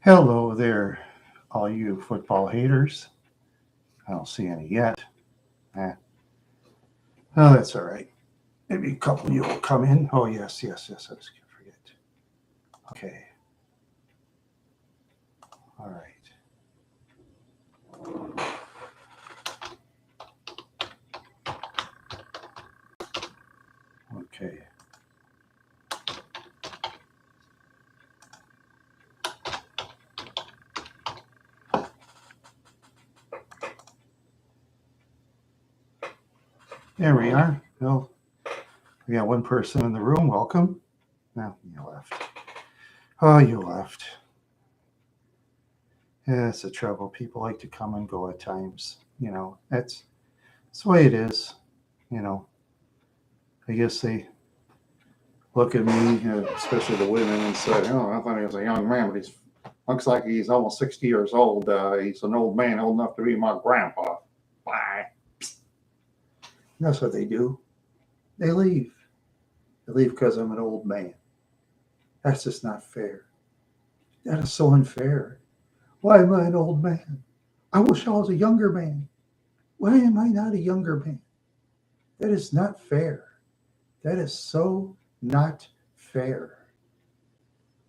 Hello there, all you football haters. I don't see any yet. Eh, oh, that's all right. Maybe a couple of you will come in. Oh, yes. I was going to forget. Okay. All right. Okay. There we are. Well, we got one person in the room. Welcome. No, you left. Oh, you left. Yeah, it's the trouble. People like to come and go at times. That's the way it is. You know, I guess they look at me, especially the women, and say, "Oh, I thought he was a young man, but he looks like he's almost 60 years old. He's an old man, old enough to be my grandpa." Bye. That's what they do. They leave. They leave because I'm an old man. That's just not fair. That is so unfair. Why am I an old man? I wish I was a younger man. Why am I not a younger man? That is not fair. That is so not fair.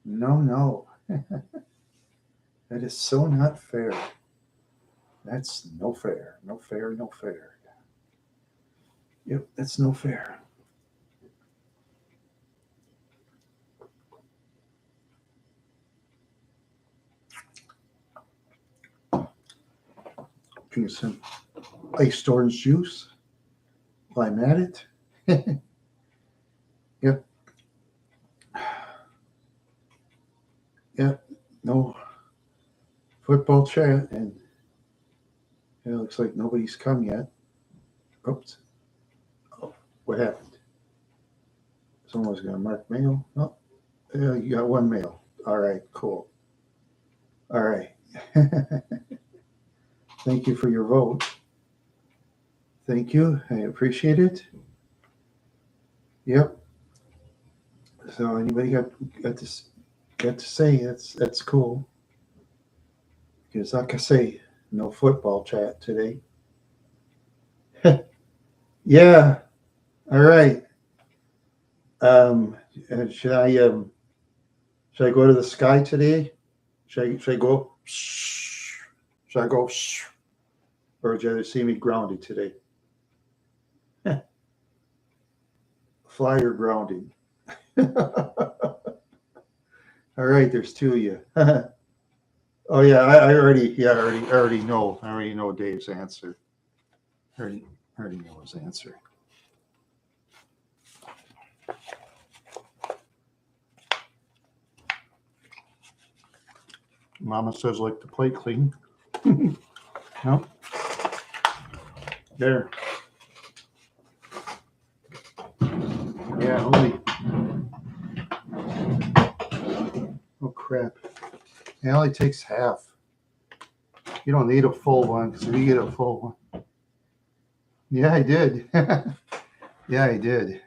No. That is so not fair. That's no fair. No fair, no fair. Yep, that's no fair. Drink some iced orange juice while I'm at it. Yep. Yep. No football chat, and it looks like nobody's come yet. Oops. Oh, what happened? Someone's going to mark mail. Oh, yeah, you got one mail. All right, cool. All right. Thank you for your vote. Thank you. I appreciate it. Yep. So anybody got to say that's cool. Because like I say, no football chat today. Yeah. All right. Um, should I go to the sky today? Should I go? Should I go? Or would you rather see me grounded today? Fly or grounding? All right, there's two of you. Oh yeah, I already know. I already know Dave's answer. I already know his answer. Mama says like the plate clean. No. There. Yeah, holy. Oh crap. It only takes half. You don't need a full one because if you get a full one. Yeah, I did. Yeah, I did.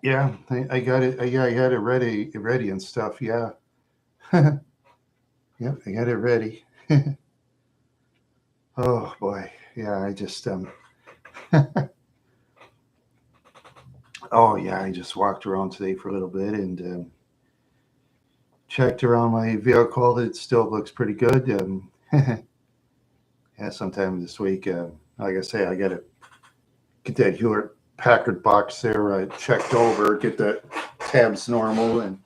Yeah, I got it. Yeah, I had it ready and stuff. Yeah. Yep, I got it ready. Oh boy. Yeah, I just oh yeah, I just walked around today for a little bit and checked around my vehicle. It still looks pretty good. Yeah, sometime this week. Like I say, I got to get that Hewlett Packard box there checked over, get the tabs normal, and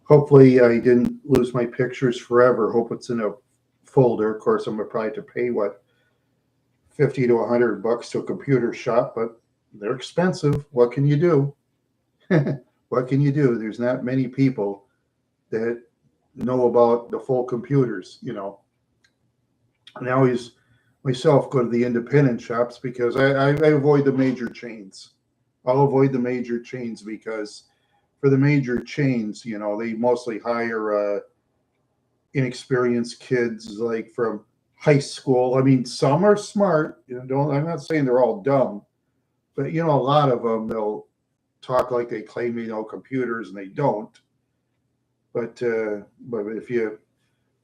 hopefully I didn't lose my pictures forever. Hope it's in a folder. Of course, I'm gonna probably have to pay what $50 to $100 to a computer shop, but they're expensive. What can you do? What can you do? There's not many people that know about the full computers, And I always myself go to the independent shops because I avoid the major chains. I'll avoid the major chains because for the major chains, they mostly hire inexperienced kids like from high school. I mean, some are smart. Don't I'm not saying they're all dumb, but a lot of them they'll talk like they claim they know computers and they don't. But if you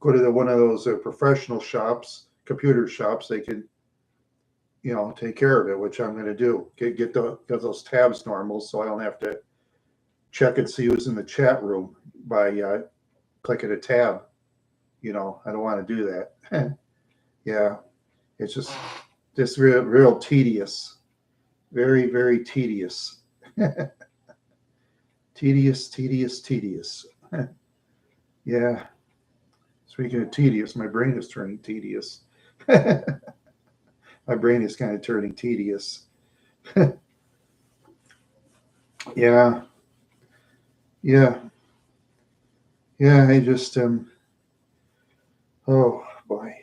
go to one of those professional shops, computer shops, they can take care of it, which I'm going to do. Get those tabs normal, so I don't have to check and see who's in the chat room by clicking a tab. I don't want to do that. Yeah, it's just real tedious, very very tedious, tedious. Yeah. Speaking of tedious, my brain is turning tedious. My brain is kind of turning tedious. Yeah, yeah, yeah. I just oh boy,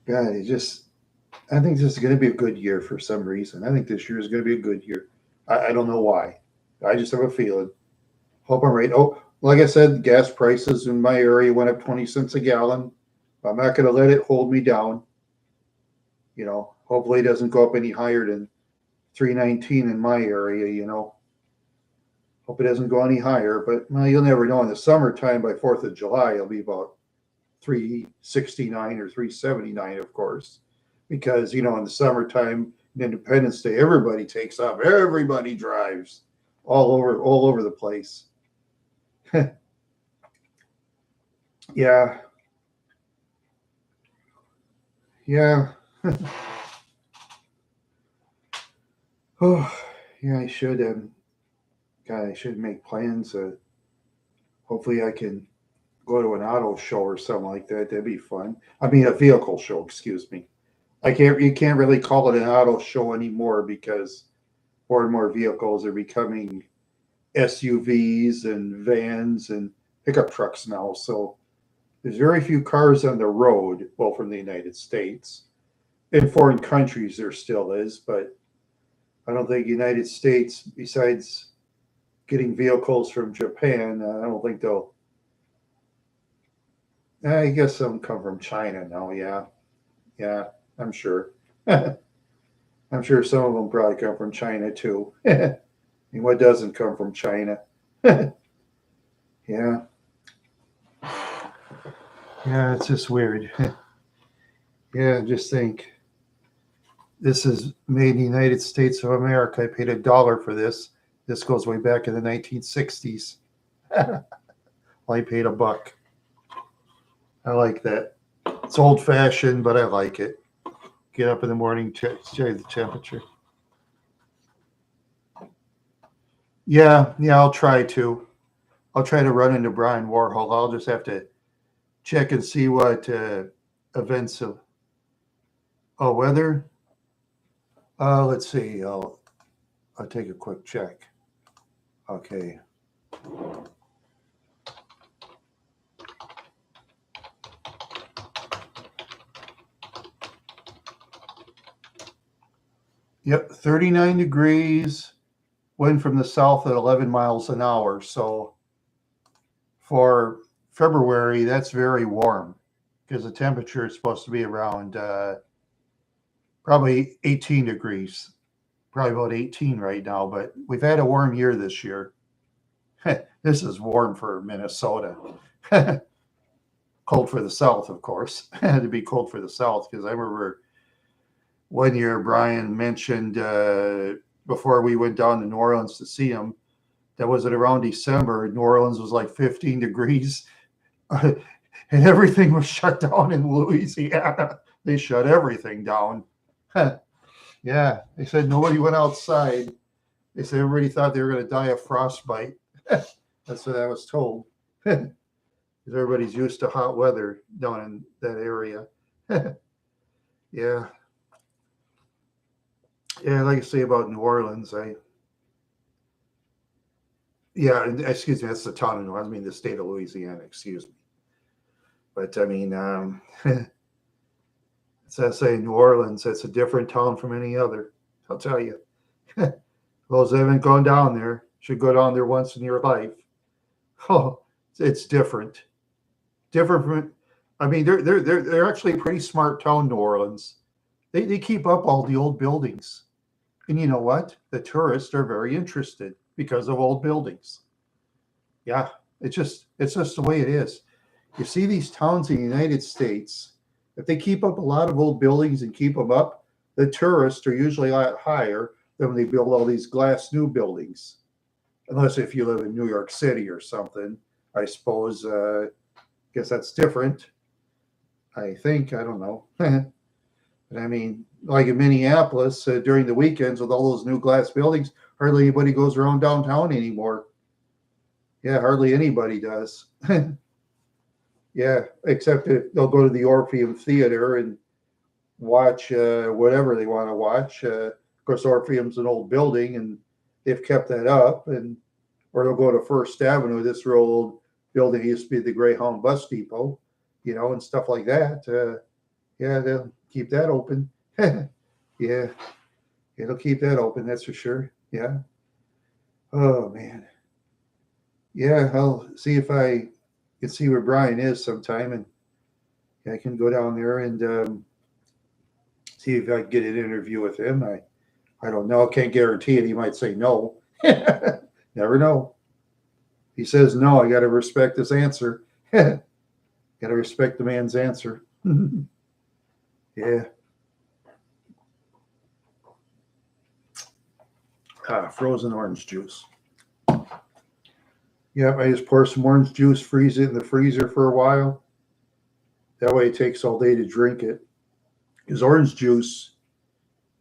God, I think this is going to be a good year for some reason. I think this year is going to be a good year. I don't know why. I just have a feeling. Hope I'm right. Oh, like I said, gas prices in my area went up 20 cents a gallon. I'm not going to let it hold me down. Hopefully it doesn't go up any higher than 3.19 in my area. Hope it doesn't go any higher, but well, you'll never know. In the summertime, by 4th of July, it'll be about 369 or 379, of course, because in the summertime, Independence Day, everybody takes off, everybody drives all over the place. Yeah, yeah. Oh, yeah. I should. God, I should make plans. Hopefully, I can go to an auto show or something like that. That'd be fun. I mean, a vehicle show. Excuse me. You can't really call it an auto show anymore because more and more vehicles are becoming SUVs and vans and pickup trucks now. So there's very few cars on the road. Well, from the United States. In foreign countries, there still is, but I don't think United States, besides getting vehicles from Japan, I don't think they'll. I guess some come from China now. Yeah, yeah, I'm sure. I'm sure some of them probably come from China too. I mean, what doesn't come from China? Yeah, yeah, it's just weird. Yeah, just think this is made in the United States of America. I paid $1 for this. This goes way back in the 1960s. I paid $1. I like that. It's old fashioned, but I like it. Get up in the morning, check the temperature. Yeah, I'll try to. I'll try to run into Brian Warhol. I'll just have to check and see what events of weather. Let's see. I'll take a quick check. Okay. Yep, 39 degrees. Wind from the south at 11 miles an hour. So for February, that's very warm because the temperature is supposed to be around probably 18 degrees. Probably about 18 right now, but we've had a warm year this year. This is warm for Minnesota. Cold for the South, of course. It had to be cold for the South because I remember one year Brian mentioned before we went down to New Orleans to see him, that was it around December. New Orleans was like 15 degrees and everything was shut down in Louisiana. They shut everything down. Yeah, they said nobody went outside. They said everybody thought they were going to die of frostbite. That's what I was told. Because everybody's used to hot weather down in that area. Yeah. Yeah, like I say about New Orleans, excuse me, that's the town of New Orleans. I mean, the state of Louisiana, excuse me. But I mean, it's I say New Orleans, it's a different town from any other. I'll tell you. Those that haven't gone down there should go down there once in your life. Oh, it's different. Different from. I mean, they're actually a pretty smart town, New Orleans. They keep up all the old buildings, and you know what? The tourists are very interested because of old buildings. Yeah, it's just the way it is. You see these towns in the United States, if they keep up a lot of old buildings and keep them up, the tourists are usually a lot higher than when they build all these glass new buildings. Unless if you live in New York City or something, I suppose. Guess that's different. I think I don't know. But I mean, like in Minneapolis during the weekends with all those new glass buildings, hardly anybody goes around downtown anymore. Yeah, hardly anybody does. Yeah, except if they'll go to the Orpheum Theater and watch whatever they want to watch. Of course, Orpheum's an old building, and they've kept that up. And or they'll go to First Avenue, this real old building used to be the Greyhound bus depot, and stuff like that. Yeah, they'll keep that open. Yeah, it'll keep that open. That's for sure. Yeah. Oh man. Yeah, I'll see if I can see where Brian is sometime, and I can go down there and see if I can get an interview with him. I don't know. I can't guarantee it. He might say no. Never know. He says no. I got to respect his answer. Got to respect the man's answer. Yeah. Frozen orange juice. Yep, I just pour some orange juice, freeze it in the freezer for a while. That way it takes all day to drink it. Because orange juice,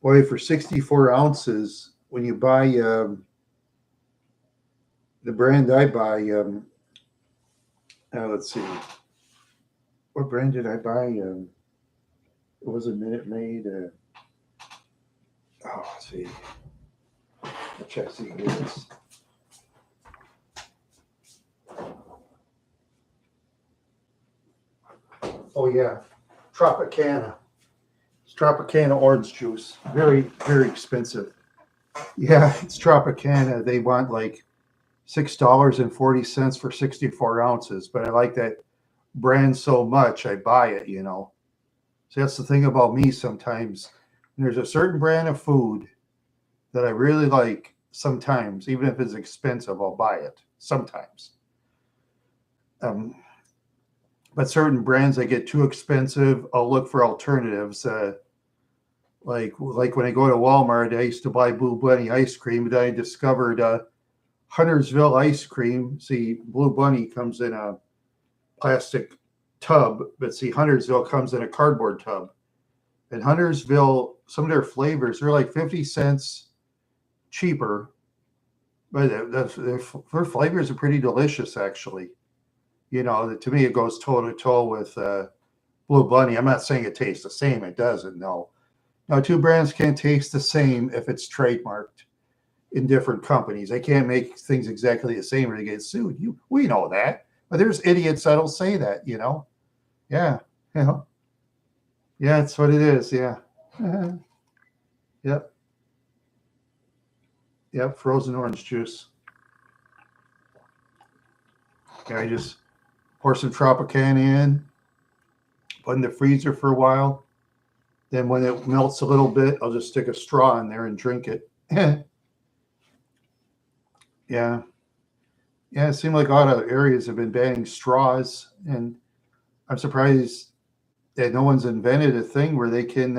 boy, for 64 ounces, when you buy the brand I buy, let's see, what brand did I buy? It was a Minute Maid. Let's see. I'll check, see what it is. Oh, yeah, Tropicana. It's Tropicana orange juice. Very, very expensive. Yeah, it's Tropicana. They want like $6.40 for 64 ounces, but I like that brand so much, I buy it, So that's the thing about me sometimes. There's a certain brand of food that I really like sometimes, even if it's expensive, I'll buy it sometimes. But certain brands that get too expensive, I'll look for alternatives. Like when I go to Walmart, I used to buy Blue Bunny ice cream, but then I discovered Huntersville ice cream. See, Blue Bunny comes in a plastic tub, but see, Huntersville comes in a cardboard tub. And Huntersville, some of their flavors, they're like 50 cents cheaper, but their flavors are pretty delicious, actually. To me, it goes toe to toe with Blue Bunny. I'm not saying it tastes the same. It doesn't. No, two brands can't taste the same if it's trademarked in different companies. They can't make things exactly the same or they get sued. We know that, but there's idiots that'll say that. Yeah, yeah, that's what it is. Yeah, yep, frozen orange juice. Yeah, I just pour some Tropicana in, put in the freezer for a while. Then when it melts a little bit, I'll just stick a straw in there and drink it. Yeah. Yeah, it seemed like a lot of areas have been banning straws, and I'm surprised that no one's invented a thing where they can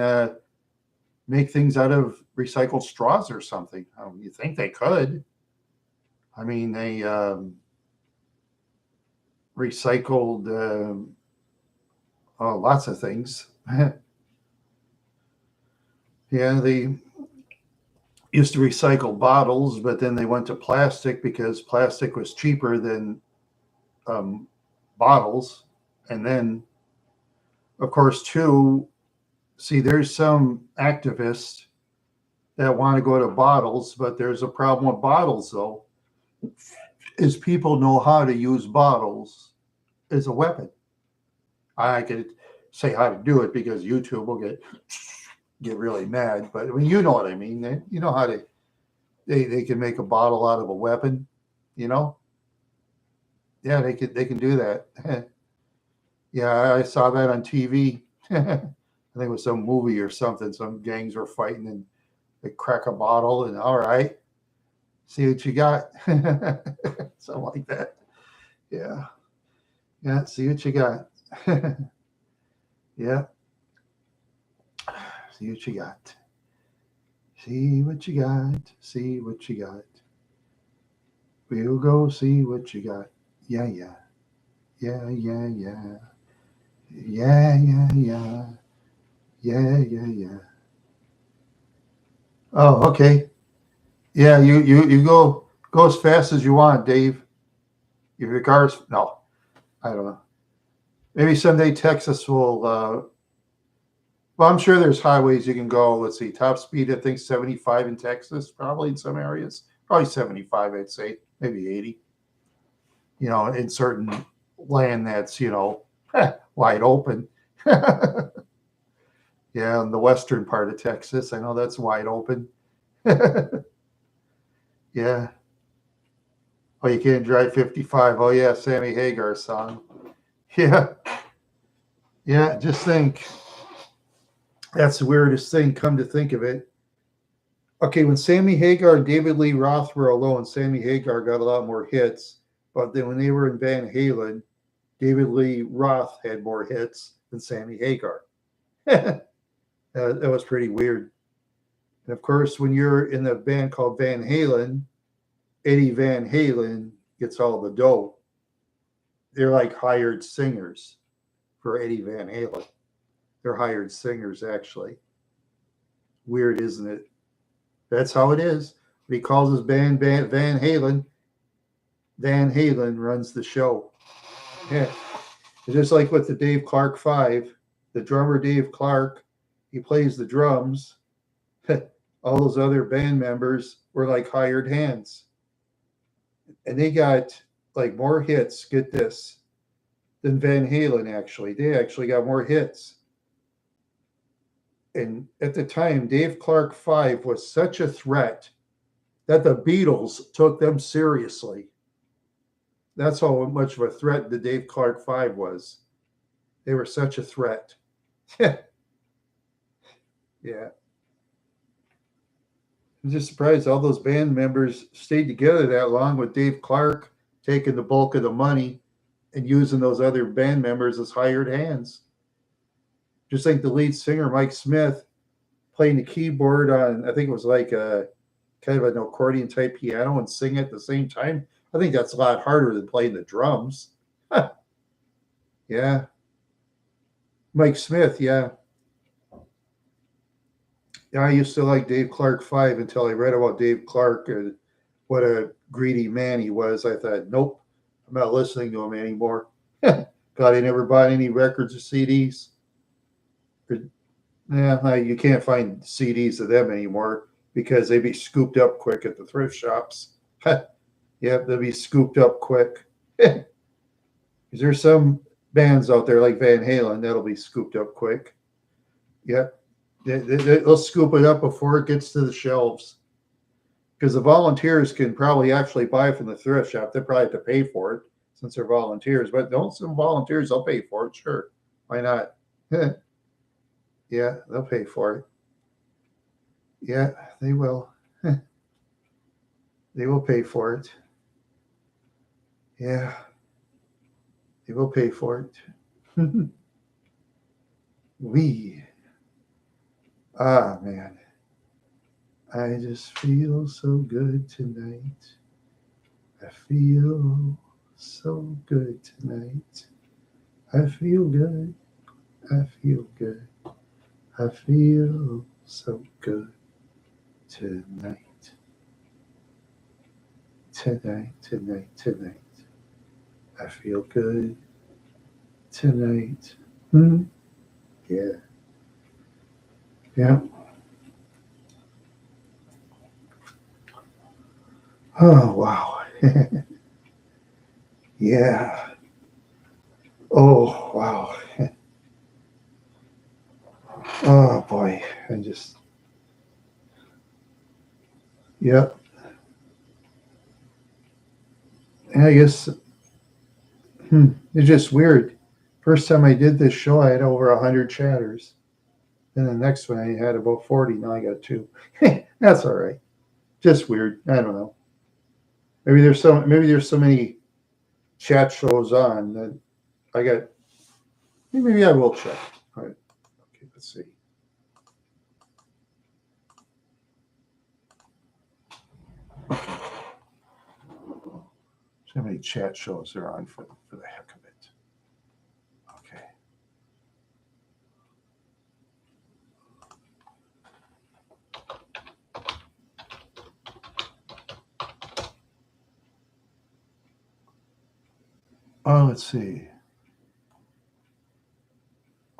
make things out of recycled straws or something. You think they could. I mean, they recycled lots of things. Yeah, they used to recycle bottles, but then they went to plastic because plastic was cheaper than bottles. And then, of course, too, see, there's some activists that want to go to bottles, but there's a problem with bottles, though, is people know how to use bottles as a weapon. I could say how to do it because YouTube will get really mad, but I mean, you know what I mean. You know how they can make a bottle out of a weapon, Yeah, they can do that. Yeah, I saw that on TV. I think it was some movie or something. Some gangs were fighting and they crack a bottle and all right, see what you got. Something like that. Yeah. Yeah. See what you got. Yeah. See what you got. See what you got. See what you got. We'll go see what you got. Yeah, yeah. Yeah, yeah, yeah. Yeah, yeah, yeah. Yeah, yeah, yeah. Oh, okay. Yeah, you go as fast as you want, Dave. Your car's no, I don't know. Maybe someday Texas will. Well, I'm sure there's highways you can go. Let's see, top speed I think 75 in Texas, probably in some areas. Probably 75, I'd say, maybe 80. In certain land that's wide open. Yeah, in the western part of Texas, I know that's wide open. Yeah. Oh, you can't drive 55. Oh yeah, Sammy Hagar song. Yeah. Yeah, just think. That's the weirdest thing, come to think of it. Okay, when Sammy Hagar and David Lee Roth were alone, Sammy Hagar got a lot more hits. But then when they were in Van Halen, David Lee Roth had more hits than Sammy Hagar. That was pretty weird. And of course, when you're in a band called Van Halen, Eddie Van Halen gets all the dough. They're like hired singers for Eddie Van Halen. They're hired singers, actually. Weird, isn't it? That's how it is. But he calls his band Van Halen. Van Halen runs the show. Yeah. It's just like with the Dave Clark Five, the drummer Dave Clark, he plays the drums. All those other band members were like hired hands. And they got like more hits, get this, than Van Halen actually. They actually got more hits. And at the time, Dave Clark Five was such a threat that the Beatles took them seriously. That's how much of a threat the Dave Clark Five was. They were such a threat. Yeah. I'm just surprised all those band members stayed together that long with Dave Clark taking the bulk of the money and using those other band members as hired hands. Just like the lead singer, Mike Smith, playing the keyboard on, I think it was like a kind of an accordion type piano and sing at the same time. I think that's a lot harder than playing the drums. Yeah. Mike Smith, yeah. Yeah, I used to like Dave Clark Five until I read about Dave Clark and what a greedy man he was. I thought, nope, I'm not listening to him anymore. God, I never bought any records or CDs. Yeah, you can't find CDs of them anymore because they'd be scooped up quick at the thrift shops. Yep, they'll be scooped up quick. There's some bands out there like Van Halen that'll be scooped up quick. Yep, they'll scoop it up before it gets to the shelves. Because the volunteers can probably actually buy from the thrift shop. They probably have to pay for it since they're volunteers. But don't some volunteers, they'll pay for it. Sure, why not? Yeah, they'll pay for it. Yeah, they will. They will pay for it. Yeah, they will pay for it. We, man, I just feel so good tonight. I feel so good tonight. I feel good. I feel good. I feel so good tonight. Tonight. I feel good tonight. Hmm. Yeah. Yeah. Oh, wow. Yeah. Oh, wow. Oh, boy. I just, yep. And I guess it's just weird. First time I did this show, I had over 100 chatters. Then the next one, I had about 40. Now I got 2. That's all right. Just weird. I don't know. Maybe there's so many chat shows on, then I got, maybe I will check. All right. Okay, let's see. See how many chat shows there are on for the heck of it. Okay. Oh, let's see.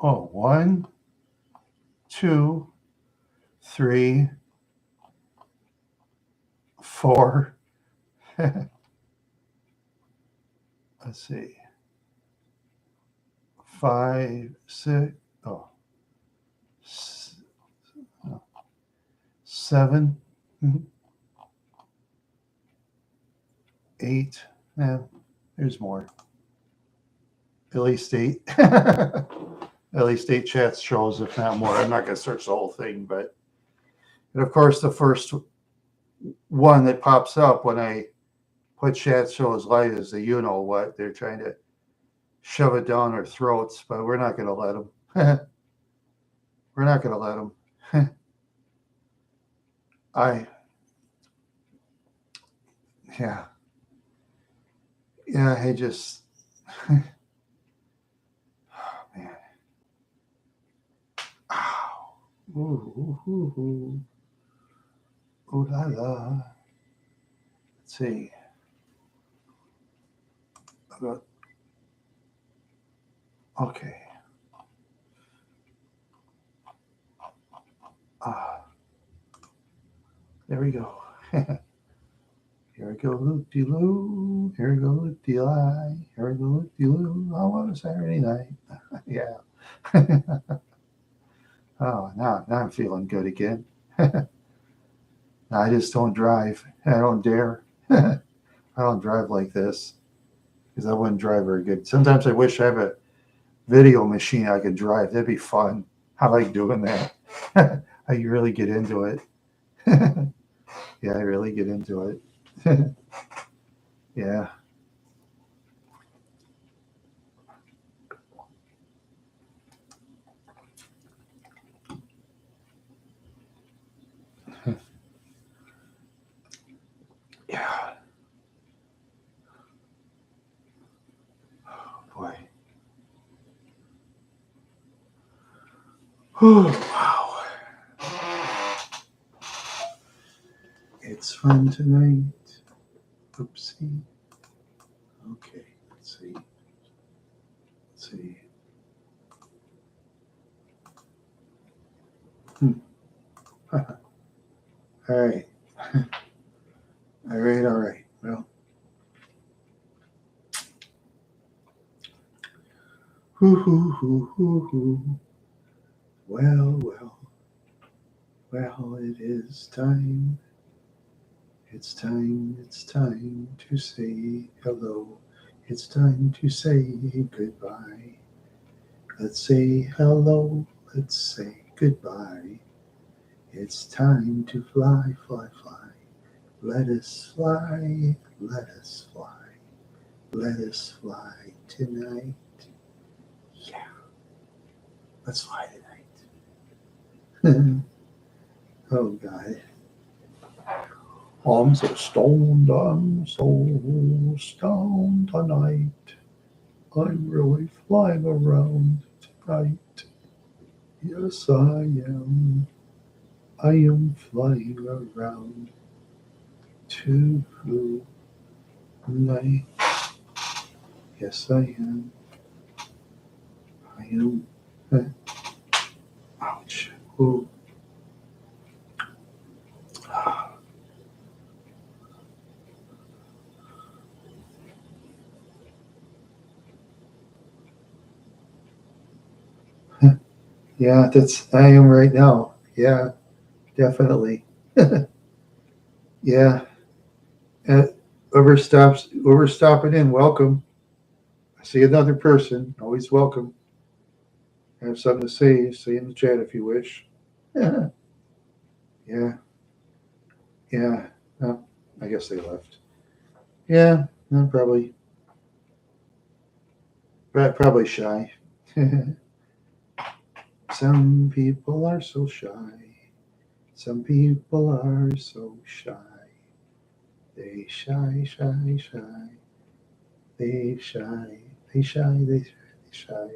Oh, 1, 2, 3, 4. Let's see. 5, 6. Oh, 7, 8. Yeah, there's more. At least 8. At least 8 chat shows, if not more. I'm not going to search the whole thing, but and of course the first one that pops up when I put chat shows light is the you know what. They're trying to shove it down our throats, but we're not going to let them. We're not going to let them. Yeah. I just, oh, man. Ow. Ooh, ooh, ooh, ooh. Ooh la la. Let's see. Okay. Ah, there we go. Here we go, loop-de-loo. Here we go, loop-de-lie. Here we go, loop-de-loo. Oh, what a Saturday night. Yeah. Oh, now I'm feeling good again. I just don't drive. I don't dare. I don't drive like this because I wouldn't drive very good. Sometimes I wish I have a video machine I could drive. That'd be fun. I like doing that. I really get into it. Yeah, I really get into it. Yeah. Yeah. Oh, boy. Oh, wow. It's fun tonight. Oopsie. Okay, let's see. Let's see. All right. All right, all right. Well, hoo. Well, it is time. It's time to say hello. It's time to say goodbye. Let's say hello. Let's say goodbye. It's time to fly. Let us fly. Let us fly tonight. Yeah, let's fly tonight. Oh, God. I'm so stoned tonight. I'm really flying around tonight. Yes, I am. I am flying around tonight. Yes, I am. I am. Ouch. Ooh. Yeah, I am right now. Yeah, definitely. Yeah. Uh, whoever stopping in, welcome. I see another person, always welcome. Have something to say in the chat if you wish. Yeah, yeah, yeah. Oh, I guess they left. Yeah, no, probably. Probably shy. Some people are so shy. Some people are so shy. They shy, shy, shy. They shy. They shy. They shy.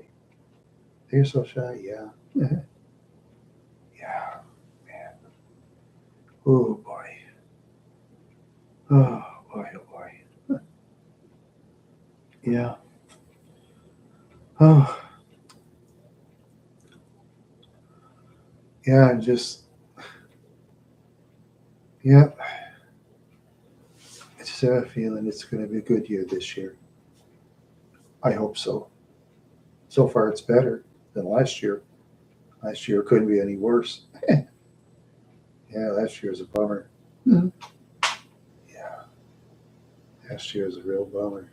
They're so shy. Yeah. Yeah. Man. Oh boy. Oh boy. Oh boy. Yeah. Oh yeah. Just yeah. I just have a feeling it's going to be a good year this year. I hope so. So far, it's better than last year. Last year couldn't be any worse. Yeah, last year was a bummer. Mhm. Yeah, last year was a real bummer.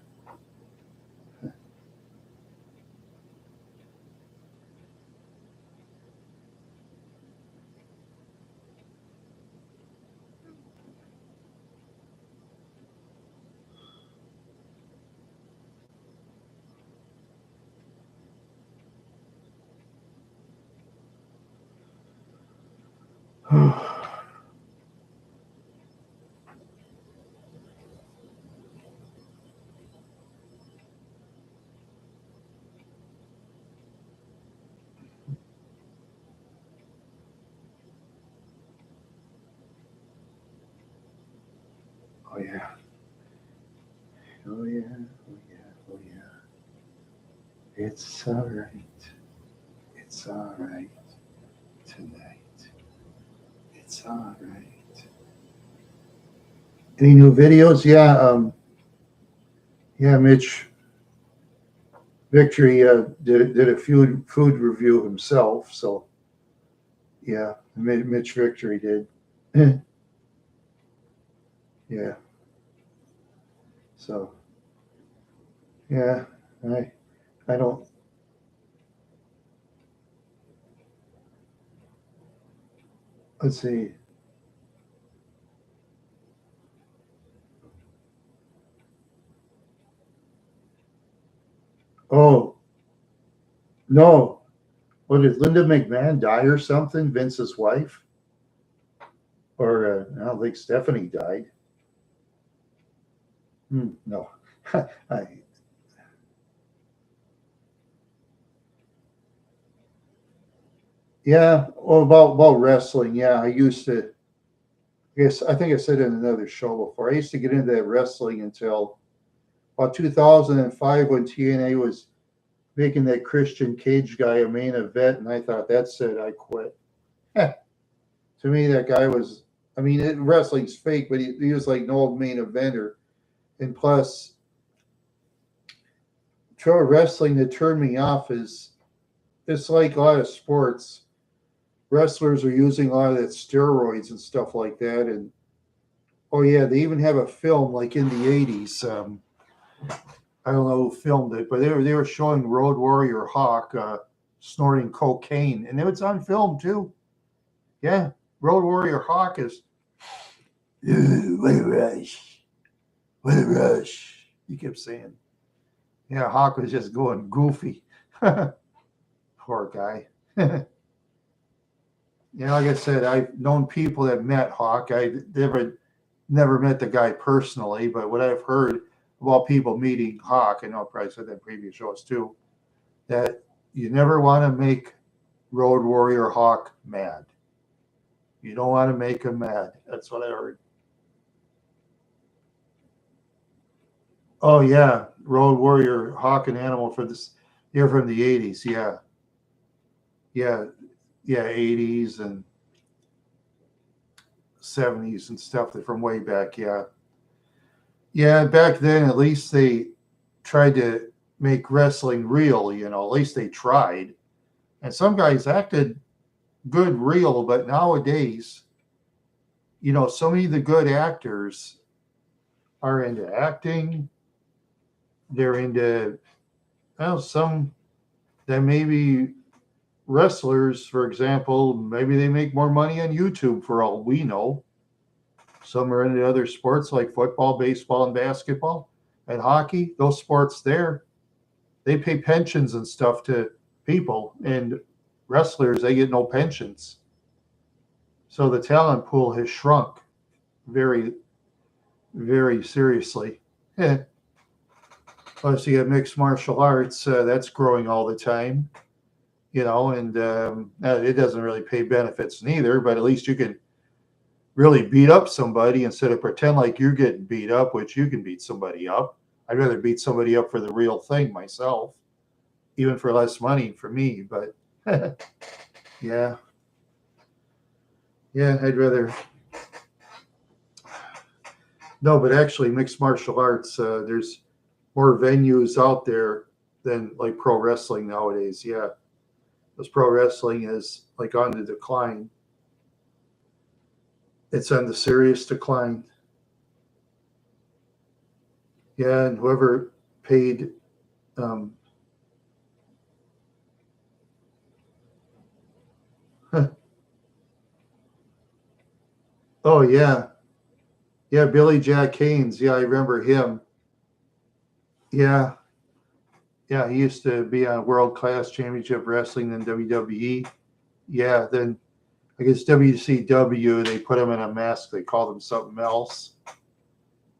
Oh yeah, oh yeah, oh yeah, oh yeah. It's all right. It's all right tonight. It's all right. Any new videos? Yeah, yeah. Mitch Victory did a food review himself. So yeah, Mitch Victory did. Yeah. So yeah, I I don't. Let's see. Oh no, what did Linda McMahon die or something? Vince's wife, or I don't think Stephanie died. No, I, yeah. Well, about wrestling. Yeah, I used to. I think I said in another show before. I used to get into that wrestling until about 2005 when TNA was making that Christian Cage guy a main event, and I thought that's it. I quit. To me, that guy was. I mean, wrestling's fake, but he was like no main eventer. And plus, pro wrestling that turned me off is it's like a lot of sports. Wrestlers are using a lot of that steroids and stuff like that. And oh yeah, they even have a film like in the '80s. I don't know who filmed it, but they were showing Road Warrior Hawk snorting cocaine, and it was on film too. Yeah, Road Warrior Hawk is what a rush, what a rush. He kept saying, yeah, Hawk was just going goofy. Poor guy. Yeah, like I said, I've known people that met Hawk. I never met the guy personally, but what I've heard about people meeting Hawk, I know I probably said that in previous shows too, that you never want to make Road Warrior Hawk mad. You don't want to make him mad. That's what I heard. Oh yeah, Road Warrior Hawk and Animal for this. You're from the '80s, yeah, yeah, yeah, '80s and '70s and stuff. That from way back, yeah. Yeah, back then at least they tried to make wrestling real, at least they tried. And some guys acted good real, but nowadays, so many of the good actors are into acting. They're into some that maybe wrestlers, for example, maybe they make more money on YouTube for all we know. Some are into other sports like football, baseball, and basketball and hockey. Those sports there, they pay pensions and stuff to people, and wrestlers, they get no pensions. So the talent pool has shrunk very, very seriously. Plus, you have mixed martial arts, that's growing all the time, and it doesn't really pay benefits neither, but at least you can really beat up somebody instead of pretend like you're getting beat up, which you can beat somebody up. I'd rather beat somebody up for the real thing myself, even for less money for me. But yeah, yeah, I'd rather. No, but actually, mixed martial arts, there's more venues out there than like pro wrestling nowadays. Yeah, because pro wrestling is like on the decline. It's on the serious decline. Yeah, and whoever paid, um, oh yeah, yeah, Billy Jack Haynes. Yeah, I remember him. Yeah, yeah, he used to be on World Class Championship Wrestling in WWE. Yeah, then I guess WCW, they put him in a mask. They called him something else.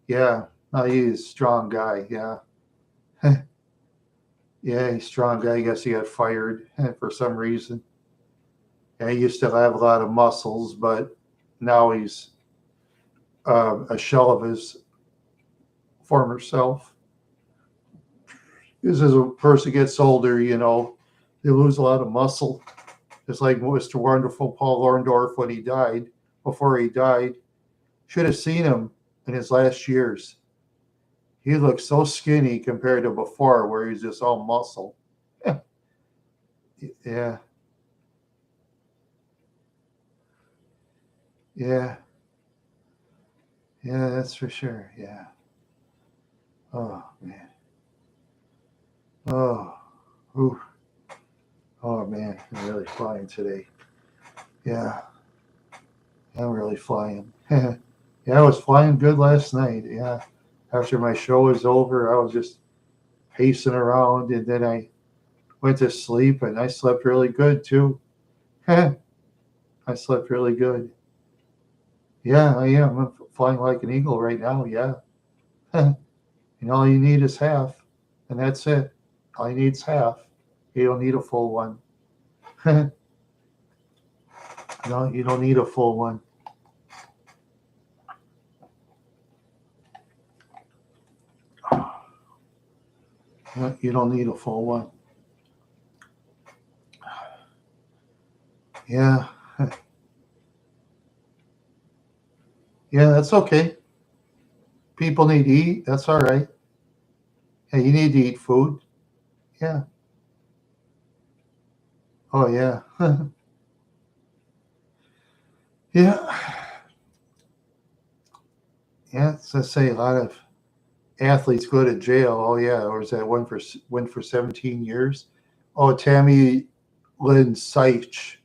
Yeah, no, he's a strong guy. Yeah. Yeah, he's a strong guy. I guess he got fired for some reason. Yeah, he used to have a lot of muscles, but now he's a shell of his former self. Because as a person gets older, they lose a lot of muscle. Just like Mr. Wonderful Paul Orndorff when he died, before he died. Should have seen him in his last years. He looked so skinny compared to before, where he's just all muscle. Yeah, yeah, yeah, that's for sure. Yeah. Oh, man. Oh, ooh. Oh, man. I'm really flying today. Yeah, I'm really flying. Yeah, I was flying good last night. Yeah. After my show was over, I was just pacing around, and then I went to sleep, and I slept really good too. I slept really good. Yeah, I am. I'm flying like an eagle right now. Yeah. And all you need is half, and that's it. All you need is half. You don't need a full one. No, you don't need a full one. No, you don't need a full one. Yeah. Yeah, that's okay. People need to eat. That's all right. Yeah, you need to eat food. Yeah. Oh, yeah. Yeah. Yeah. So say a lot of athletes go to jail. Oh, yeah. Or is that one for went for 17 years? Oh, Tammy Lynn Seich.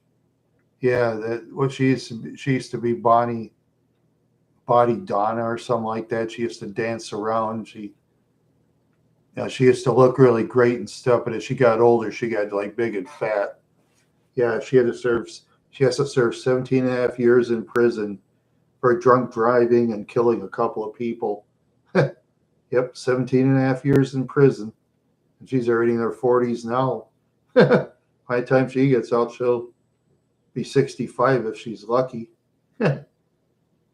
Yeah, that what she used to be Body Donna or something like that. She used to dance around. She used to look really great and stuff, but as she got older, she got like big and fat. Yeah, she has to serve 17 and a half years in prison for drunk driving and killing a couple of people. Yep, 17 and a half years in prison. And she's already in her 40s now. By the time she gets out, she'll be 65 if she's lucky. Yeah.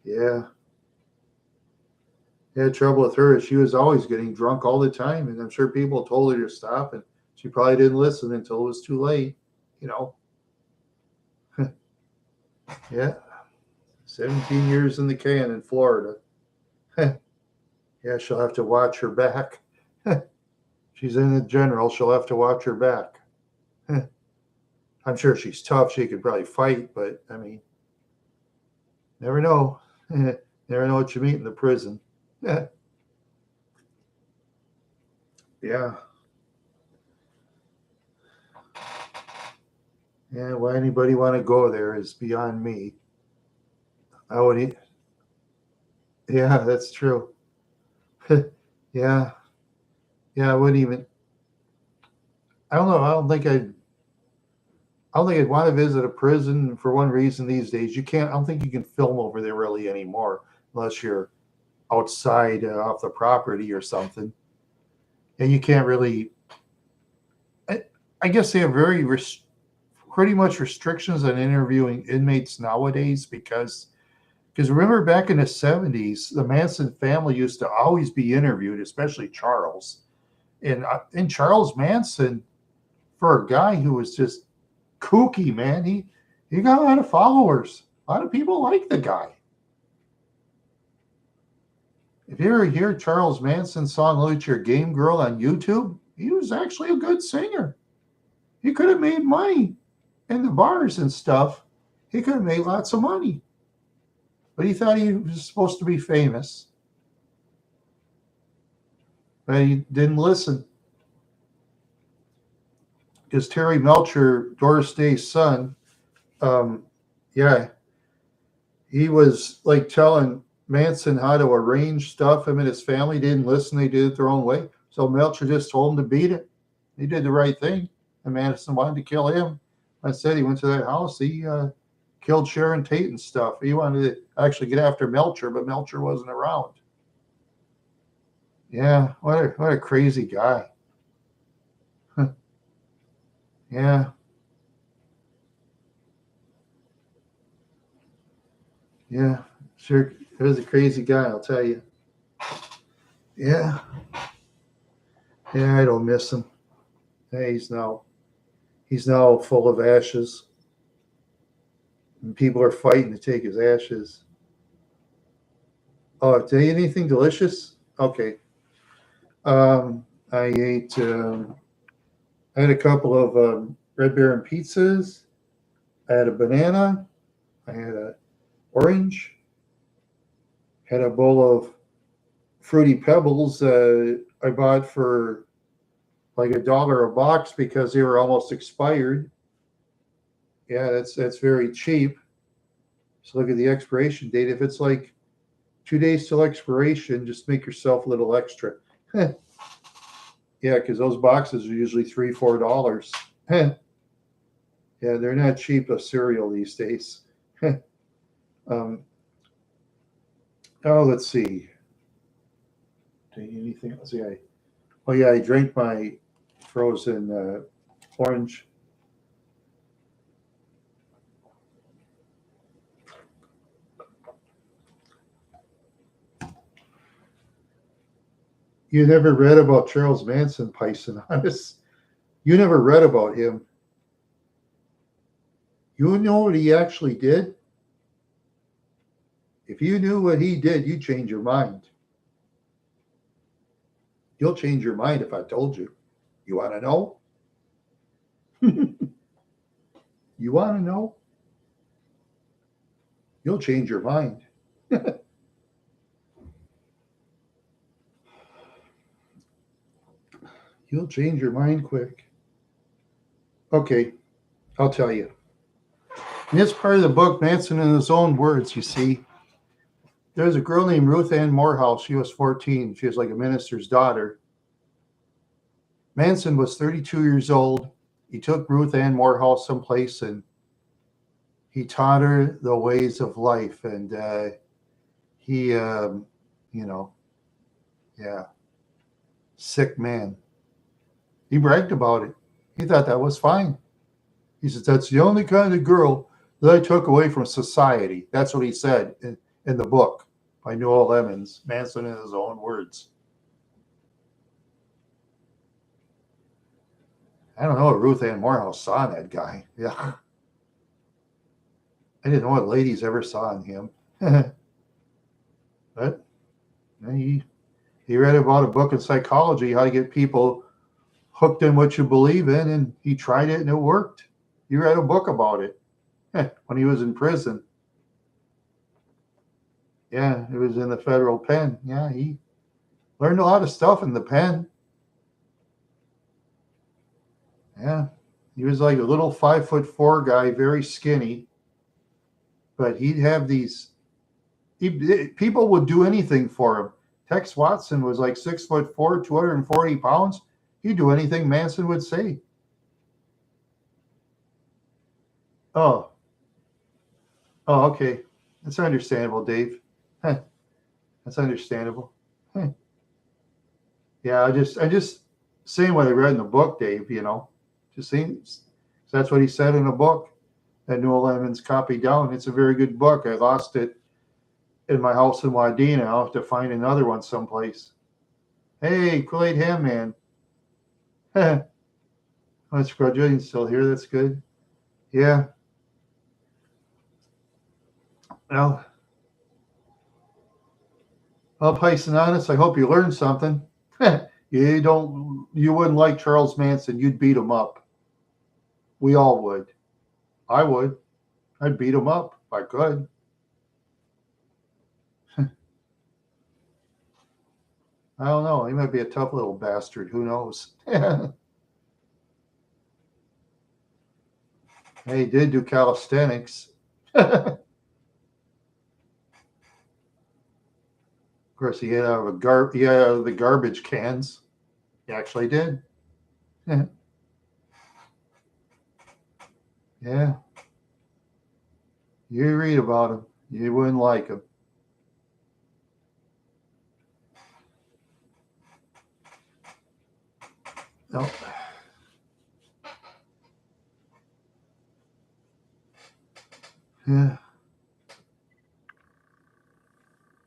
Yeah, the trouble with her is she was always getting drunk all the time, and I'm sure people told her to stop, and she probably didn't listen until it was too late. You know, yeah, 17 years in the can in Florida. Yeah, she'll have to watch her back. She's in the general, she'll have to watch her back. I'm sure she's tough. She could probably fight, but I mean, never know. Never know what you meet in the prison. Yeah, yeah, yeah. Why anybody want to go there is beyond me. I would. Yeah, that's true. Yeah, yeah. I wouldn't even. I don't know. I don't think I'd want to visit a prison for one reason these days. You can't. I don't think you can film over there really anymore unless you're outside off the property or something. And you can't really. I, I guess they have pretty much restrictions on interviewing inmates nowadays because remember back in the 70s, the Manson family used to always be interviewed, especially Charles. And Charles Manson, for a guy who was just kooky, man, he got a lot of followers. A lot of people like the guy. If you ever hear Charles Manson's song "Look at Your Game Girl" on YouTube, he was actually a good singer. He could have made money in the bars and stuff. He could have made lots of money. But he thought he was supposed to be famous. But he didn't listen. Because Terry Melcher, Doris Day's son, yeah, he was like telling Manson how to arrange stuff. Him and his family didn't listen. They did it their own way. So Melcher just told him to beat it. He did the right thing. And Manson wanted to kill him. Instead, he went to that house. He killed Sharon Tate and stuff. He wanted to actually get after Melcher, but Melcher wasn't around. Yeah, what a crazy guy. Yeah. Yeah, sure. It was a crazy guy, I'll tell you. Yeah. Yeah, I don't miss him. Yeah, he's now full of ashes. And people are fighting to take his ashes. Oh, did I eat anything delicious? Okay. I ate. I had a couple of Red Baron pizzas. I had a banana. I had an orange. Had a bowl of Fruity Pebbles I bought for like $1 a box because they were almost expired. Yeah, that's very cheap. So look at the expiration date. If it's like 2 days till expiration, just make yourself a little extra. Yeah, because those boxes are usually $3, $4. Yeah, they're not cheap of cereal these days. Oh, let's see. Anything else? Yeah. Oh yeah, I drank my frozen orange. You never read about Charles Manson, Pisonus. You never read about him. You know what he actually did? If you knew what he did, you'd change your mind. You'll change your mind if I told you. You want to know? You want to know? You'll change your mind. You'll change your mind quick. Okay, I'll tell you. In this part of the book, Manson in his own words, you see, there's a girl named Ruth Ann Morehouse. She was 14. She was like a minister's daughter. Manson was 32 years old. He took Ruth Ann Morehouse someplace and he taught her the ways of life. And he, yeah, sick man. He bragged about it. He thought that was fine. He said, that's the only kind of girl that I took away from society. That's what he said in the book by Noel Lemons, Manson in his own words. I don't know what Ruth Ann Morehouse saw in that guy. Yeah. I didn't know what ladies ever saw in him. But he read about a book in psychology, how to get people hooked in what you believe in, and he tried it and it worked. He read a book about it when he was in prison. Yeah, it was in the federal pen. Yeah, he learned a lot of stuff in the pen. Yeah, he was like a little 5'4" guy, very skinny. But he'd have these. People would do anything for him. Tex Watson was like 6'4", 240 pounds. He'd do anything Manson would say. Oh, oh, okay. That's understandable, Dave. Huh, that's understandable. Huh. Yeah, I just saying what I read in the book, Dave. Just saying. So that's what he said in the book that Noel Emmons copied down. It's a very good book. I lost it in my house in Wadena. I'll have to find another one someplace. Hey, Kool-Aid Ham Man. That's Julian's still here. That's good. Yeah. Well, Python honest, I hope you learned something. You wouldn't like Charles Manson. You'd beat him up. We all would. I would. I'd beat him up if I could. I don't know. He might be a tough little bastard. Who knows? He did do calisthenics. Of course, he had out of the garbage cans. He actually did. Yeah. You read about him. You wouldn't like him. No. Yeah.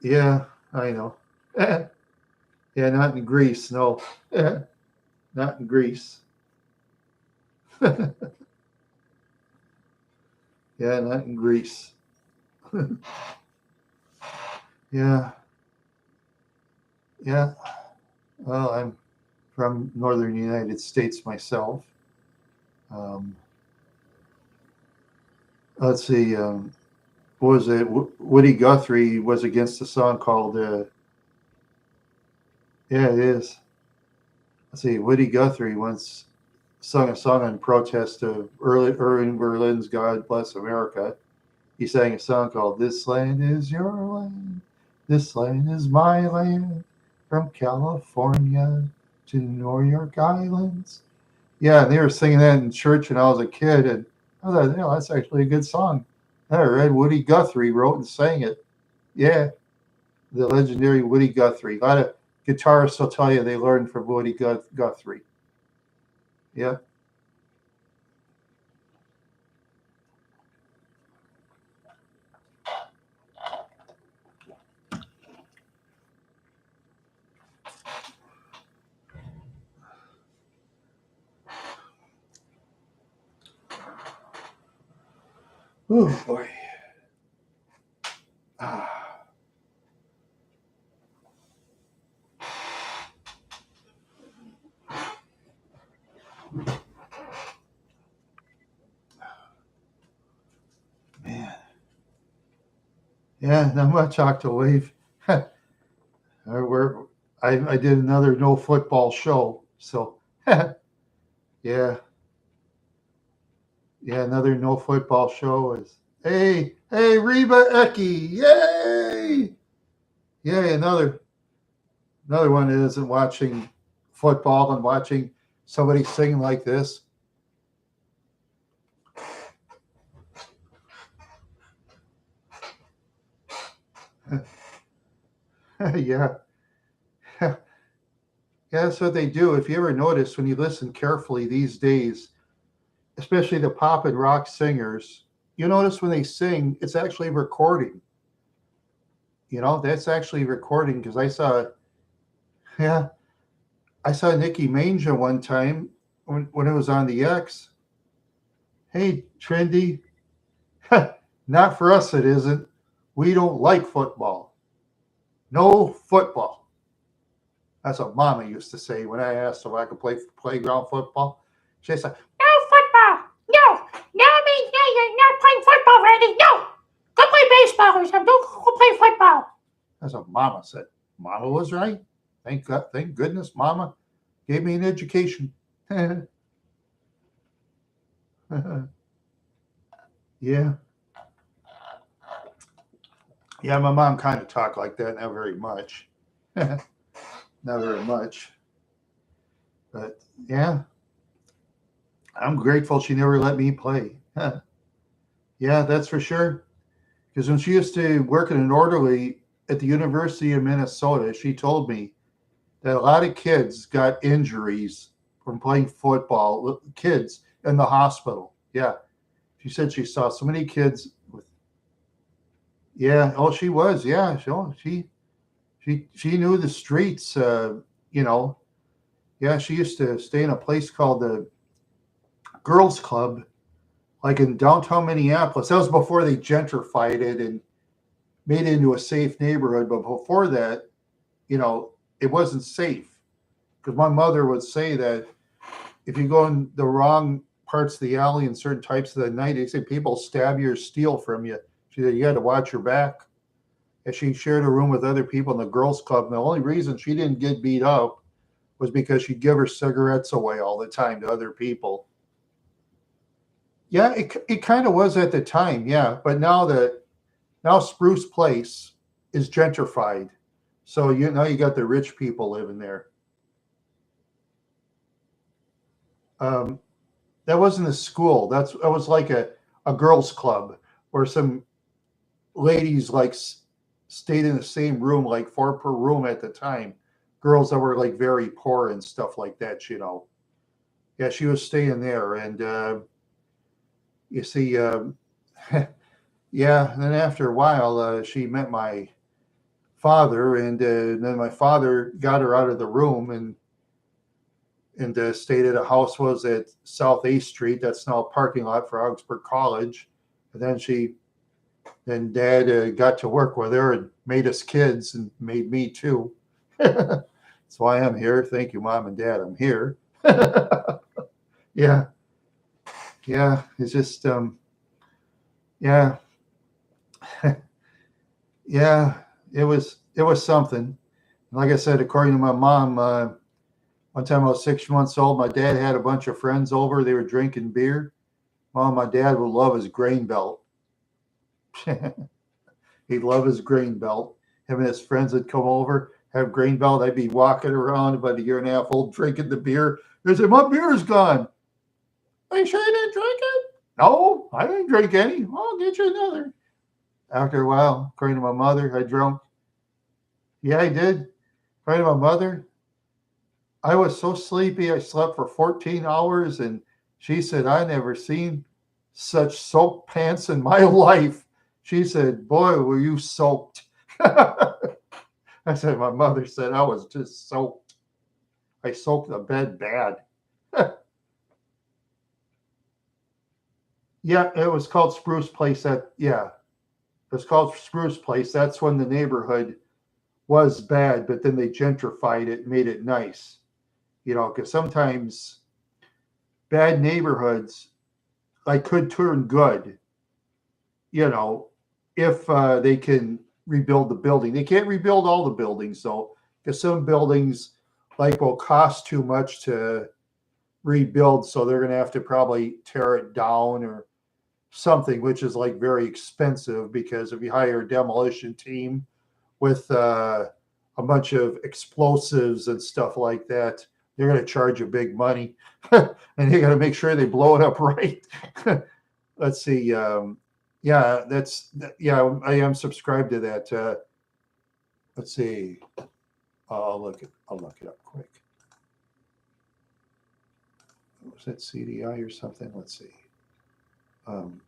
Yeah, I know. Yeah, not in Greece. No. Not in Greece. Yeah, not in Greece. Yeah. Yeah. Well, I'm from northern United States myself. Um, let's see. What was it? Woody Guthrie was against a song called. Yeah, it is. Let's see. Woody Guthrie once sung a song in protest of Irving Berlin's "God Bless America." He sang a song called "This Land Is Your Land, This Land Is My Land, from California to New York Islands." Yeah, and they were singing that in church when I was a kid, and I thought, that's actually a good song. And I read Woody Guthrie wrote and sang it. Yeah, the legendary Woody Guthrie. A lot of guitarists will tell you they learned from Woody Guthrie. Yeah. Oh boy. Ah, man. Yeah, not much Octawave. We're, I did another no football show. So, yeah, yeah, another no football show is, hey, Reba Eki, yay! Yay, another one isn't watching football and watching somebody sing like this. Yeah. Yeah, that's what they do. If you ever notice when you listen carefully these days, especially the pop and rock singers, you notice when they sing, it's actually recording. That's actually recording because yeah, I saw Nicki Manja one time when it was on the X. Hey, Trendy, not for us, it isn't. We don't like football. No football. That's what Mama used to say when I asked if I could play playground football. She said, "No football. No. No, I mean, no, you're not playing football, Randy. No. Go play baseball or something. Don't go play football." That's what Mama said. Mama was right. Thank God, thank goodness Mama gave me an education. Yeah. Yeah, my mom kind of talked like that, not very much. Not very much. But yeah, I'm grateful she never let me play. Yeah, that's for sure. Because when she used to work in an orderly at the University of Minnesota, she told me that a lot of kids got injuries from playing football, kids in the hospital. Yeah. She said she saw so many kids with, yeah. Oh, she was. Yeah. She knew the streets, you know. Yeah. She used to stay in a place called the Girls Club, like in downtown Minneapolis. That was before they gentrified it and made it into a safe neighborhood. But before that, you know, it wasn't safe. Because my mother would say that if you go in the wrong parts of the alley and certain types of the night, they say people stab you or steal from you. She said you had to watch your back. And she shared a room with other people in the girls' club. And the only reason she didn't get beat up was because she'd give her cigarettes away all the time to other people. Yeah, it kind of was at the time, yeah. But now Spruce Place is gentrified. So you got the rich people living there. Um, that wasn't a school. That was like a girls' club where some ladies like stayed in the same room, like four per room at the time. Girls that were like very poor and stuff like that, you know. Yeah, she was staying there, and you see, yeah. And then after a while, she met my father, and then my father got her out of the room and stayed at a house was at South 8th Street. That's now a parking lot for Augsburg College. And then Dad got to work with her and made us kids and made me too. That's why I'm here. Thank you, Mom and Dad. I'm here. Yeah, yeah. It's just yeah, yeah. It was something. Like I said, according to my mom, one time I was 6 months old. My dad had a bunch of friends over. They were drinking beer. Mom, my dad would love his grain belt. He'd love his grain belt. Him and his friends would come over, have grain belt. I'd be walking around about a year and a half old, drinking the beer. They say, my beer's gone. Are you sure you didn't drink it? No, I didn't drink any. I'll get you another. After a while, according to my mother, I drunk. Yeah, I did. According to my mother, I was so sleepy. I slept for 14 hours, and she said, I never seen such soaked pants in my life. She said, boy, were you soaked. I said, my mother said I was just soaked. I soaked the bed bad. Yeah, it was called Spruce Place. Yeah, it was called Spruce Place. That's when the neighborhood was bad, but then they gentrified it, made it nice. Because sometimes bad neighborhoods like could turn good. You know, if they can rebuild the building. They can't rebuild all the buildings though, because some buildings like will cost too much to rebuild, so they're going to have to probably tear it down or something, which is like very expensive because if you hire a demolition team with a bunch of explosives and stuff like that, they're going to charge you big money, and you got to make sure they blow it up right. Let's see. Yeah, yeah. I am subscribed to that. Let's see. I'll look it up quick. Was that CDI or something? Let's see. Um,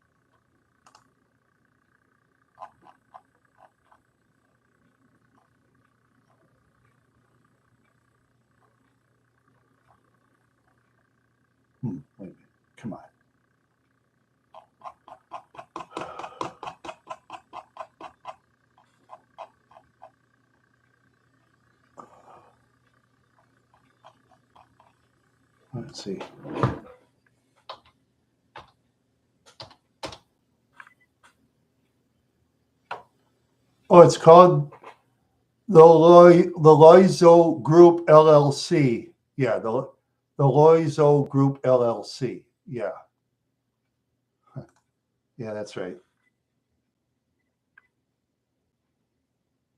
wait a minute. Come on. Let's see. Oh, it's called the Loizo Group LLC. Yeah, the Loizo Group LLC. Yeah, yeah, that's right.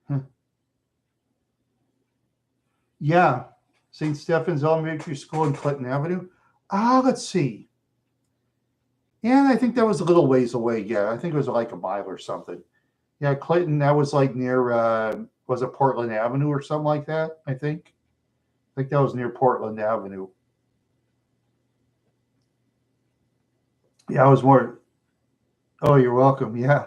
Huh. Yeah, St. Stephen's Elementary School in Clinton Avenue. Let's see. And I think that was a little ways away. Yeah, I think it was like a mile or something. Yeah, Clinton, that was like near, was it Portland Avenue or something like that? I think that was near Portland Avenue. Yeah, I was more. Oh, you're welcome. Yeah.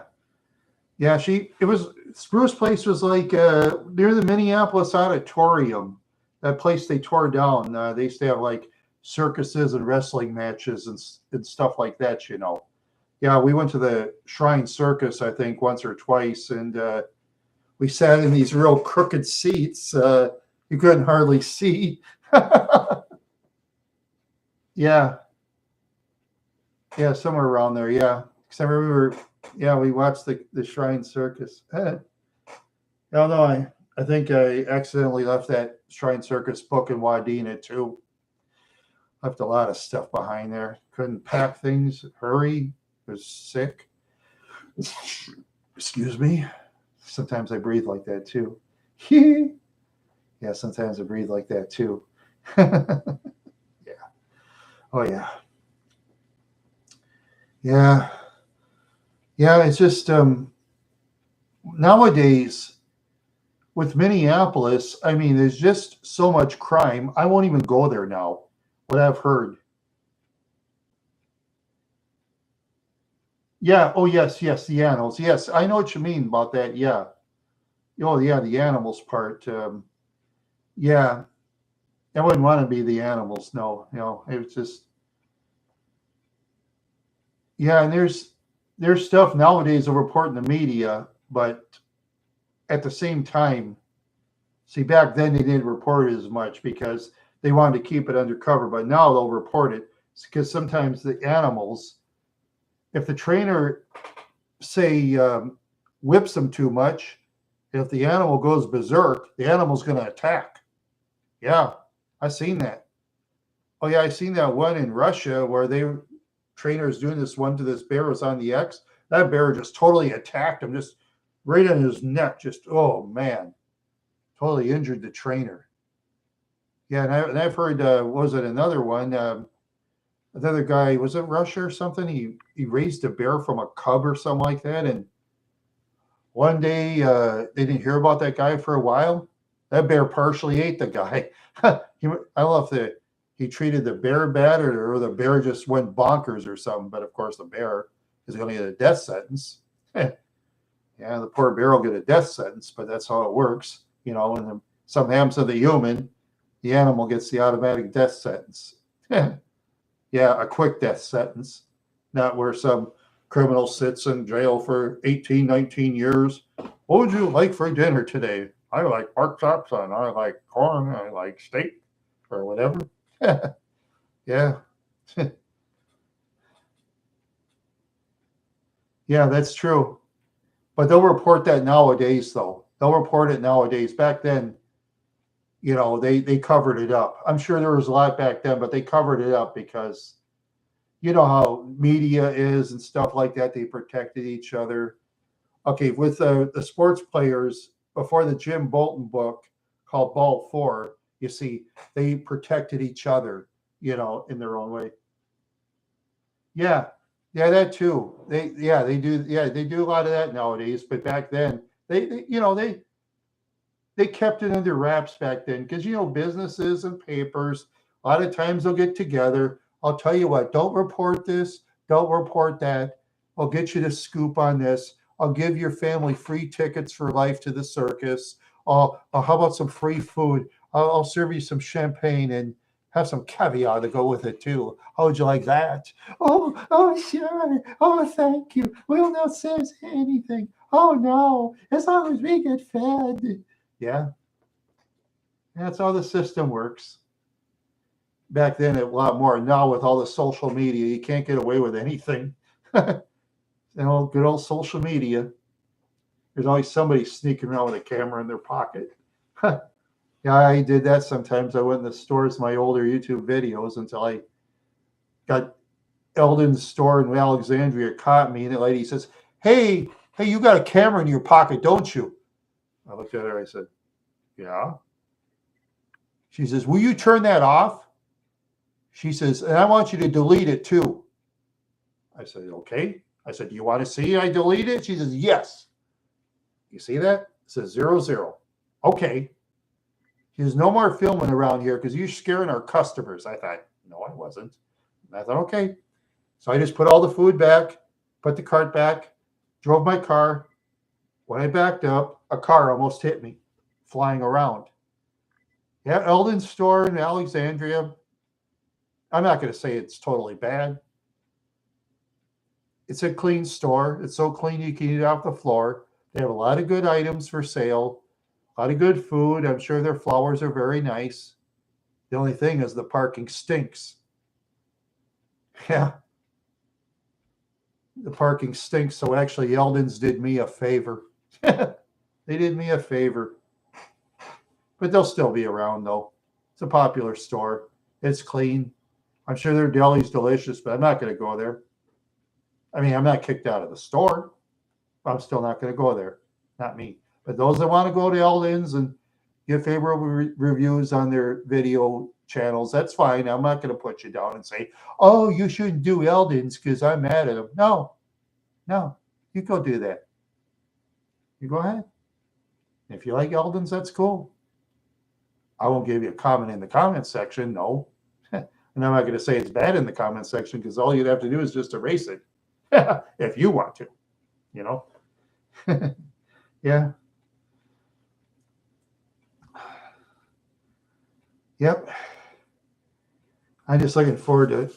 Yeah, it was, Spruce Place was like near the Minneapolis Auditorium. That place they tore down. They used to have like circuses and wrestling matches and stuff like that, you know. Yeah, we went to the Shrine Circus, I think, once or twice, and we sat in these real crooked seats. You couldn't hardly see. Yeah, yeah, somewhere around there. Yeah, because I remember yeah, we watched the Shrine Circus. No, no, I think I accidentally left that Shrine Circus book in Wadena too. Left a lot of stuff behind there. Couldn't pack things. Hurry. Was sick. Excuse me. Sometimes I breathe like that too. Yeah, sometimes I breathe like that too. Yeah. Oh yeah. Yeah. Yeah. It's just nowadays with Minneapolis, I mean, there's just so much crime. I won't even go there now. What I've heard. Yeah. Oh, yes. Yes. The animals. Yes. I know what you mean about that. Yeah. Oh, yeah. The animals part. Yeah. I wouldn't want to be the animals. No. It was just, yeah. And there's stuff nowadays that report in the media, but at the same time, see, back then they didn't report it as much because they wanted to keep it undercover, but now they'll report it because sometimes the animals, if the trainer say whips them too much, if the animal goes berserk, the animal's going to attack. Yeah, I seen that. Oh yeah, I seen that one in Russia where they trainers doing this one to this bear was on the X. That bear just totally attacked him, just right on his neck. Just oh man, totally injured the trainer. Yeah, and I've heard was it another one? Another guy was it Russia or something? He raised a bear from a cub or something like that, and one day they didn't hear about that guy for a while. That bear partially ate the guy. I don't know if he treated the bear bad or the bear just went bonkers or something. But of course, the bear is going to get a death sentence. Yeah, the poor bear will get a death sentence, but that's how it works. When something happens to the human, the animal gets the automatic death sentence. Yeah, a quick death sentence, not where some criminal sits in jail for 18, 19 years. What would you like for dinner today? I like pork chops and I like corn, I like steak or whatever. Yeah. Yeah, that's true. But they'll report that nowadays, though. They'll report it nowadays. Back then, they covered it up. I'm sure there was a lot back then, but they covered it up because you know how media is and stuff like that. They protected each other. Okay, with the sports players before the Jim Bolton book called Ball Four, you see, they protected each other, in their own way. Yeah, yeah, that too. They do. Yeah, they do a lot of that nowadays. But back then, they kept it under wraps back then because businesses and papers a lot of times they'll get together. I'll tell you what, don't report this, don't report that. I'll get you the scoop on this. I'll give your family free tickets for life to the circus. How about some free food? I'll serve you some champagne and have some caviar to go with it too. How would you like that? Oh, sure. Oh, thank you. We'll not say anything. Oh no, as long as we get fed. Yeah, that's how the system works. Back then, a lot more. Now, with all the social media, you can't get away with anything. Good old social media. There's always somebody sneaking around with a camera in their pocket. Yeah, I did that sometimes. I went in the stores, my older YouTube videos, until I got Eldon's store in Alexandria caught me, and the lady says, hey, you got a camera in your pocket, don't you? I looked at her. I said, yeah. She says, will you turn that off? She says, and I want you to delete it too. I said, okay. I said, do you want to see I deleted it? She says, yes. You see that? It says 00. Okay. There's no more filming around here because you're scaring our customers. I thought, no, I wasn't. And I thought, okay. So I just put all the food back, put the cart back, drove my car. When I backed up, a car almost hit me, flying around. Yeah, Eldon's store in Alexandria. I'm not going to say it's totally bad. It's a clean store. It's so clean you can eat it off the floor. They have a lot of good items for sale, a lot of good food. I'm sure their flowers are very nice. The only thing is the parking stinks. Yeah, the parking stinks. So actually, Eldon's did me a favor. They did me a favor. But they'll still be around, though. It's a popular store. It's clean. I'm sure their deli's delicious, but I'm not going to go there. I mean, I'm not kicked out of the store. I'm still not going to go there. Not me. But those that want to go to Eldon's and give favorable reviews on their video channels, that's fine. I'm not going to put you down and say, oh, you shouldn't do Eldon's because I'm mad at them. No, you go do that. You go ahead. If you like Eldon's, that's cool. I won't give you a comment in the comment section. No. And I'm not going to say it's bad in the comment section because all you'd have to do is just erase it if you want to, you know. Yeah. Yep. I'm just looking forward to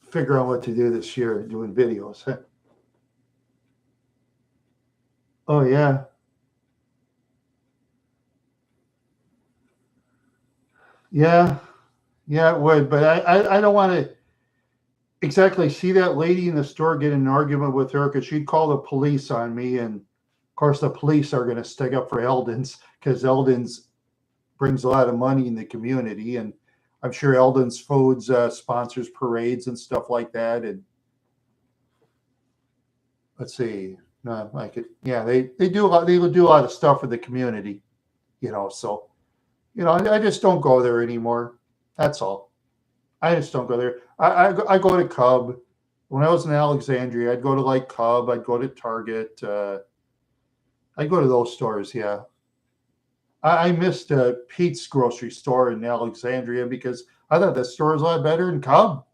figure out what to do this year doing videos. Oh, yeah. Yeah. Yeah, it would. But I don't want to exactly see that lady in the store get in an argument with her because she'd call the police on me. And of course, the police are going to stick up for Eldon's because Eldon's brings a lot of money in the community. And I'm sure Eldon's Foods sponsors parades and stuff like that. And let's see, no, like it, yeah, they do a lot. They do a lot of stuff for the community, you know. So, you know, I just don't go there anymore. That's all. I just don't go there. I go to Cub. When I was in Alexandria, I'd go to like Cub. I'd go to Target. I'd go to those stores. Yeah, I missed Pete's grocery store in Alexandria because I thought that store was a lot better than Cub.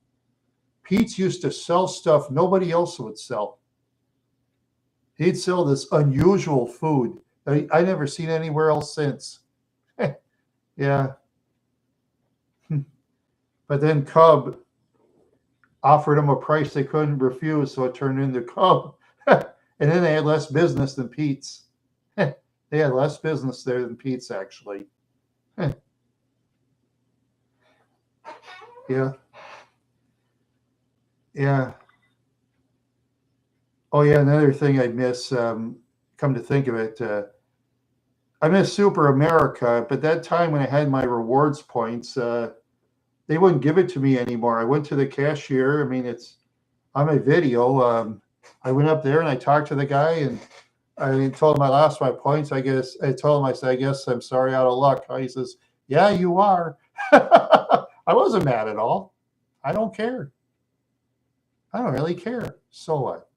Pete's used to sell stuff nobody else would sell. He'd sell this unusual food that I never seen anywhere else since. Yeah. But then Cub offered them a price they couldn't refuse, so it turned into Cub. And then they had less business than Pete's. They had less business there than Pete's, actually. Yeah. Yeah. Oh, yeah. Another thing I miss, come to think of it, I miss Super America, but that time when I had my rewards points, they wouldn't give it to me anymore. I went to the cashier. I mean, it's on my video. I went up there and I talked to the guy and I told him I lost my points. I guess I told him, I said, I guess I'm sorry, out of luck. He says, yeah, you are. I wasn't mad at all. I don't care. I don't really care. So what?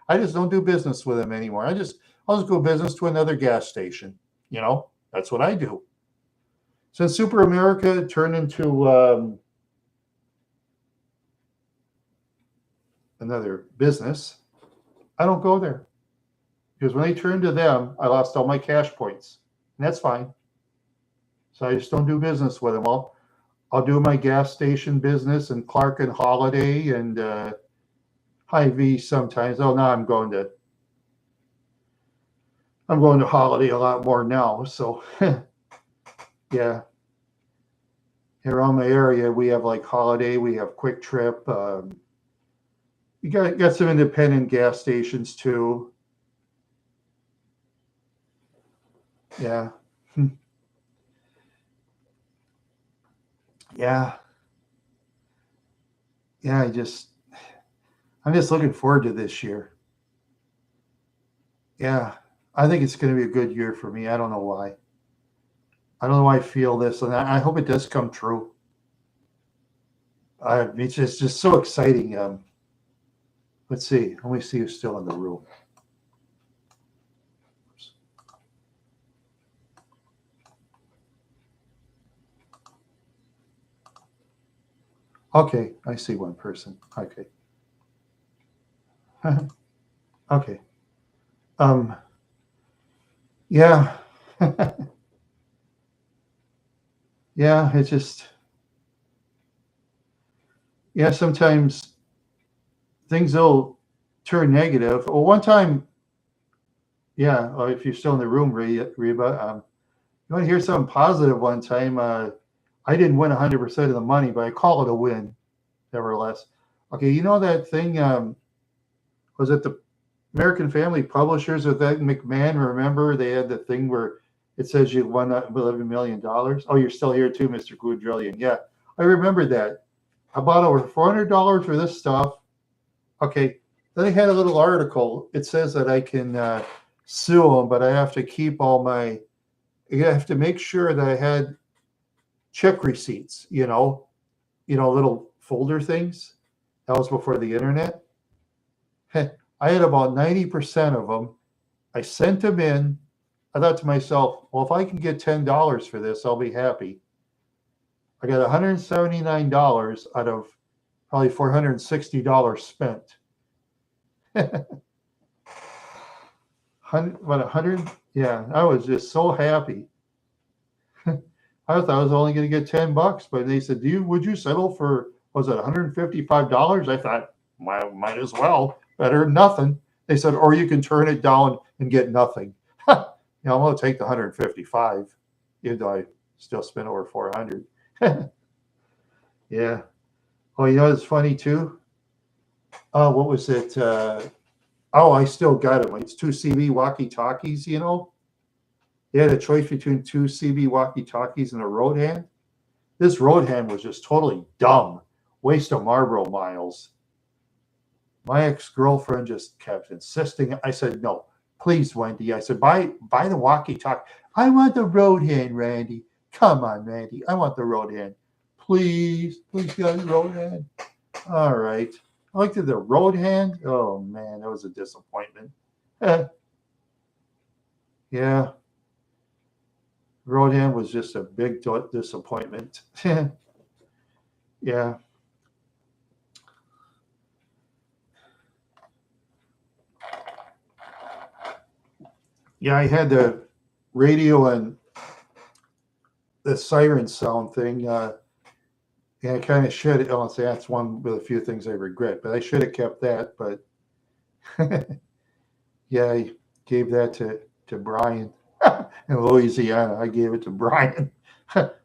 I just don't do business with him anymore. I'll just go business to another gas station. You know, that's what I do. Since Super America turned into another business, I don't go there. Because when they turned to them, I lost all my cash points. And that's fine. So I just don't do business with them. I'll do my gas station business and Clark and Holiday and Hy-Vee sometimes. Oh, now I'm going to Holiday a lot more now. So yeah. Here around my area, we have like Holiday, we have Quick Trip. You got some independent gas stations too. Yeah. Yeah. Yeah, I'm just looking forward to this year. Yeah. I think it's going to be a good year for me. I don't know why. I don't know why I feel this, and I hope it does come true. It's just so exciting. Let's see. Let me see who's still in the room. Okay, I see one person. Okay. Okay. Yeah. Yeah, it's just, yeah, sometimes things will turn negative. Well, one time, yeah, if you're still in the room, Reba, you want to hear something positive one time? I didn't win 100% of the money, but I call it a win, nevertheless. Okay, you know that thing, was it the American Family Publishers with that McMahon? Remember, they had the thing where it says you won $11 million. Oh, you're still here too, Mr. Quadrillion. Yeah, I remember that. I bought over $400 for this stuff. Okay, then they had a little article. It says that I can sue them, but I have to keep all my. You have to make sure that I had check receipts. Little folder things. That was before the internet. I had about 90% of them. I sent them in. I thought to myself, well, if I can get $10 for this, I'll be happy. I got $179 out of probably $460 spent. What 100? Yeah, I was just so happy. I thought I was only going to get $10, but they said, would you settle for, was it $155? I thought, might as well. Better than nothing. They said, or you can turn it down and get nothing. I'm going to take the 155, even though I still spent over 400. Yeah. Oh, it's funny too. Oh, what was it? I still got them. It's two CB walkie-talkies. They had a choice between two CB walkie-talkies and a Rode hand. This Rode hand was just totally dumb. Waste of Marlboro miles. My ex-girlfriend just kept insisting. I said, no, please, Wendy. I said, buy the walkie-talkie. I want the Rode hand, Randy. Come on, Randy. I want the Rode hand. Please get the Rode hand. All right. I looked at the Rode hand. Oh, man, that was a disappointment. Yeah. Rode hand was just a big disappointment. Yeah. Yeah, I had the radio and the siren sound thing. I kind of should. I'll say that's one of the few things I regret, but I should have kept that. But yeah, I gave that to Brian in Louisiana. I gave it to Brian.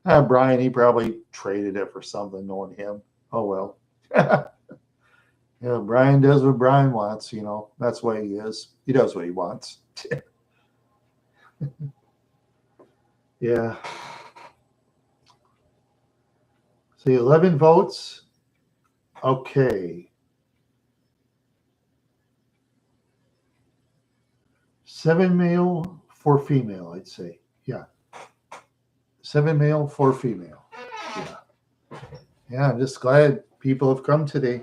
Brian, he probably traded it for something, knowing him. Oh well. Yeah, Brian does what Brian wants. That's why he is. He does what he wants. Yeah. See, 11 votes. Okay. 7 male, 4 female, I'd say. Yeah. 7 male, 4 female. Yeah. Yeah, I'm just glad people have come today.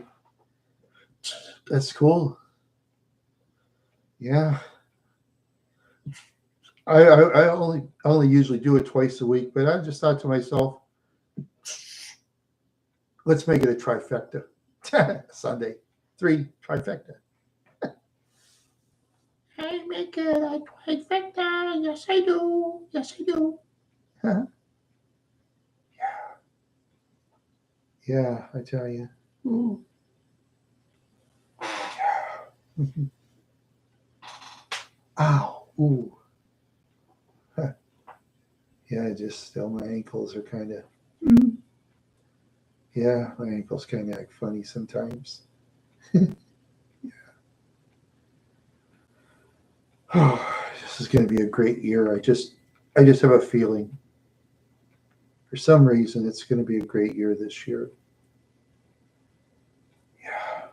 That's cool. Yeah. I only usually do it twice a week, but I just thought to myself, let's make it a trifecta. Sunday. 3 trifecta. I make it a trifecta. Yes, I do. Yes, I do. Huh? Yeah, I tell you. Ooh. Ow. Ooh. Huh. Yeah, still my ankles are kind of. Yeah, my ankles kind of act funny sometimes. Oh, this is going to be a great year. I just have a feeling. For some reason, it's going to be a great year this year. Yeah.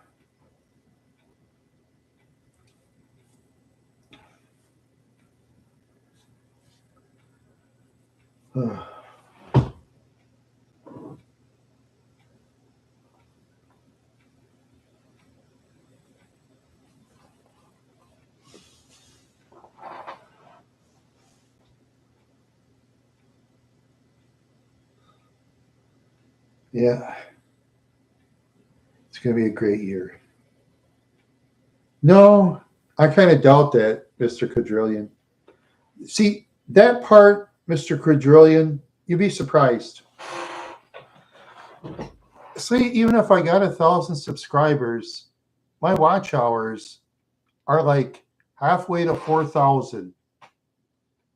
Yeah, it's going to be a great year. No, I kind of doubt that, Mr. Quadrillion. See, that part, Mr. Quadrillion, you'd be surprised. See, even if I got 1,000 subscribers, my watch hours are like halfway to 4,000.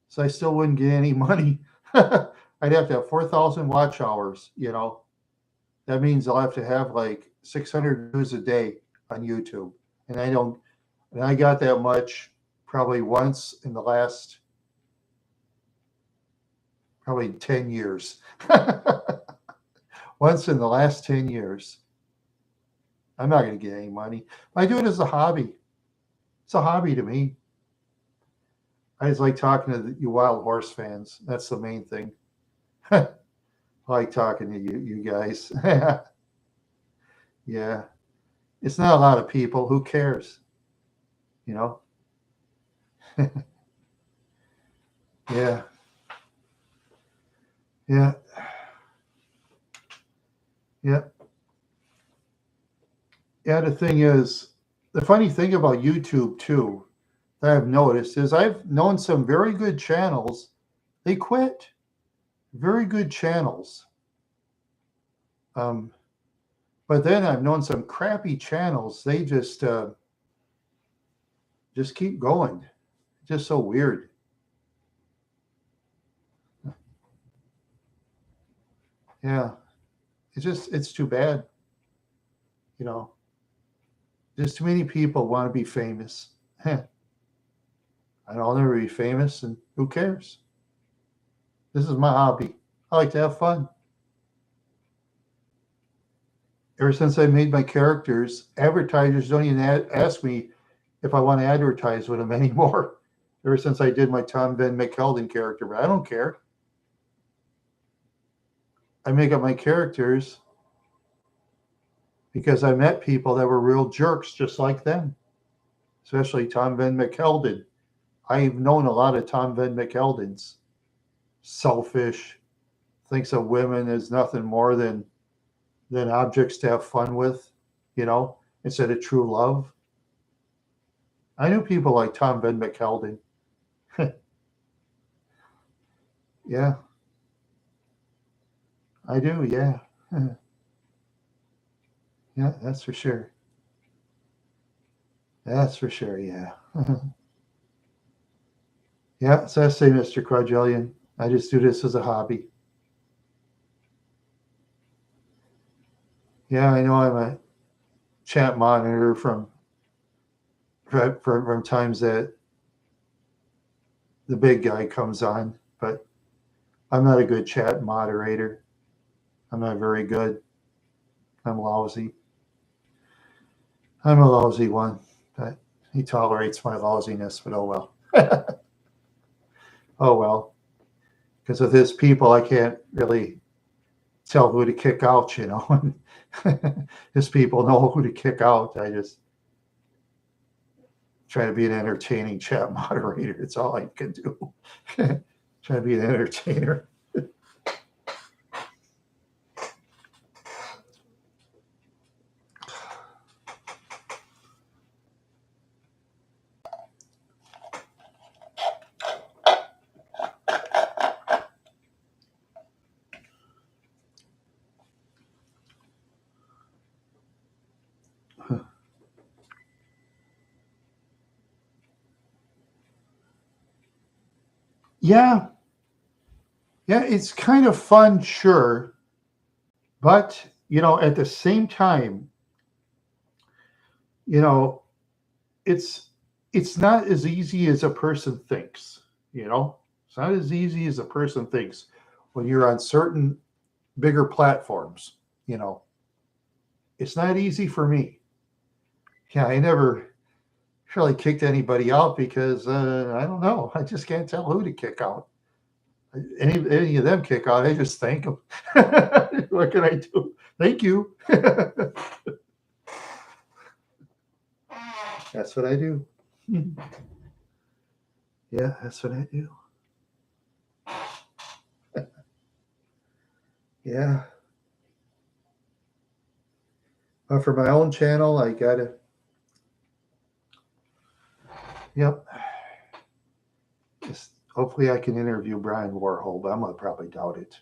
So I still wouldn't get any money. I'd have to have 4,000 watch hours, you know. That means I'll have to have like 600 views a day on YouTube. And I don't, and I got that much probably once in the last probably 10 years. Once in the last 10 years. I'm not going to get any money. I do it as a hobby. It's a hobby to me. I just like talking to you wild horse fans. That's the main thing. I like talking to you guys. Yeah. It's not a lot of people. Who cares? You know? Yeah. Yeah. Yeah. Yeah. The thing is, the funny thing about YouTube, too, that I've noticed is I've known some very good channels. They quit. Very good channels. Um, but then I've known some crappy channels. They just keep going. Just so weird. Yeah. It's too bad. You know, there's too many people want to be famous. I'll never be famous, and who cares? This is my hobby. I like to have fun. Ever since I made my characters, advertisers don't even ask me if I want to advertise with them anymore. Ever since I did my Tom Van McKeldin character, but I don't care. I make up my characters because I met people that were real jerks just like them, especially Tom Van McKeldin. I've known a lot of Tom Van McKeldins. Selfish, thinks of women as nothing more than objects to have fun with, you know, instead of true love. I knew people like Tom Van McKeldin. Yeah, I do. Yeah. Yeah, that's for sure. That's for sure. Yeah. Yeah. So I say, Mr. Quadrillion, I just do this as a hobby. Yeah, I know I'm a chat monitor from times that the big guy comes on, but I'm not a good chat moderator. I'm not very good. I'm lousy. I'm a lousy one, but he tolerates my lousiness, but oh well. Oh well. Because with his people, I can't really tell who to kick out, you know. His people know who to kick out. I just try to be an entertaining chat moderator. It's all I can do. Try to be an entertainer. Yeah, yeah, it's kind of fun, sure, but at the same time, you know, it's it's not as easy as a person thinks. You know, it's not as easy as a person thinks when you're on certain bigger platforms. You know, it's not easy for me. Yeah, I never really kicked anybody out because I don't know. I just can't tell who to kick out. Any of them kick out, I just thank them. What can I do? Thank you. That's what I do. Yeah, that's what I do. Yeah. For my own channel, I gotta. Yep. Just hopefully I can interview Brian Warhol, but I'm gonna probably doubt it.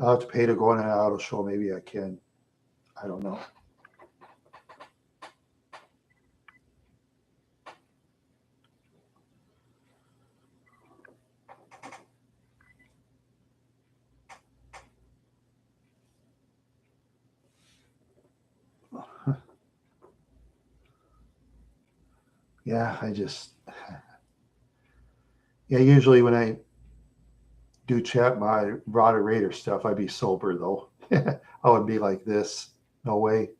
I'll have to pay to go on an auto show. Maybe I can. I don't know. Yeah, I just. Yeah, usually when I do chat my moderator stuff, I'd be sober though. I wouldn't be like this. No way.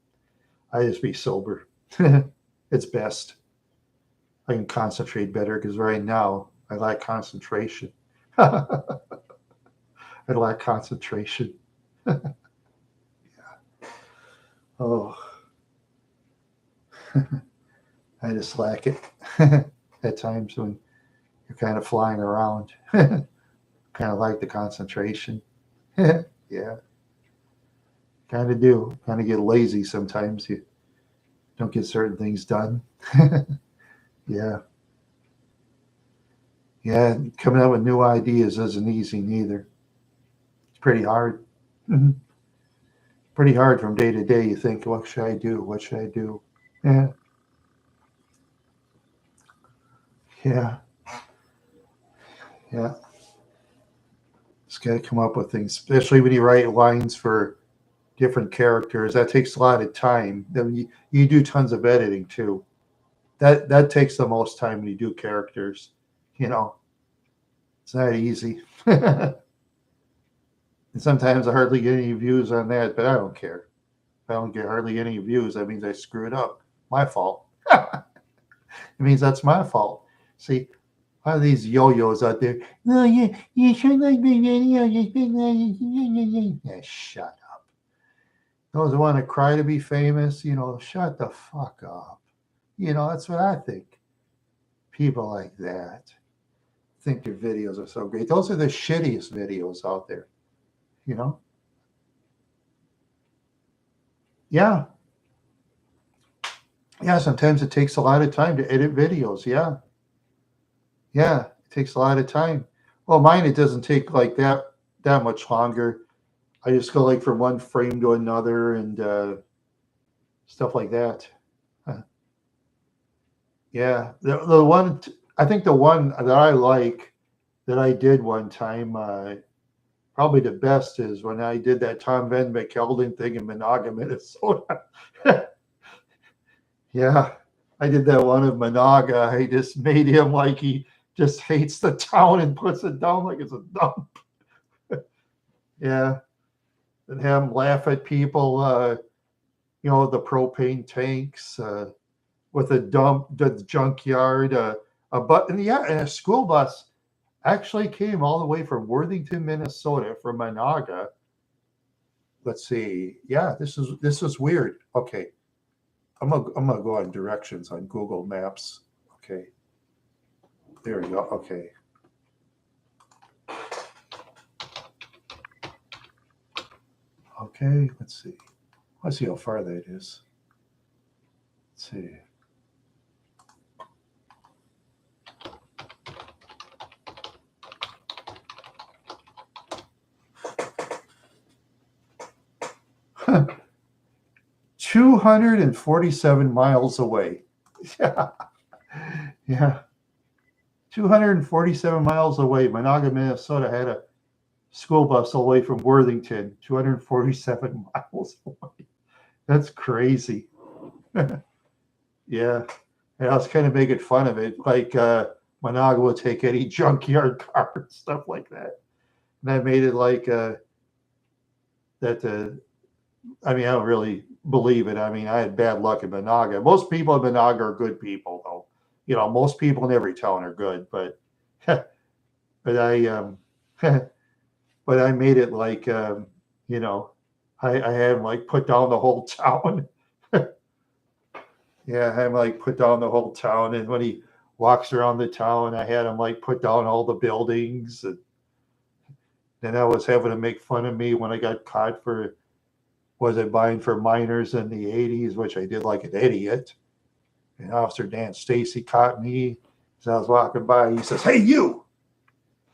I just be sober. It's best. I can concentrate better because right now I lack concentration. I lack concentration. Oh, I just lack it at times when you're kind of flying around. Kind of like the concentration. Yeah, kind of do. Kind of get lazy sometimes. You don't get certain things done. Yeah, yeah. Coming up with new ideas isn't easy neither. It's pretty hard. Pretty hard from day to day. You think, what should I do? What should I do? Yeah, yeah, yeah. Just got to come up with things, especially when you write lines for different characters. That takes a lot of time. Then you do tons of editing too. That takes the most time when you do characters. You know, it's not easy. And sometimes I hardly get any views on that, but I don't care. If I don't get hardly any views, that means I screwed up. My fault. It means that's my fault. See, a lot of these yo-yos out there. No, you should like my video. Yeah, shut up. Those who want to cry to be famous, shut the fuck up. That's what I think. People like that think their videos are so great. Those are the shittiest videos out there, you know? Yeah. Yeah, sometimes it takes a lot of time to edit videos. Yeah. Yeah. It takes a lot of time. Well, mine it doesn't take like that much longer. I just go like from one frame to another and stuff like that. Uh, yeah. The one I think the one that I like that I did one time probably the best is when I did that Tom Van McKeldin thing in Monaga, Minnesota. Yeah, I did that one in Monaga. I just made him like he just hates the town and puts it down like it's a dump. Yeah, and have him laugh at people. The propane tanks with the junkyard, and a school bus actually came all the way from Worthington, Minnesota, from Monaga. Let's see. Yeah, this is weird. Okay, I'm gonna go on directions on Google Maps. Okay, there we go. Okay, okay. Let's see. Let's see how far that is. Let's see. 247 miles away. Yeah, yeah. 247 miles away. Monaga, Minnesota had a school bus all the way from Worthington, 247 miles away. That's crazy. Yeah. And I was kind of making fun of it. Like Monaga will take any junkyard car and stuff like that. And I made it like that. I mean, I don't really believe it. I mean, I had bad luck in Monaga. Most people in Monaga are good people, though. Most people in every town are good, but but I but I made it like you know, I had him like put down the whole town. Yeah, I had him like put down the whole town, and when he walks around the town, I had him like put down all the buildings. And then I was having to make fun of me when I got caught for Was it buying for minors in the 80s, which I did like an idiot. And Officer Dan Stacy caught me as I was walking by. He says, "Hey, you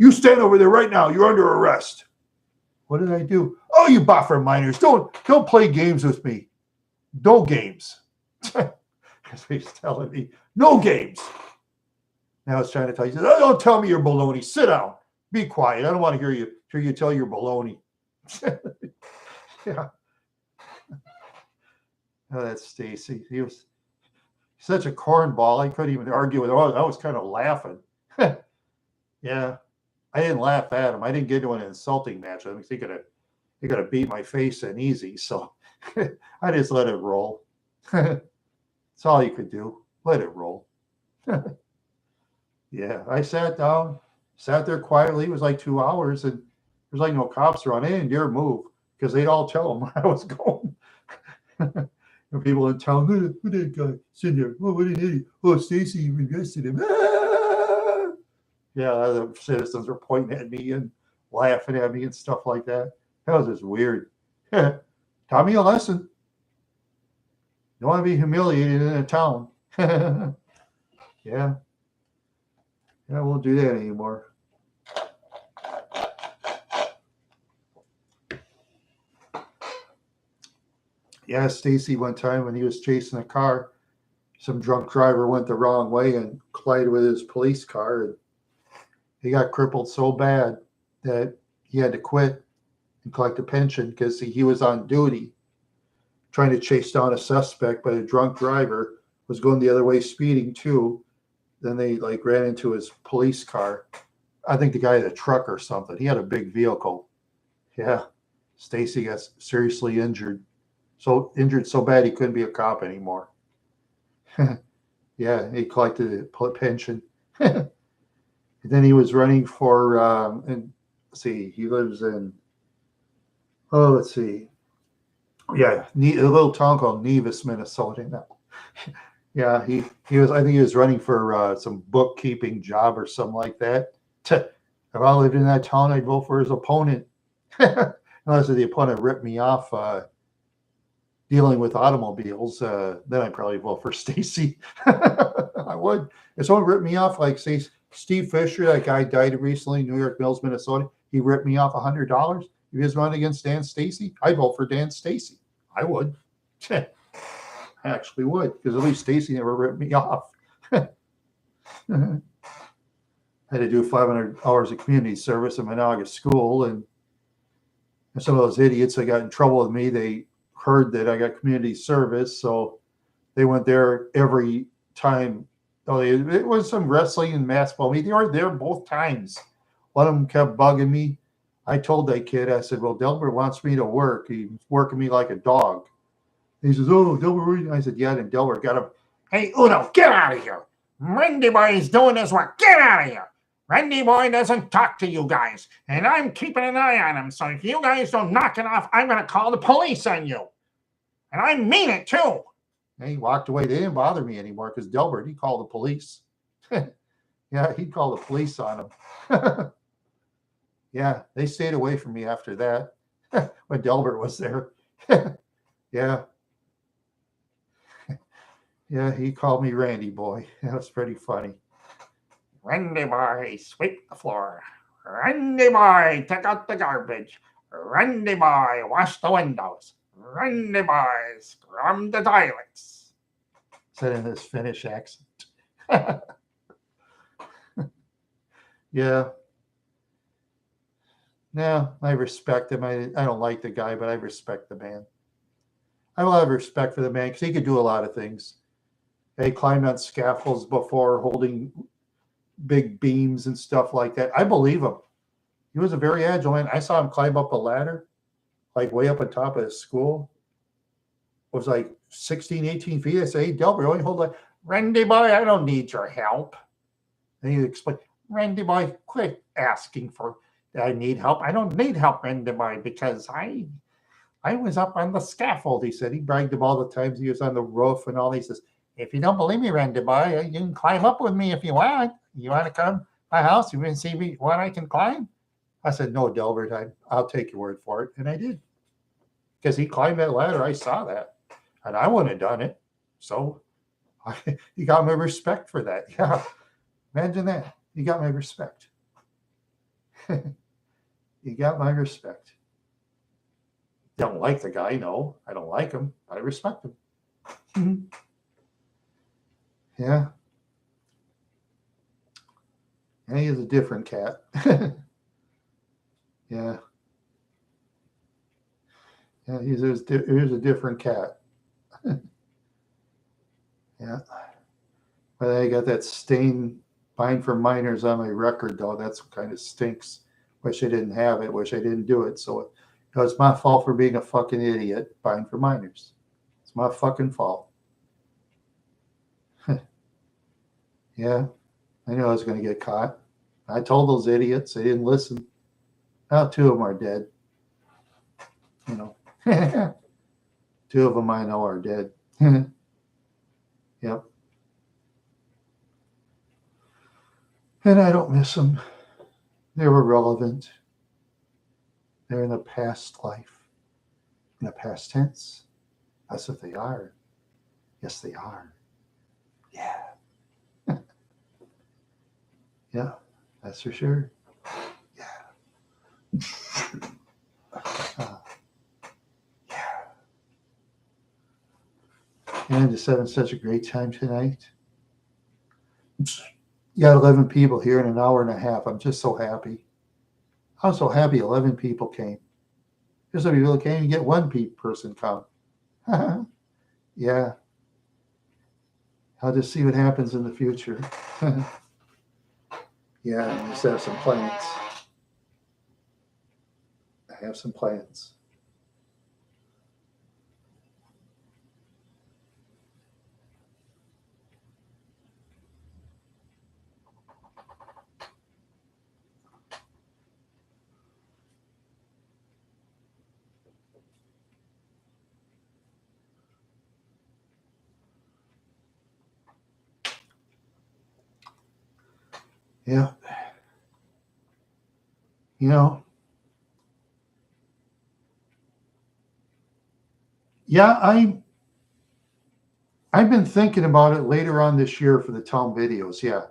stand over there right now. You're under arrest." What did I do? "Oh, you buffer minors. Don't play games with me. No games." That's what he's telling me. No games. Now I was trying to tell you, he says, "Oh, don't tell me you're baloney. Sit down. Be quiet. I don't want to hear you tell your baloney." Yeah. Oh, that's Stacy. He was such a cornball. I couldn't even argue with him. I was kind of laughing. Yeah. I didn't laugh at him. I didn't get into an insulting match. I mean, he could have beat my face in easy. So I just let it roll. That's all you could do. Let it roll. Yeah. I sat down, sat there quietly. It was like 2 hours, and there's like no cops around. They didn't dare move because they'd all tell them where I was going. And people in town, who that guy sitting there? Oh, what an idiot. Oh, Stacy arrested him. Ah! Yeah, the citizens were pointing at me and laughing at me and stuff like that. That was just weird. Taught me a lesson. Don't want to be humiliated in a town. Yeah. Yeah, I won't do that anymore. Yeah, Stacy, one time when he was chasing a car, some drunk driver went the wrong way and collided with his police car. And he got crippled so bad that he had to quit and collect a pension because he was on duty trying to chase down a suspect, but a drunk driver was going the other way speeding too. Then they like ran into his police car. I think the guy had a truck or something. He had a big vehicle. Yeah. Stacy got seriously injured. So injured so bad he couldn't be a cop anymore. Yeah, he collected a pension. Then he was running for, and let's see, he lives in, let's see. Yeah, a little town called Nevis, Minnesota now. Yeah, he was, I think he was running for some bookkeeping job or something like that. If I lived in that town, I'd vote for his opponent. Unless the opponent ripped me off dealing with automobiles, then I'd probably vote for Stacy. I would. If someone ripped me off, like say Steve Fisher, that guy died recently, New York Mills, Minnesota. He ripped me off $100. If he was running against Dan Stacy, I'd vote for Dan Stacy. I would. I actually would, because at least Stacy never ripped me off. I had to do 500 hours of community service in Monaga school, and some of those idiots that got in trouble with me, they heard that I got community service, so they went there every time. Oh, it was some wrestling and basketball meet. They were there both times. One of them kept bugging me. I told that kid, I said, "Well, Delbert wants me to work. He's working me like a dog." He says, "Oh, Delbert." I said, "Yeah." And Delbert got him. "Hey, Uno, get out of here. Randy Boy is doing his work. Get out of here. Randy Boy doesn't talk to you guys, and I'm keeping an eye on him. So if you guys don't knock it off, I'm going to call the police on you. And I mean it, too." And he walked away. They didn't bother me anymore because Delbert, he called the police. Yeah, he'd call the police on him. Yeah, they stayed away from me after that when Delbert was there. Yeah. Yeah, he called me Randy Boy. That was pretty funny. "Randy Boy, sweep the floor. Randy Boy, take out the garbage. Randy Boy, wash the windows. Randy Boy, scrub the toilets." Said in this Finnish accent. Yeah. No, I respect him. I don't like the guy, but I respect the man. I have a lot of respect for the man because he could do a lot of things. He climbed on scaffolds before, holding big beams and stuff like that. I believe him. He was a very agile man. I saw him climb up a ladder, like way up on top of his school. It was like 16, 18 feet. I say, "Hey, Delbert, only hold like, Randy Boy, I don't need your help." And he explained, "Randy Boy, quit asking for I need help. I don't need help, Randy Boy, because I was up on the scaffold." He said he bragged about all the times he was on the roof and all. He says, "If you don't believe me, Randy Boy, you can climb up with me if you want. You want to come to my house? You can see me what I can climb?" I said, "No, Delbert, I'll take your word for it." And I did. because he climbed that ladder. I saw that, and I wouldn't have done it. So he got my respect for that. Yeah, imagine that. He got my respect. He got my respect. Don't like the guy. No, I don't like him. I respect him. Mm-hmm. Yeah. And he is a different cat. Yeah. Yeah, he's a different cat. Yeah. But I got that stain fine for minors on my record, though. That's what kind of stinks. Wish I didn't have it. Wish I didn't do it. So it's my fault for being a fucking idiot. Fine for minors. It's my fucking fault. Yeah. I knew I was going to get caught. I told those idiots. They didn't listen. Now 2 of them are dead. You know. 2 of them I know are dead. Yep. And I don't miss them. They were relevant. They're in a past life. In a past tense. That's what they are. Yes, they are. Yeah. Yeah, that's for sure. Yeah. Yeah. And I'm just having such a great time tonight. You got 11 people here in an hour and a half. I'm just so happy. I'm so happy 11 people came. There's some people can't even get one person come. Yeah. I'll just see what happens in the future. Yeah, I just have some plans. I have some plans. Yeah. You know, yeah, I've been thinking about it later on this year for the town videos. Yeah.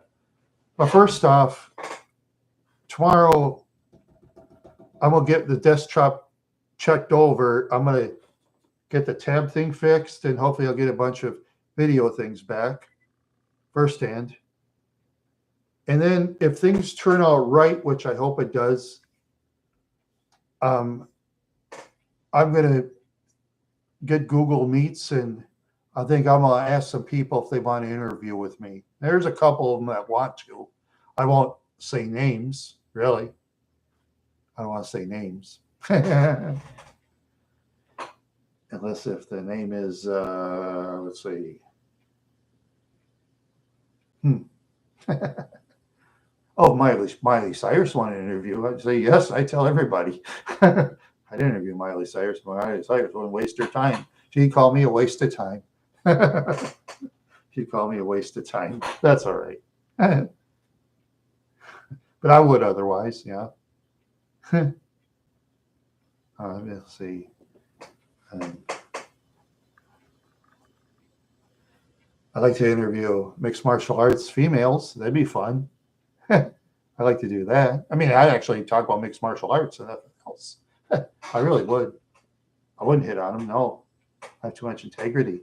But first off, tomorrow I'm going to get the desktop checked over. I'm going to get the tab thing fixed, and hopefully I'll get a bunch of video things back firsthand. And then if things turn out right, which I hope it does, I'm going to get Google Meets, and I think I'm going to ask some people if they want to interview with me. There's a couple of them that want to. I won't say names, really. I don't want to say names. Unless if the name is, let's see. Oh, Miley Cyrus want an interview. I'd say yes. I tell everybody. I'd interview Miley Cyrus. Miley Cyrus wouldn't waste her time. She'd call me a waste of time. She'd call me a waste of time. That's all right. But I would otherwise, yeah. Let's see. I'd like to interview mixed martial arts females. That'd be fun. I'd like to do that. I mean, I'd actually talk about mixed martial arts and nothing else. I really would. I wouldn't hit on them. No, I have too much integrity.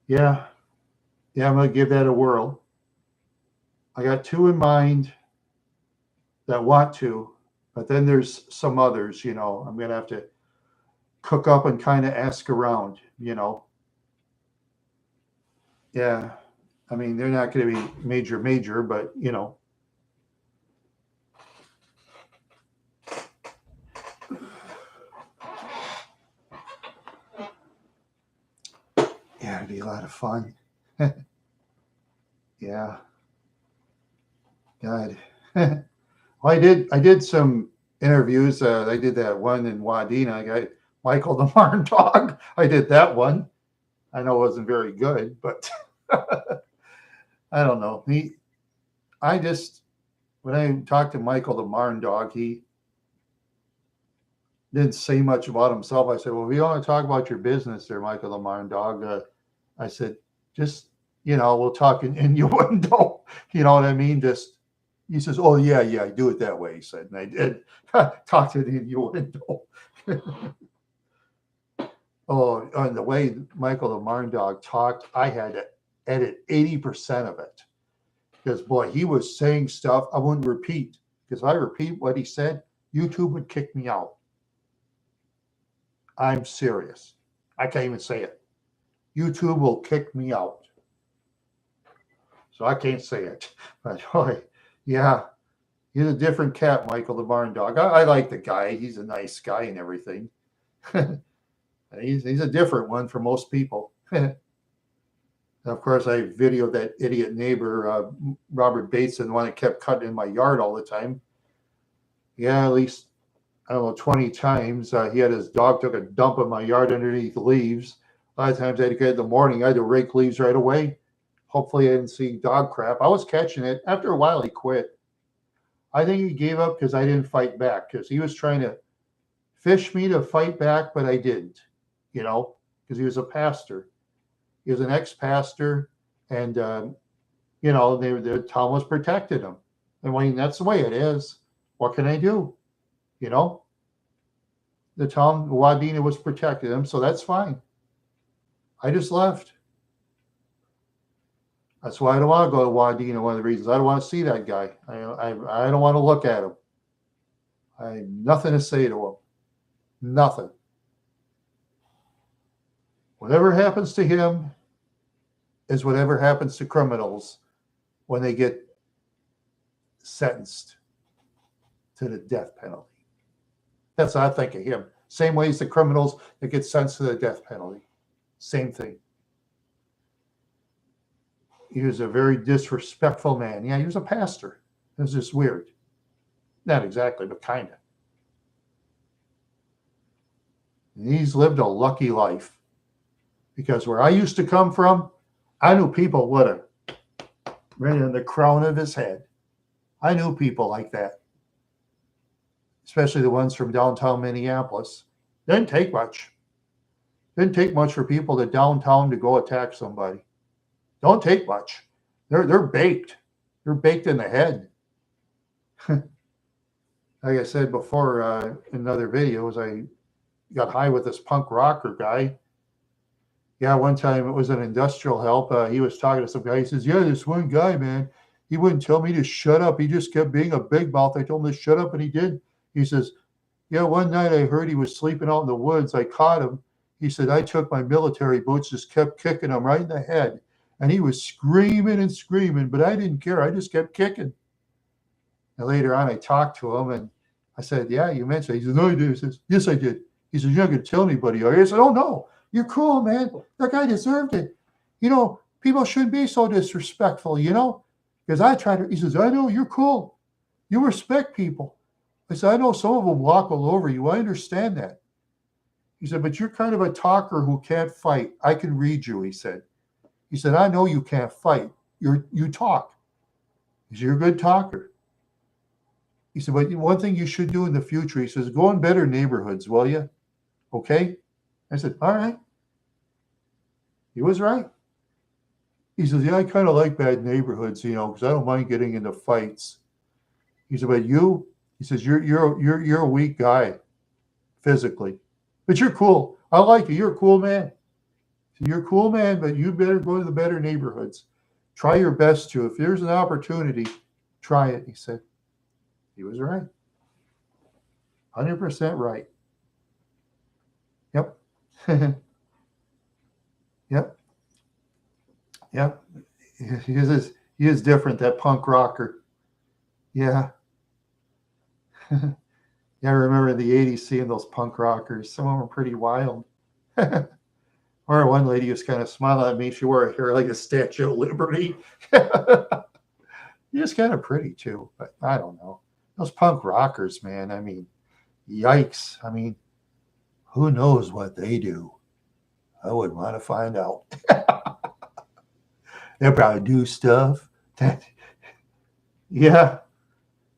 Yeah. Yeah, I'm going to give that a whirl. I got 2 in mind that want to, but then there's some others, I'm going to have to cook up and kind of ask around, Yeah. I mean, they're not going to be major, but, Yeah, it'd be a lot of fun. Yeah, God. Well, I did some interviews. I did that one in Wadena. I got Michael the Marn Dog. I did that one. I know it wasn't very good, but I don't know. I just, when I talked to Michael the Marn Dog, he didn't say much about himself. I said, well, we want to talk about your business there, Michael the Marn Dog. I said, just, we'll talk in innuendo. You know what I mean? Just, he says, oh, yeah, I do it that way, he said. And I did talk to the innuendo. Oh, and the way Michael the Marn Dog talked, I had to edit 80% of it. Because, boy, he was saying stuff I wouldn't repeat. Because if I repeat what he said, YouTube would kick me out. I'm serious. I can't even say it. YouTube will kick me out. So I can't say it. But, boy, yeah, he's a different cat, Michael the Barn Dog. I like the guy. He's a nice guy and everything. he's a different one for most people. Of course, I videoed that idiot neighbor, Robert Bateson, the one that kept cutting in my yard all the time. Yeah, at least, I don't know, 20 times. He had his dog took a dump in my yard underneath leaves. A lot of times I had to get in the morning. I had to rake leaves right away. Hopefully I didn't see dog crap. I was catching it. After a while, he quit. I think he gave up because I didn't fight back, because he was trying to fish me to fight back, but I didn't, because he was a pastor. He was an ex-pastor, and, the town was protecting him. And when that's the way it is, what can I do? The town, Wadena, was protecting him, so that's fine. I just left. That's why I don't want to go to Wadena. One of the reasons I don't want to see that guy. I don't want to look at him. I have nothing to say to him. Nothing. Whatever happens to him is whatever happens to criminals when they get sentenced to the death penalty. That's what I think of him. Same way as the criminals that get sentenced to the death penalty. Same thing. He was a very disrespectful man. Yeah, he was a pastor. It was just weird. Not exactly, but kind of. And he's lived a lucky life, because where I used to come from, I knew people would have right in the crown of his head. I knew people like that, especially the ones from downtown Minneapolis. Didn't take much. Didn't take much for people to downtown to go attack somebody. Don't take much. They're baked. They're baked in the head. Like I said before in other videos, I got high with this punk rocker guy. Yeah, one time it was an industrial help. He was talking to some guy. He says, yeah, this one guy, man, he wouldn't tell me to shut up. He just kept being a big mouth. I told him to shut up, and he did. He says, yeah, one night I heard he was sleeping out in the woods. I caught him. He said, I took my military boots, just kept kicking him right in the head. And he was screaming and screaming, but I didn't care. I just kept kicking. And later on, I talked to him, and I said, yeah, you mentioned it. He says, no, I did. He says, yes, I did. He says, you're not going to tell anybody, are you? I said, oh, no, you're cool, man. That guy deserved it. People shouldn't be so disrespectful, because I tried to. He says, I know, you're cool. You respect people. I said, I know some of them walk all over you. I understand that. He said, but you're kind of a talker who can't fight. I can read you, he said. He said, I know you can't fight. You talk. He said, you're a good talker. He said, but one thing you should do in the future, he says, go in better neighborhoods, will you? Okay? I said, all right. He was right. He says, yeah, I kind of like bad neighborhoods, because I don't mind getting into fights. He said, but he says, you're a weak guy physically, but you're cool. I like you. You're a cool man. You're a cool man, but you better go to the better neighborhoods. Try your best to. If there's an opportunity, try it, he said. He was right. 100% right. Yep. Yep. Yep. He is different, that punk rocker. Yeah. Yeah, I remember in the 80s seeing those punk rockers. Some of them were pretty wild. Or one lady was kind of smiling at me. She wore her hair like a Statue of Liberty. She was kind of pretty too, but I don't know. Those punk rockers, man. I mean, yikes. I mean, who knows what they do? I wouldn't want to find out. They'll probably do stuff that, yeah.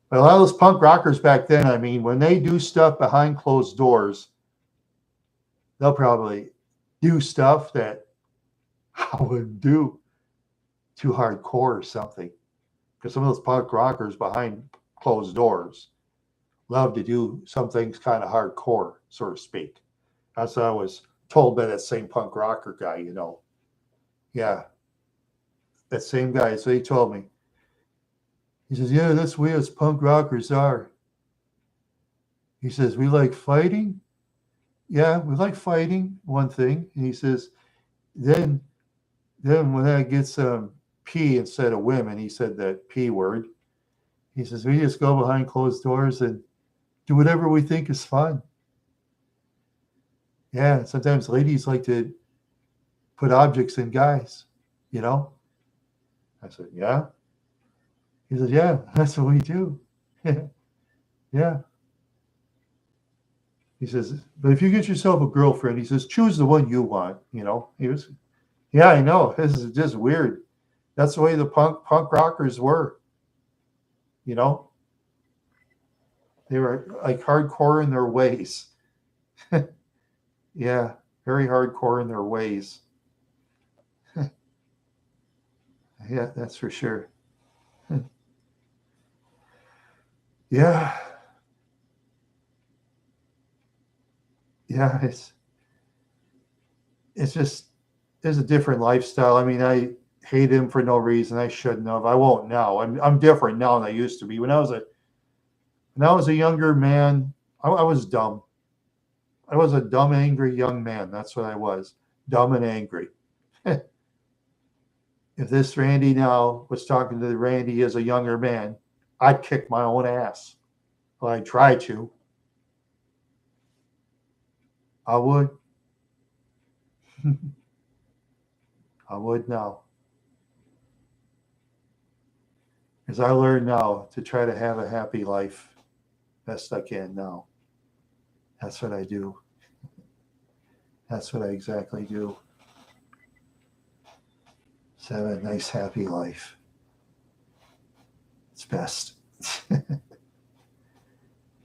But a lot of those punk rockers back then, I mean, when they do stuff behind closed doors, they'll probably do stuff that I wouldn't do, too hardcore or something. Because some of those punk rockers behind closed doors love to do some things kind of hardcore, so to speak. That's what I was told by that same punk rocker guy, you know. Yeah, that same guy. So he told me. He says, yeah, that's the way us punk rockers are. He says, we like fighting. Yeah, we like fighting, one thing. And he says, then when I get some P instead of women, he said that P word. He says, we just go behind closed doors and do whatever we think is fun. Yeah, sometimes ladies like to put objects in guys, you know? I said, yeah. He said, yeah, that's what we do. Yeah. He says, but if you get yourself a girlfriend, he says, choose the one you want, you know? He was, yeah, I know. This is just weird. That's the way the punk rockers were, you know? They were like hardcore in their ways. Yeah, very hardcore in their ways. Yeah, that's for sure. Yeah. Yeah, it's just it's a different lifestyle. I mean, I hate him for no reason. I shouldn't have. I won't now. I'm different now than I used to be. When I was a younger man, I was dumb. I was a dumb, angry young man. That's what I was. Dumb and angry. If this Randy now was talking to the Randy as a younger man, I'd kick my own ass. Well, I'd try to. I would. I would now. Because I learned now to try to have a happy life best I can now. That's what I do. That's what I exactly do. Just have a nice, happy life. It's best.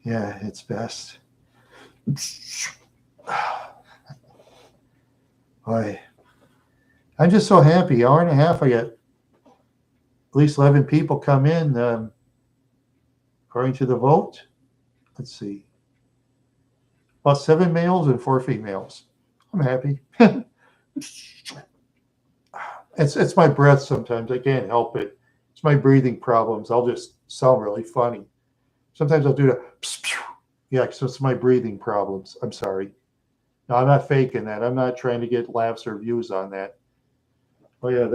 Yeah, it's best. Boy, I'm just so happy. Hour and a half, I got at least 11 people come in, according to the vote. Let's see. About 7 males and 4 females. I'm happy. It's my breath sometimes. I can't help it. It's my breathing problems. I'll just sound really funny. Sometimes I'll do that. Yeah, so it's my breathing problems. I'm sorry. No, I'm not faking that. I'm not trying to get laughs or views on that. Oh yeah,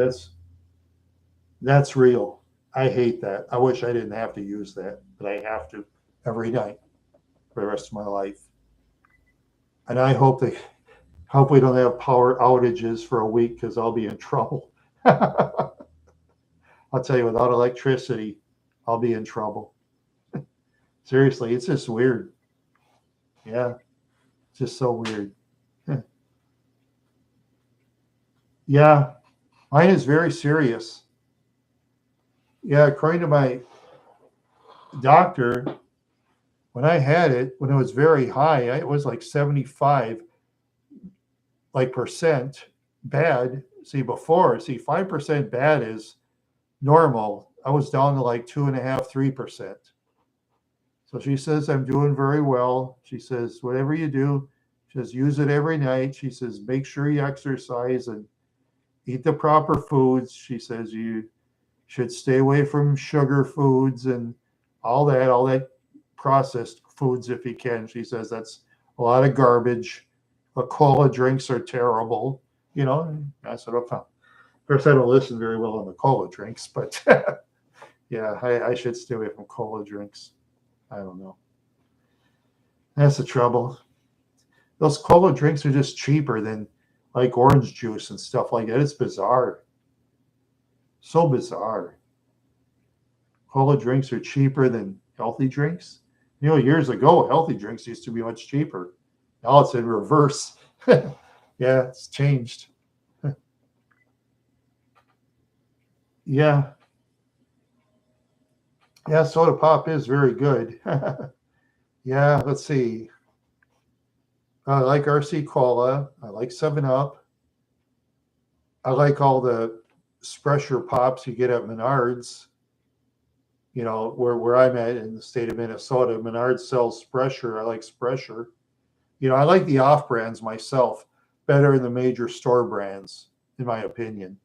that's real. I hate that. I wish I didn't have to use that, but I have to every night for the rest of my life. And I hope we don't have power outages for a week because I'll be in trouble. I'll tell you, without electricity, I'll be in trouble. Seriously, it's just weird. Yeah, it's just so weird. Yeah, mine is very serious. Yeah, according to my doctor, when I had it, when it was very high, it was like 75 like percent bad. See, 5% bad is normal. I was down to like 2.5, 3%. So she says, I'm doing very well. She says, whatever you do, just use it every night. She says, make sure you exercise and eat the proper foods. She says, you should stay away from sugar foods and all that processed foods if you can. She says, that's a lot of garbage. The cola drinks are terrible. You know, I said, okay. Of course, I don't listen very well on the cola drinks, but yeah, I should stay away from cola drinks. I don't know. That's the trouble. Those cola drinks are just cheaper than like orange juice and stuff like that. It's bizarre. So bizarre. Cola drinks are cheaper than healthy drinks. Years ago, healthy drinks used to be much cheaper. Now it's in reverse. Yeah, it's changed. Yeah, yeah, soda pop is very good. Yeah, let's see. I like RC Cola. I like 7 Up. I like all the Spresher pops you get at Menards. Where I'm at in the state of Minnesota, Menards sells Spresher. I like Spresher. I like the off brands myself better than the major store brands, in my opinion.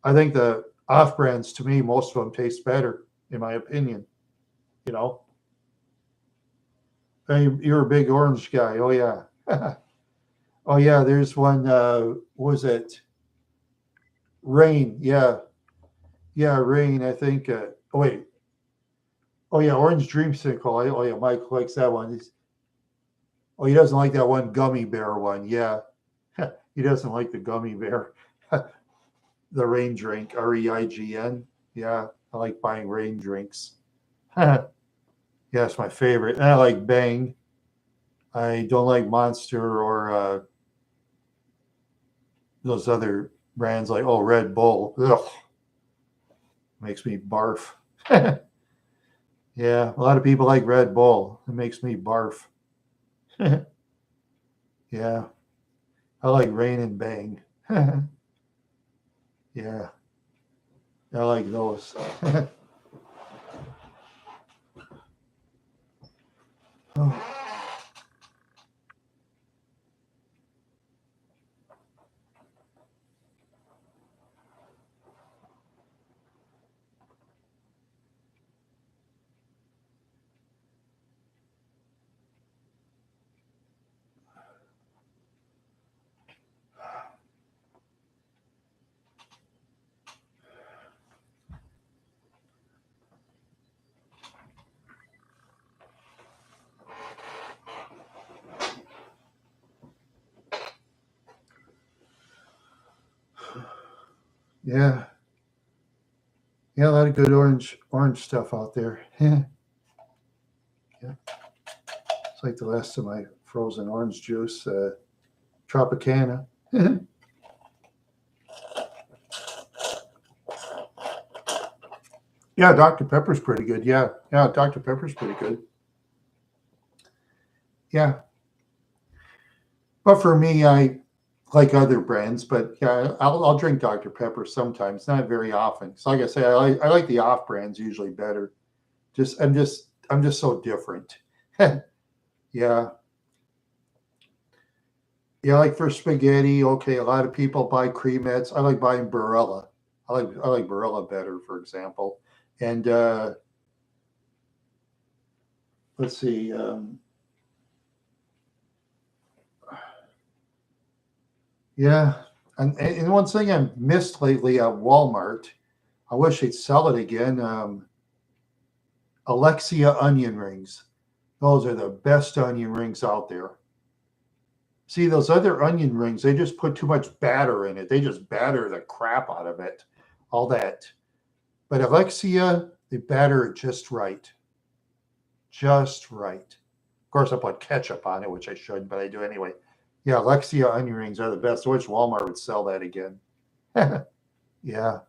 I think the off brands, to me, most of them taste better, in my opinion. You know, hey, you're a big orange guy. Oh yeah, oh yeah. There's one. Was it Rain? Yeah, yeah, Rain. I think. Oh wait. Oh yeah, Orange Dreamsicle. Oh yeah, Mike likes that one. Oh, he doesn't like that one gummy bear one. Yeah, he doesn't like the gummy bear. The Rain drink, REIGN. Yeah, I like buying Rain drinks. Yeah, it's my favorite. And I like Bang. I don't like Monster or those other brands like Red Bull. Ugh, makes me barf. Yeah, a lot of people like Red Bull. It makes me barf. Yeah, I like Rain and Bang. Yeah, I like those. Oh, yeah, yeah, a lot of good orange stuff out there. Yeah, yeah. It's like the last of my frozen orange juice, Tropicana. Yeah, Dr. Pepper's pretty good. Yeah, yeah, Dr. Pepper's pretty good. Yeah, but for me, I like other brands. But yeah, I'll drink Dr. Pepper sometimes, not very often. So like I say, I like the off brands usually better. I'm just so different. Yeah, yeah. Like for spaghetti, okay. A lot of people buy cremettes. I like buying Barilla. I like Barilla better, for example. And let's see. Yeah, and one thing I missed lately at Walmart, I wish they'd sell it again. Alexia onion rings. Those are the best onion rings out there. See, those other onion rings, they just put too much batter in it. They just batter the crap out of it. All that. But Alexia, they batter it just right. Just right. Of course, I put ketchup on it, which I shouldn't, but I do anyway. Yeah, Alexia onion rings are the best. I wish Walmart would sell that again. Yeah.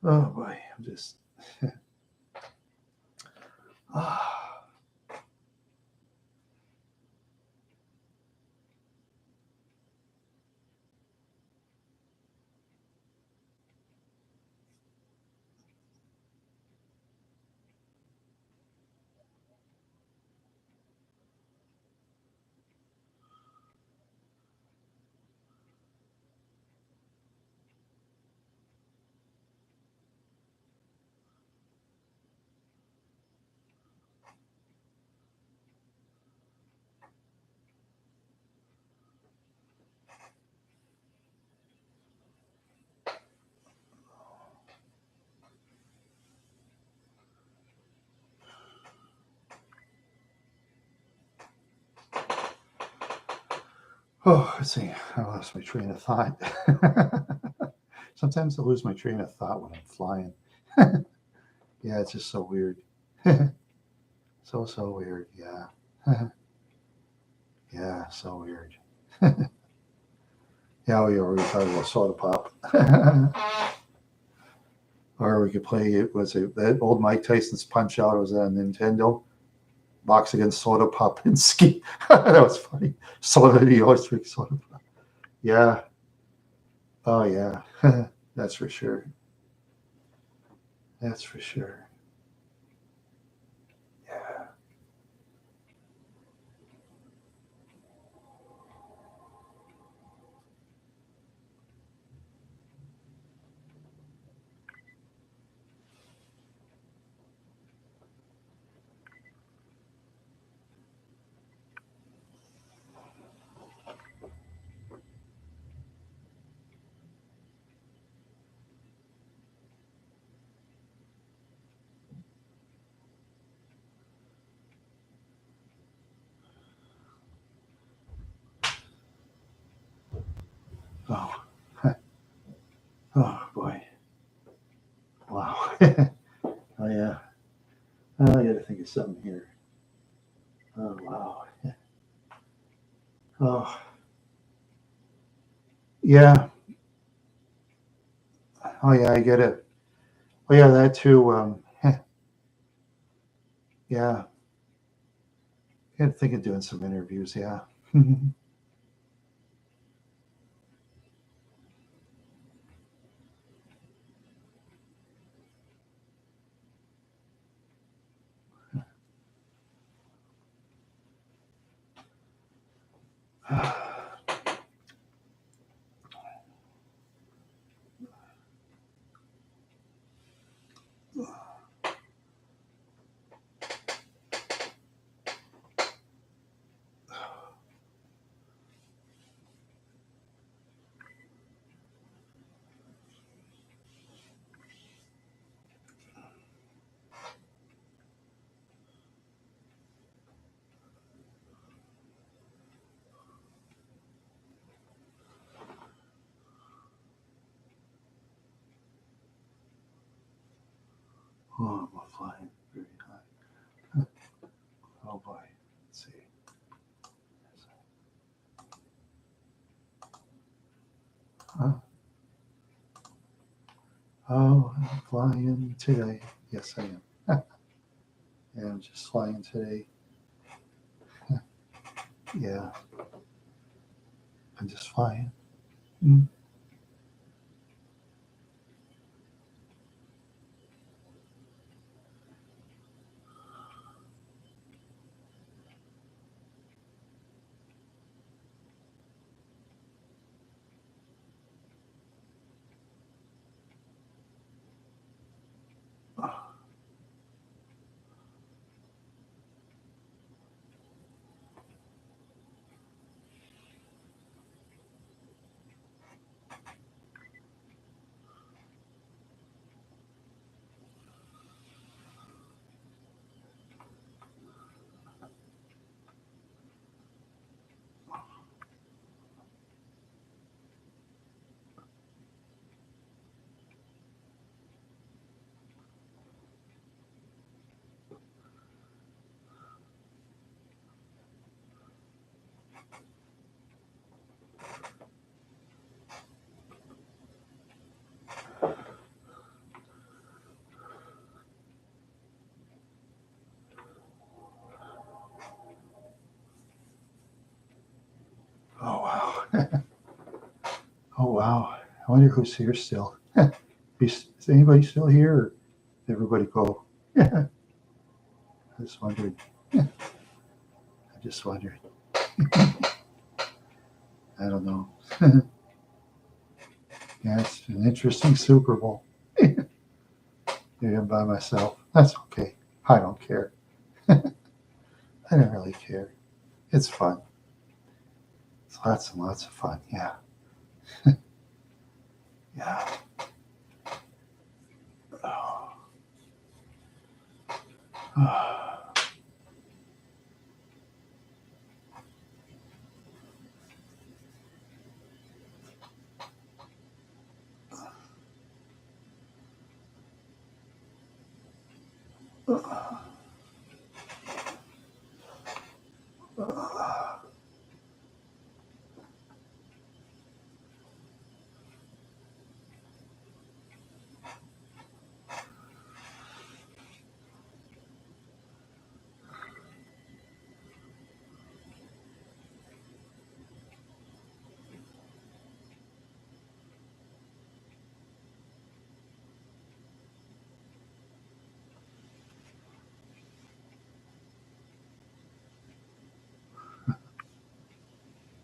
Oh boy, I'm just. Ah. Oh, let's see. I lost my train of thought. Sometimes I lose my train of thought when I'm flying. Yeah, it's just so weird. So weird. Yeah. Yeah, so weird. Yeah, we already talked about soda pop. Or we could play it. Was it that old Mike Tyson's Punch Out? Was that on Nintendo? Box against soda pop and ski. That was funny. Soda, he always drinks soda pop. Yeah. Oh yeah. That's for sure. That's for sure. Yeah. Oh. Oh boy. Wow. Oh yeah. I got to think of something here. Oh wow. Oh yeah. Oh yeah. I get it. Oh yeah. That too. Yeah. I got to think of doing some interviews. Yeah. Oh, I'm flying very high. Oh boy. Let's see. Oh, oh, I'm flying today. Yes, I am. Yeah, I'm just flying today. Yeah, I'm just flying. Mm. Oh wow. Oh wow. I wonder who's here still. Is anybody still here? Or did everybody go? I just wondered. I just wondered. I don't know. Yeah, it's an interesting Super Bowl. Maybe I'm by myself. That's okay. I don't care. I don't really care. It's fun. It's lots and lots of fun. Yeah. Yeah. Oh.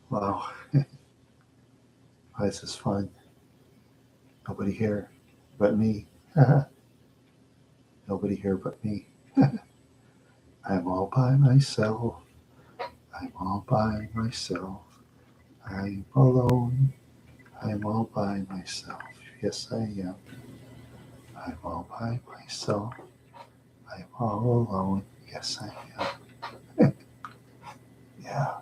Wow, this is fun. Nobody here but me. Nobody here but me. I'm all by myself. I'm all by myself. I'm alone. I'm all by myself. Yes, I am. I'm all by myself. I'm all alone. Yes, I am. Yeah.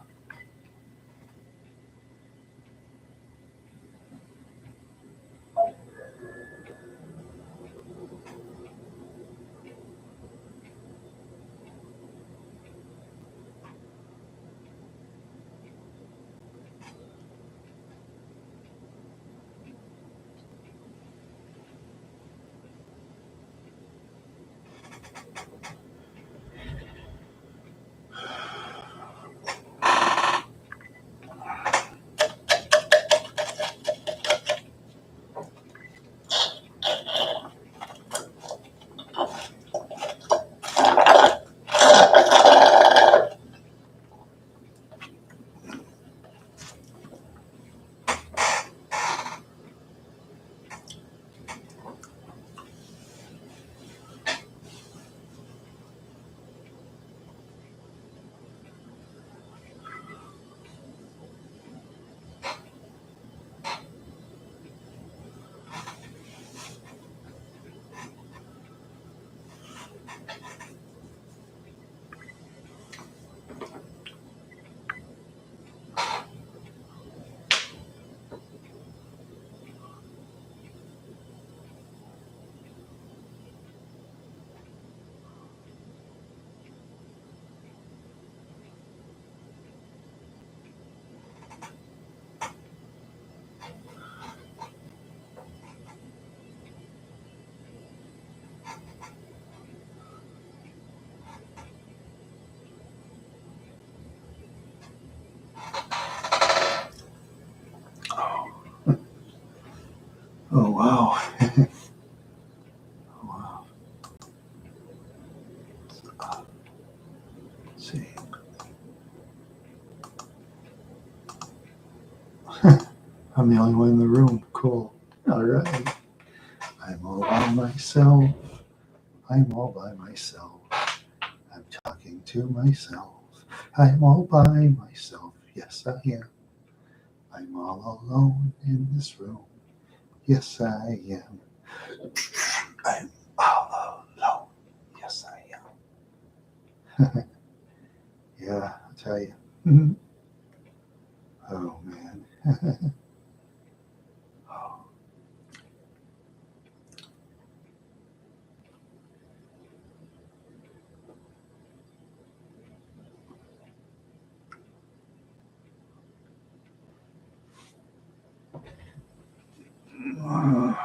Oh, wow. Oh, wow. Let's see. I'm the only one in the room. Cool. All right. I'm all by myself. I'm all by myself. I'm talking to myself. I'm all by myself. Yes, I am. I'm all alone in this room. Yes, I am. I'm all alone. Yes, I am. Yeah, I'll tell you. Oh, man. Oh.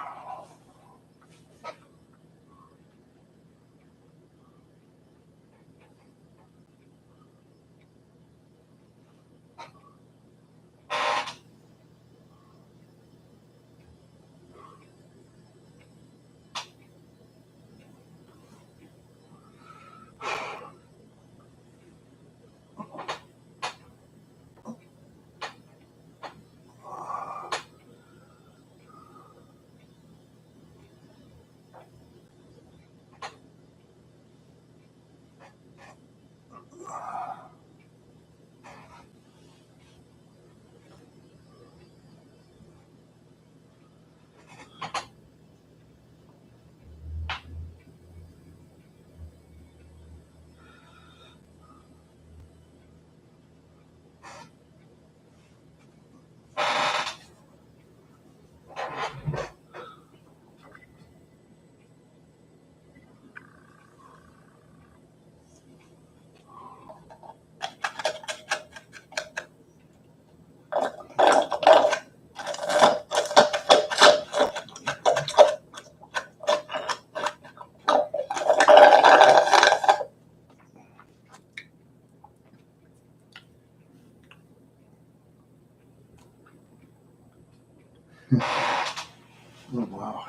Oh, wow.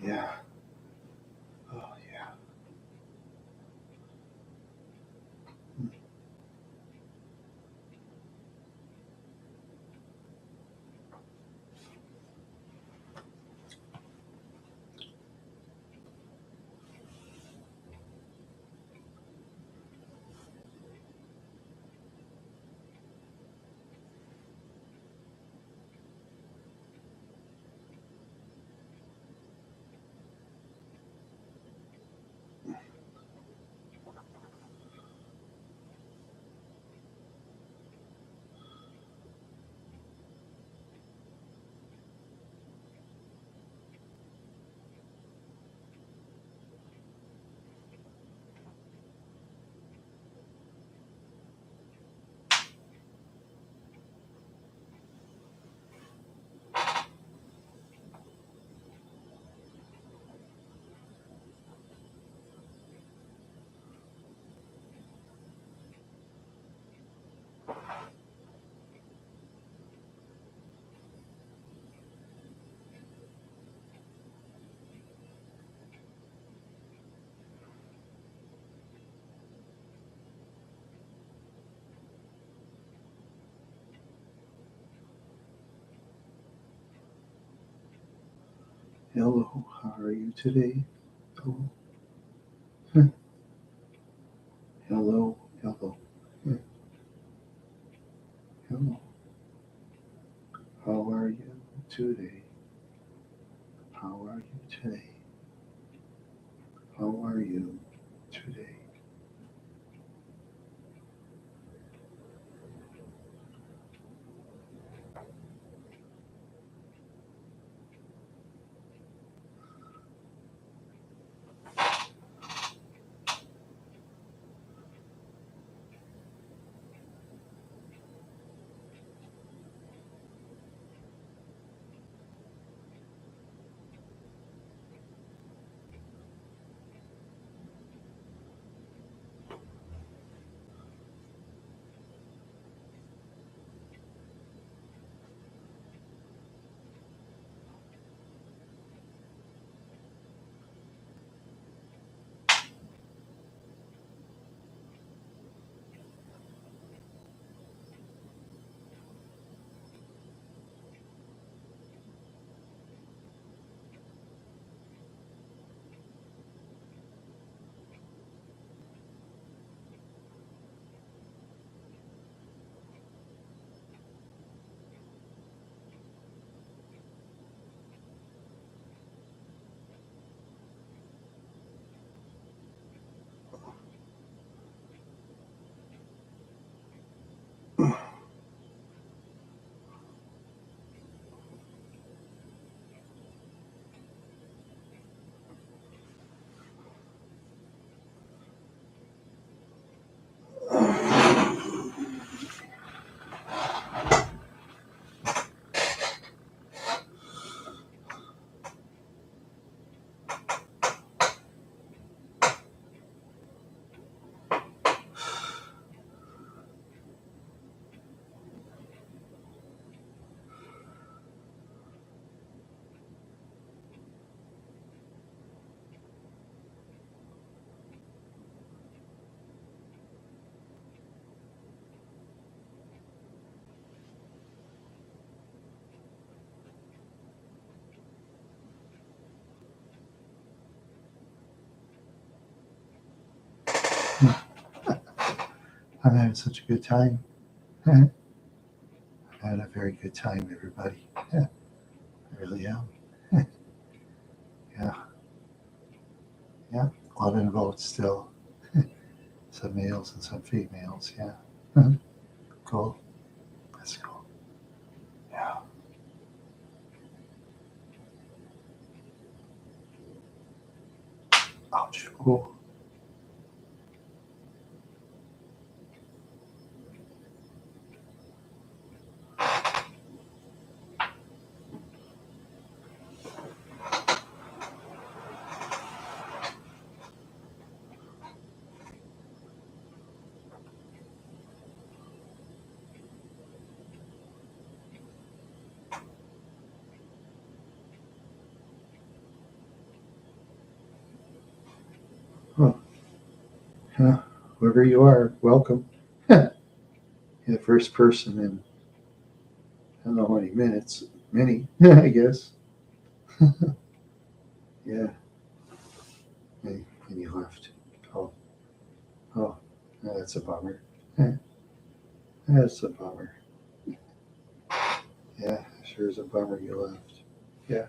Yeah. Oh, yeah. Hello, how are you today? Hello, hello, hello, hello. How are you today? How are you today? How are you today? I'm having such a good time. I'm having a very good time, everybody. Yeah, I really am. Yeah, yeah. 11 votes still. Some males and some females. Yeah. Cool. That's cool. Yeah. Ouch. Oh. Whoever you are, welcome. You're the first person in I don't know how many minutes. Many, I guess. Yeah. And you left. Oh, oh, that's a bummer. That's a bummer. Yeah, sure is a bummer you left. Yeah.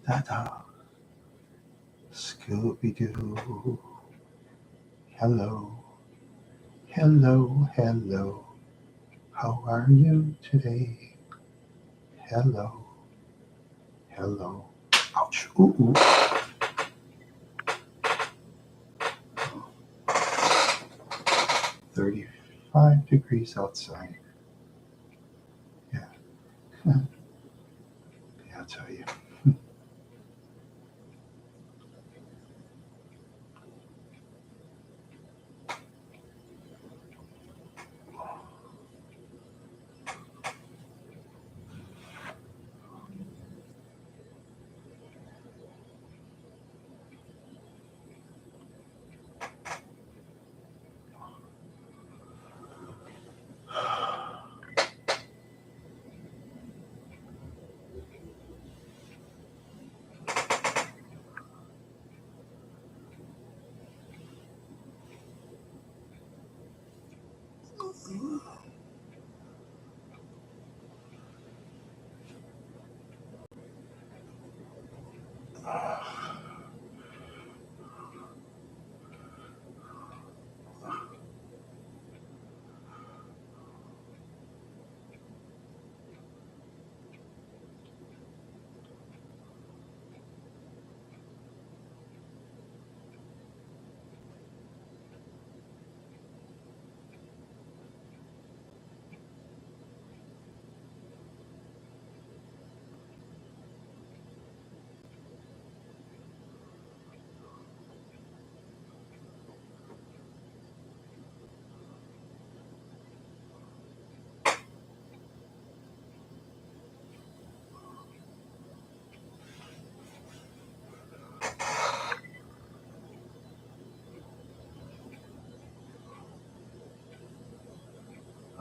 Da da. Scooby Doo. Hello. Hello. Hello. How are you today? Hello. Hello. Ouch. Ooh, ooh. 35 degrees outside. Yeah. Yeah, I'll tell you.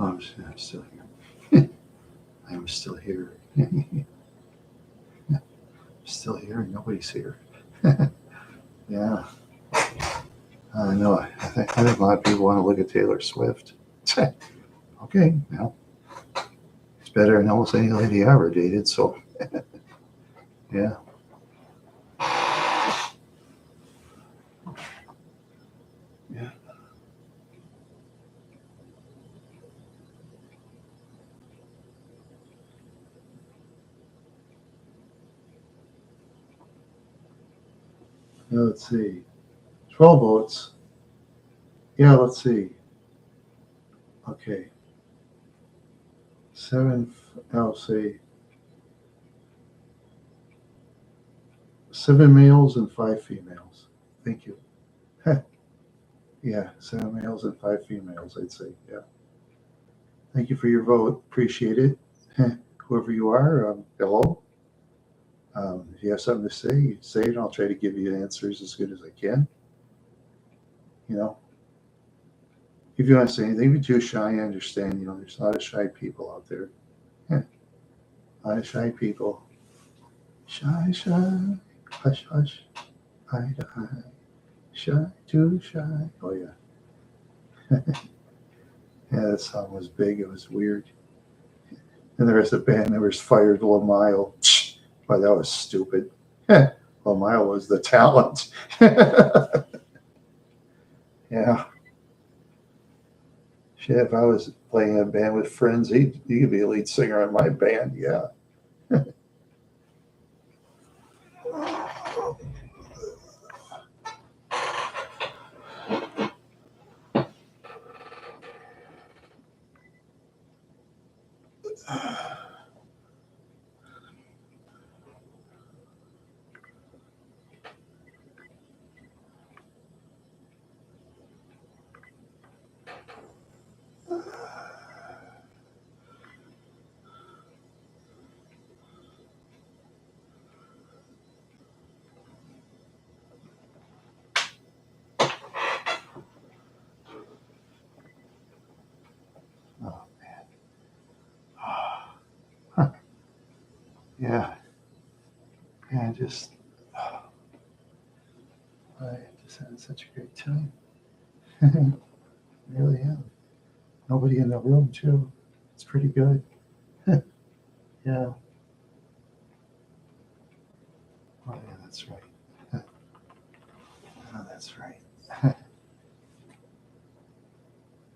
Oh, I'm still here. I'm still here. Still here. Nobody's here. Yeah. I know. I think a lot of people want to look at Taylor Swift. Okay. Well, it's better than almost any lady I ever dated. So, yeah. Yeah. Now, let's see. 12 votes. Yeah, let's see. Okay. I'll say 7 males and 5 females. Thank you. Yeah, 7 males and 5 females, I'd say. Yeah. Thank you for your vote. Appreciate it. Whoever you are, hello. If you have something to say, you say it. I'll try to give you answers as good as I can. You know, if you want to say anything, if you're too shy, I understand. You know, there's a lot of shy people out there. Yeah, a lot of shy people. Shy, shy, hush, hush, eye to eye. Shy, too shy. Oh, yeah. Yeah, that song was big. It was weird. And the rest of the band members fired Lamile. Boy, that was stupid. Lamile was the talent. Yeah. Shit, if I was playing in a band with friends, he could be a lead singer in my band. Yeah. Oh, man. Yeah. Yeah, I just had such a great time. Really am. Nobody in the room, too. It's pretty good. Yeah. Oh, yeah, that's right. Oh, that's right.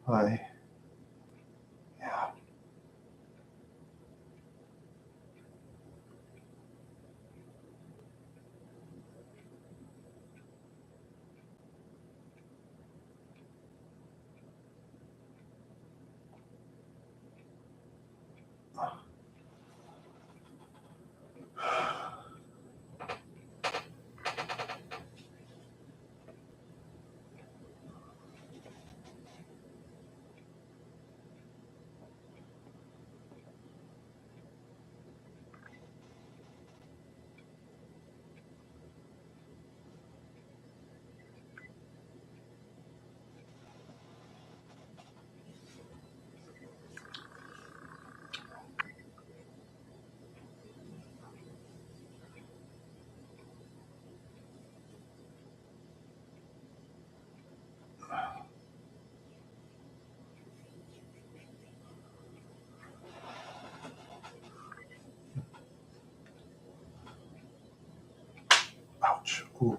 I, yeah. Ouch. Ooh.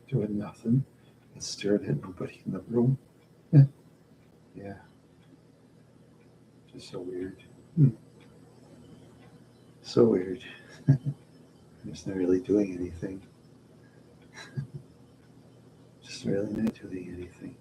doing nothing and staring at nobody in the room. Yeah. Just so weird. So weird. I'm just not really doing anything. Just really not doing anything.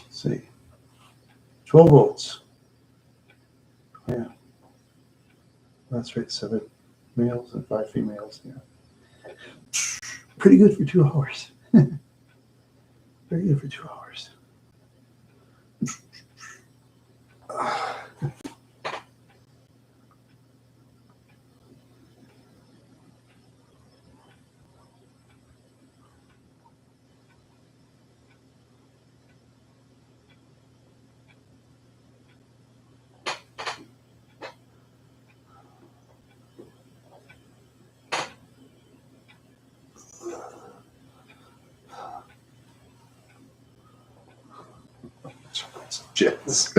Let's see. 12 volts. Yeah. That's right. 7 males and 5 females. Yeah. Pretty good for 2 hours. Very good for 2 hours. Jets.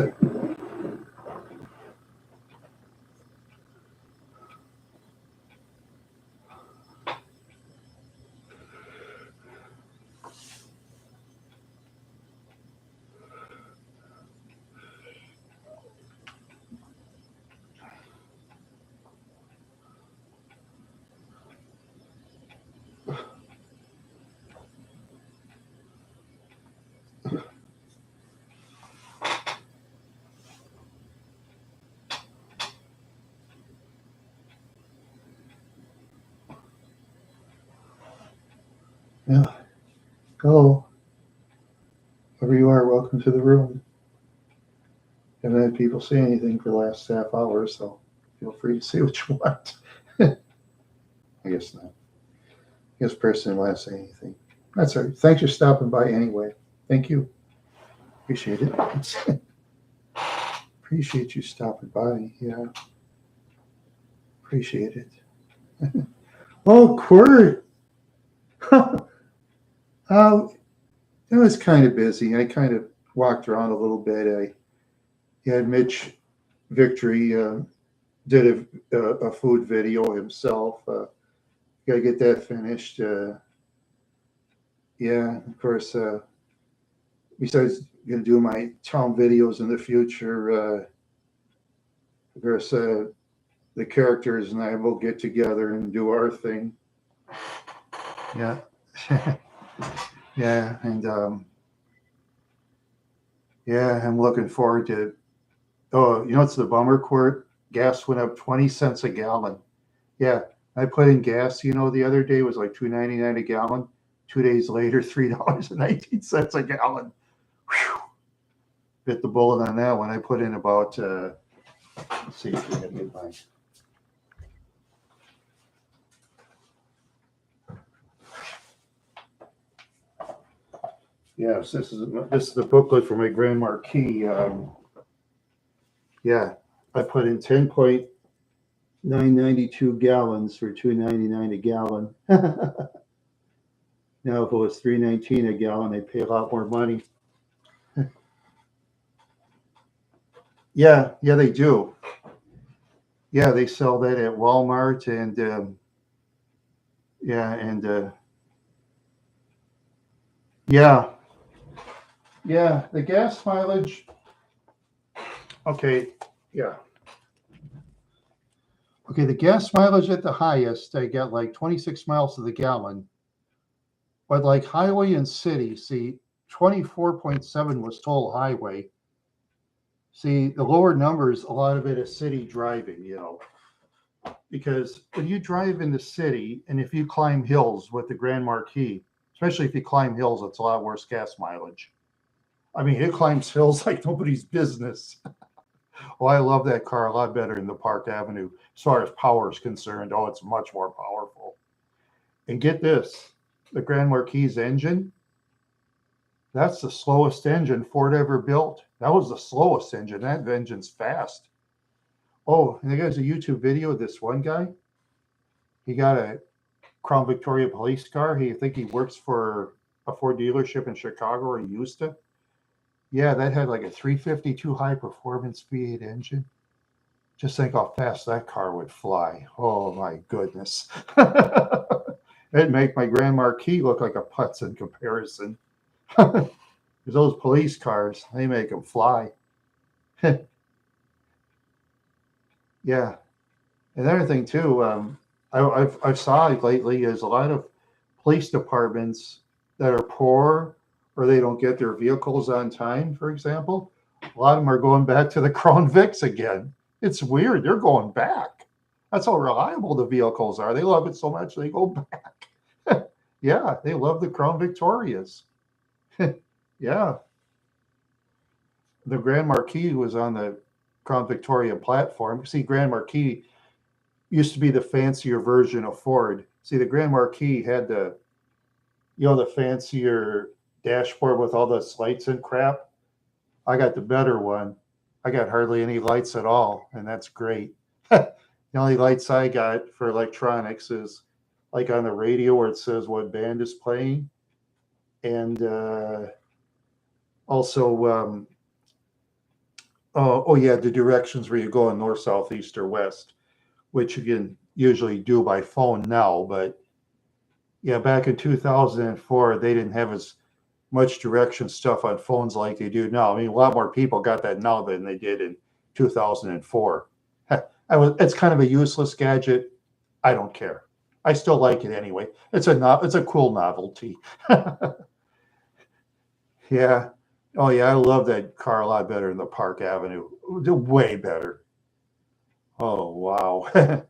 Yeah. Hello. Wherever you are, welcome to the room. Haven't had people say anything for the last half hour, so feel free to say what you want. I guess not. I guess person didn't want to say anything. That's all right. Thanks for stopping by anyway. Thank you. Appreciate it. Appreciate you stopping by. Yeah. Appreciate it. Oh, Quirt. It was kind of busy. I kind of walked around a little bit. I had Mitch Victory did a food video himself. Got to get that finished. Yeah, of course. Besides going to do my town videos in the future, of course, the characters and I will get together and do our thing. Yeah. Yeah, and yeah, I'm looking forward to. Oh, you know what's the bummer, Court? Gas went up 20 cents a gallon. Yeah, I put in gas. The other day was like $2.99 a gallon. 2 days later, $3.19 a gallon. Whew. Bit the bullet on that one. I put in about. Let's see if we can get mine. Yes, this is the booklet for my Grand Marquis. Yeah, I put in 10.992 gallons for $2.99 a gallon. Now, if it was $3.19 a gallon, I'd pay a lot more money. Yeah, they do. Yeah, they sell that at Walmart and yeah, and yeah, the gas mileage. Okay, yeah. Okay, the gas mileage at the highest, I got like 26 miles to the gallon. But like highway and city, see, 24.7 was total highway. See, the lower numbers, a lot of it is city driving, because when you drive in the city and if you climb hills with the Grand Marquis, especially if you climb hills, it's a lot worse gas mileage. I mean, it climbs hills like nobody's business. Oh, I love that car a lot better than the Park Avenue. As far as power is concerned, oh, it's much more powerful. And get this, the Grand Marquis engine, that's the slowest engine Ford ever built. That was the slowest engine. That engine's fast. Oh, and there's a YouTube video of this one guy. He got a Crown Victoria police car. I think he works for a Ford dealership in Chicago, or he used to. Yeah, that had like a 352 high performance V8 engine. Just think how fast that car would fly. Oh my goodness. It'd make my Grand Marquis look like a putz in comparison. Because those police cars, they make them fly. Yeah. Another thing too, I've saw lately is a lot of police departments that are poor or they don't get their vehicles on time, for example. A lot of them are going back to the Crown Vics again. It's weird. They're going back. That's how reliable the vehicles are. They love it so much they go back. Yeah, they love the Crown Victorias. Yeah. The Grand Marquis was on the Crown Victoria platform. See, Grand Marquis used to be the fancier version of Ford. See, the Grand Marquis had the fancier dashboard with all the lights and crap. I got the better one. I got hardly any lights at all, and that's great. The only lights I got for electronics is like on the radio where it says what band is playing, and also, oh yeah, the directions where you go in north, south, east, or west, which you can usually do by phone now, but yeah, back in 2004, they didn't have as much direction stuff on phones like they do now. I mean, a lot more people got that now than they did in 2004. It's kind of a useless gadget. I don't care. I still like it anyway. It's a cool novelty. Yeah. Oh yeah, I love that car a lot better than the Park Avenue. Way better. Oh wow.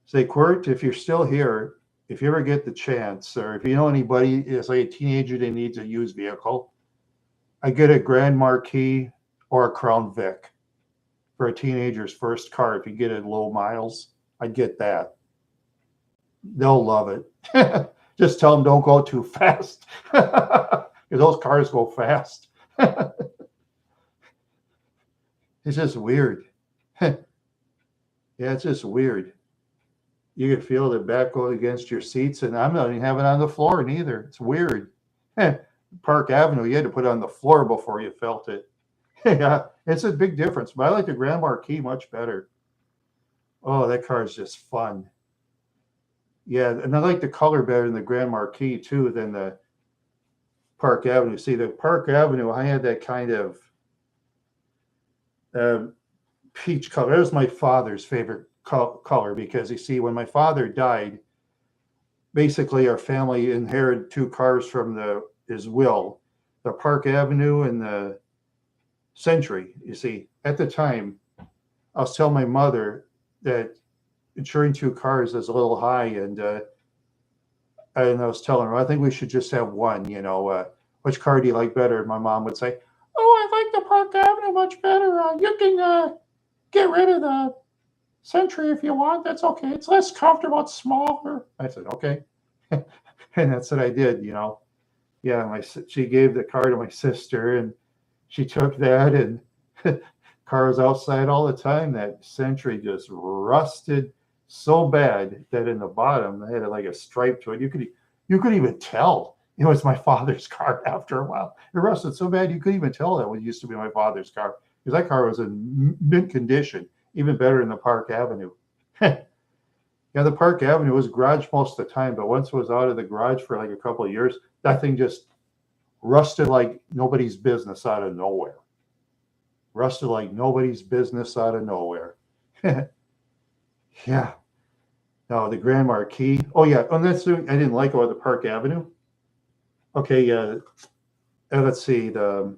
Say, Quirt, if you're still here, if you ever get the chance, or if you know anybody is like a teenager that needs a used vehicle, I get a Grand Marquis or a Crown Vic for a teenager's first car. If you get it low miles, I'd get that. They'll love it. Just tell them don't go too fast, because those cars go fast. It's just weird. Yeah, it's just weird. You can feel the back go against your seats, and I'm not even having it on the floor neither. It's weird. Park Avenue, you had to put it on the floor before you felt it. Yeah, it's a big difference. But I like the Grand Marquis much better. Oh, that car is just fun. Yeah, and I like the color better in the Grand Marquis too than the Park Avenue. See, the Park Avenue, I had that kind of uh, peach color. That was my father's favorite color because you see, when my father died, basically our family inherited two cars from his will, the Park Avenue and the Century. You see, at the time, I was telling my mother that insuring two cars is a little high, and I was telling her, I think we should just have one. Which car do you like better? And my mom would say, "Oh, I like the Park Avenue much better. You can get rid of the Century if you want. That's okay. It's less comfortable. It's smaller." I said, "Okay," and that's what I did. Yeah, she gave the car to my sister, and she took that, and car was outside all the time. That Century just rusted so bad that in the bottom they had like a stripe to it. You could even tell it was my father's car after a while. It rusted so bad you couldn't even tell that it used to be my father's car, because that car was in mint condition, even better than the Park Avenue. Yeah, the Park Avenue was garage most of the time, but once it was out of the garage for like a couple of years, that thing just rusted like nobody's business out of nowhere. Rusted like nobody's business out of nowhere. Yeah. No, the Grand Marquis. Oh yeah, and that's I didn't like about the Park Avenue. Okay, let's see, the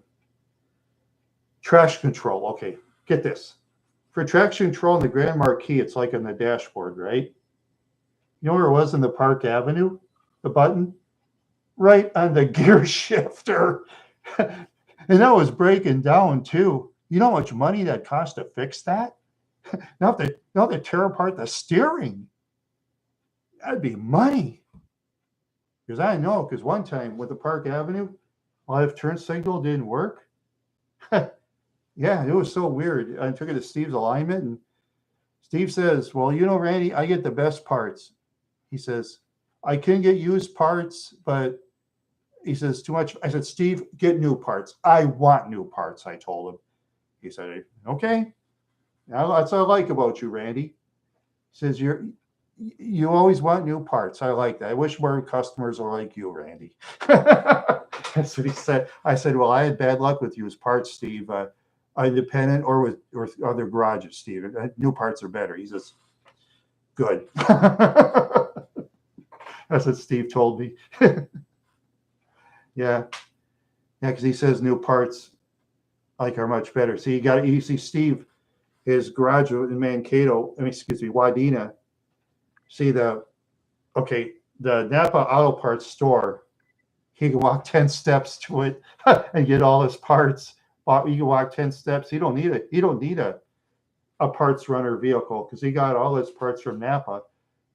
traction control. Okay, get this. For traction control in the Grand Marquis, it's like on the dashboard, right? You know where it was in the Park Avenue? The button? Right on the gear shifter. And that was breaking down too. You know how much money that cost to fix that? Now they tear apart the steering. That'd be money. Because I know, because one time with the Park Avenue, my left turn signal didn't work. Yeah, it was so weird. I took it to Steve's alignment, and Steve says, "Well, Randy, I get the best parts." He says, "I can get used parts, but," he says, "too much." I said, "Steve, get new parts. I want new parts," I told him. He said, "Okay. Now that's what I like about you, Randy." He says, "You always want new parts. I like that. I wish more customers are like you, Randy." That's what he said. I said, "Well, I had bad luck with used parts, Steve. Independent or with other garages, Steve. New parts are better." He says, "Good." That's what Steve told me. Yeah, because he says new parts are much better. See, you see Steve, his garage in Mankato. Excuse me, Wadena. See the Napa Auto Parts store. He can walk 10 steps to it and get all his parts. You can walk 10 steps. He don't need it. He don't need a parts runner vehicle, because he got all his parts from Napa.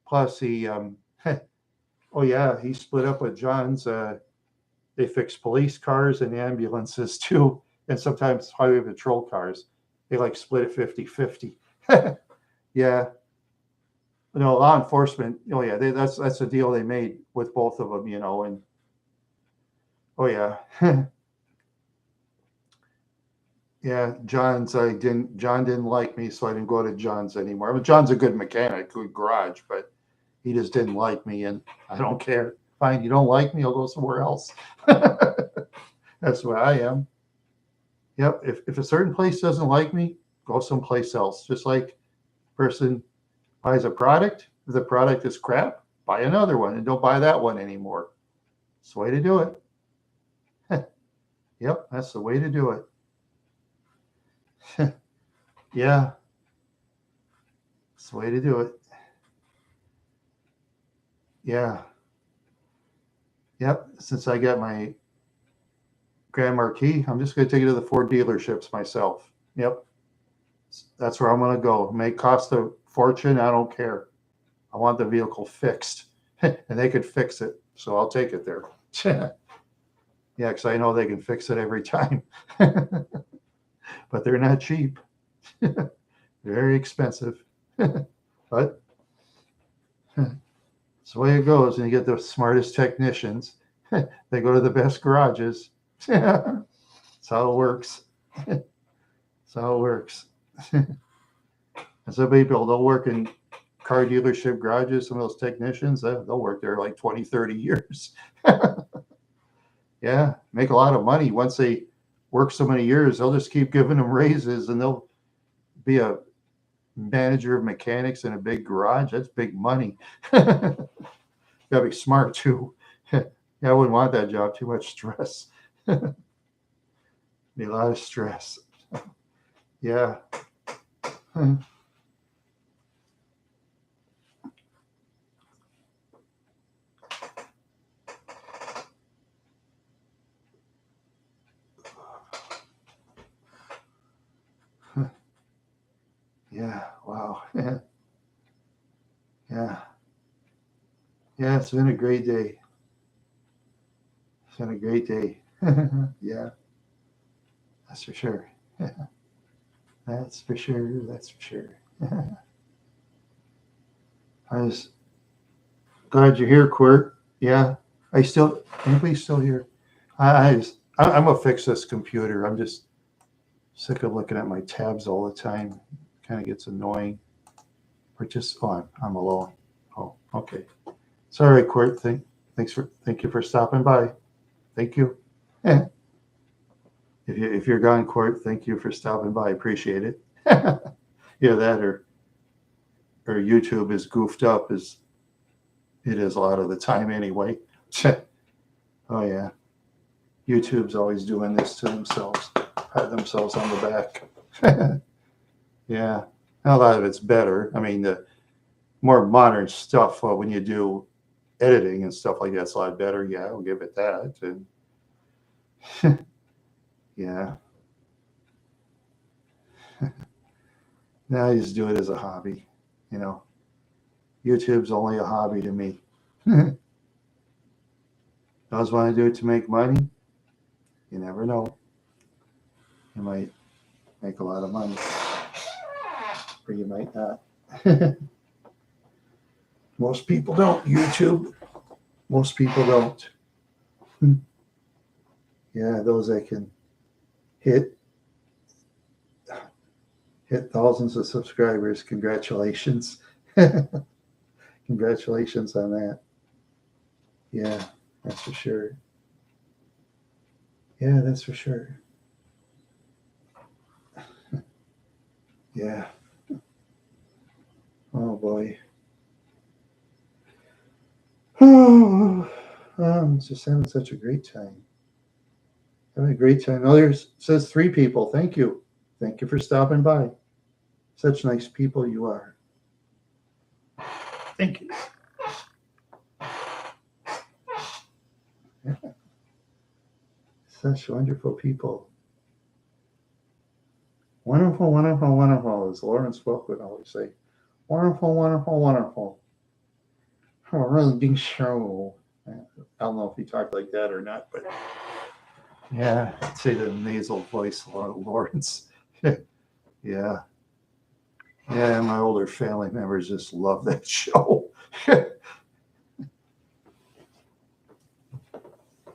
Plus he oh yeah, he split up with John's. They fix police cars and ambulances too, and sometimes highway patrol cars. They split it 50-50. Yeah. Law enforcement. Oh yeah, that's the deal they made with both of them. And oh yeah. Yeah, John didn't like me, so I didn't go to John's anymore. John's a good mechanic, good garage, but he just didn't like me, and I don't care. Fine, you don't like me, I'll go somewhere else. That's where I am. Yep. If a certain place doesn't like me, go someplace else. Just like a person buys a product, if the product is crap, buy another one and don't buy that one anymore. It's the way to do it. Yep, that's the way to do it. Yeah, it's the way to do it. Yeah. Yep. Since I got my Grand Marquis, I'm just going to take it to the Ford dealerships myself. Yep. That's where I'm going to go. It may cost a fortune. I don't care. I want the vehicle fixed, and they could fix it. So I'll take it there. Yeah, because I know they can fix it every time. But they're not cheap. Very expensive. But it's the way it goes. And you get the smartest technicians. They go to the best garages. That's how it works. That's how it works. And some people, they'll work in car dealership garages. Some of those technicians, they'll work there like 20, 30 years. Yeah, make a lot of money. Once they work so many years, they'll just keep giving them raises, and they'll be a manager of mechanics in a big garage. That's big money. Gotta be smart too. Yeah, I wouldn't want that job. Too much stress. Be a lot of stress. Yeah. Yeah. Wow. Yeah. Yeah. Yeah. It's been a great day. It's been a great day. Yeah. That's for sure. That's for sure. That's for sure. I was glad you're here, Quirt. Yeah. Anybody still here? I'm gonna fix this computer. I'm just sick of looking at my tabs all the time. Kind of gets annoying. Or just, I'm alone. Oh, okay. Sorry, Quirt. Thank you for stopping by. Thank you. If you're gone, Quirt, thank you for stopping by. Appreciate it. Yeah, that or YouTube is goofed up as it is a lot of the time anyway. Oh yeah, YouTube's always doing this to themselves, pat themselves on the back. Yeah, a lot of it's better. I mean, the more modern stuff when you do editing and stuff like that's a lot better. Yeah, I'll give it that. And yeah, now I just do it as a hobby. You know, YouTube's only a hobby to me. I always want to do it to make money. You never know. You might make a lot of money, or you might not. Most people don't. YouTube. Most people don't. Yeah, those that can hit thousands of subscribers. Congratulations. Congratulations on that. Yeah, that's for sure. Yeah, that's for sure. Yeah. Oh boy. Oh, I'm just having such a great time. Having a great time. Oh, there's says 3 people. Thank you. Thank you for stopping by. Such nice people you are. Thank you. Such wonderful people. Wonderful, wonderful, wonderful, as Lawrence Welk would always say. Wonderful, wonderful, wonderful. Oh, a really big show. I don't know if he talked like that or not, but yeah, I'd say the nasal voice, Lawrence. Yeah. Yeah, my older family members just love that show.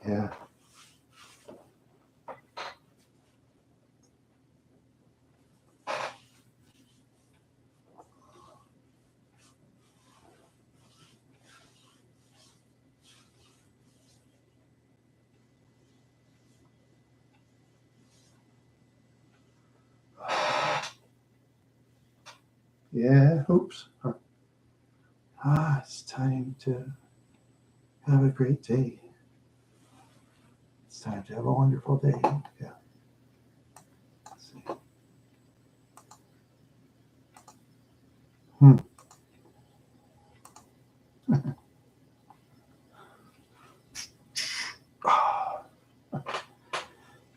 Yeah. Yeah, oops. It's time to have a great day. It's time to have a wonderful day. Yeah. Let's see. Hmm.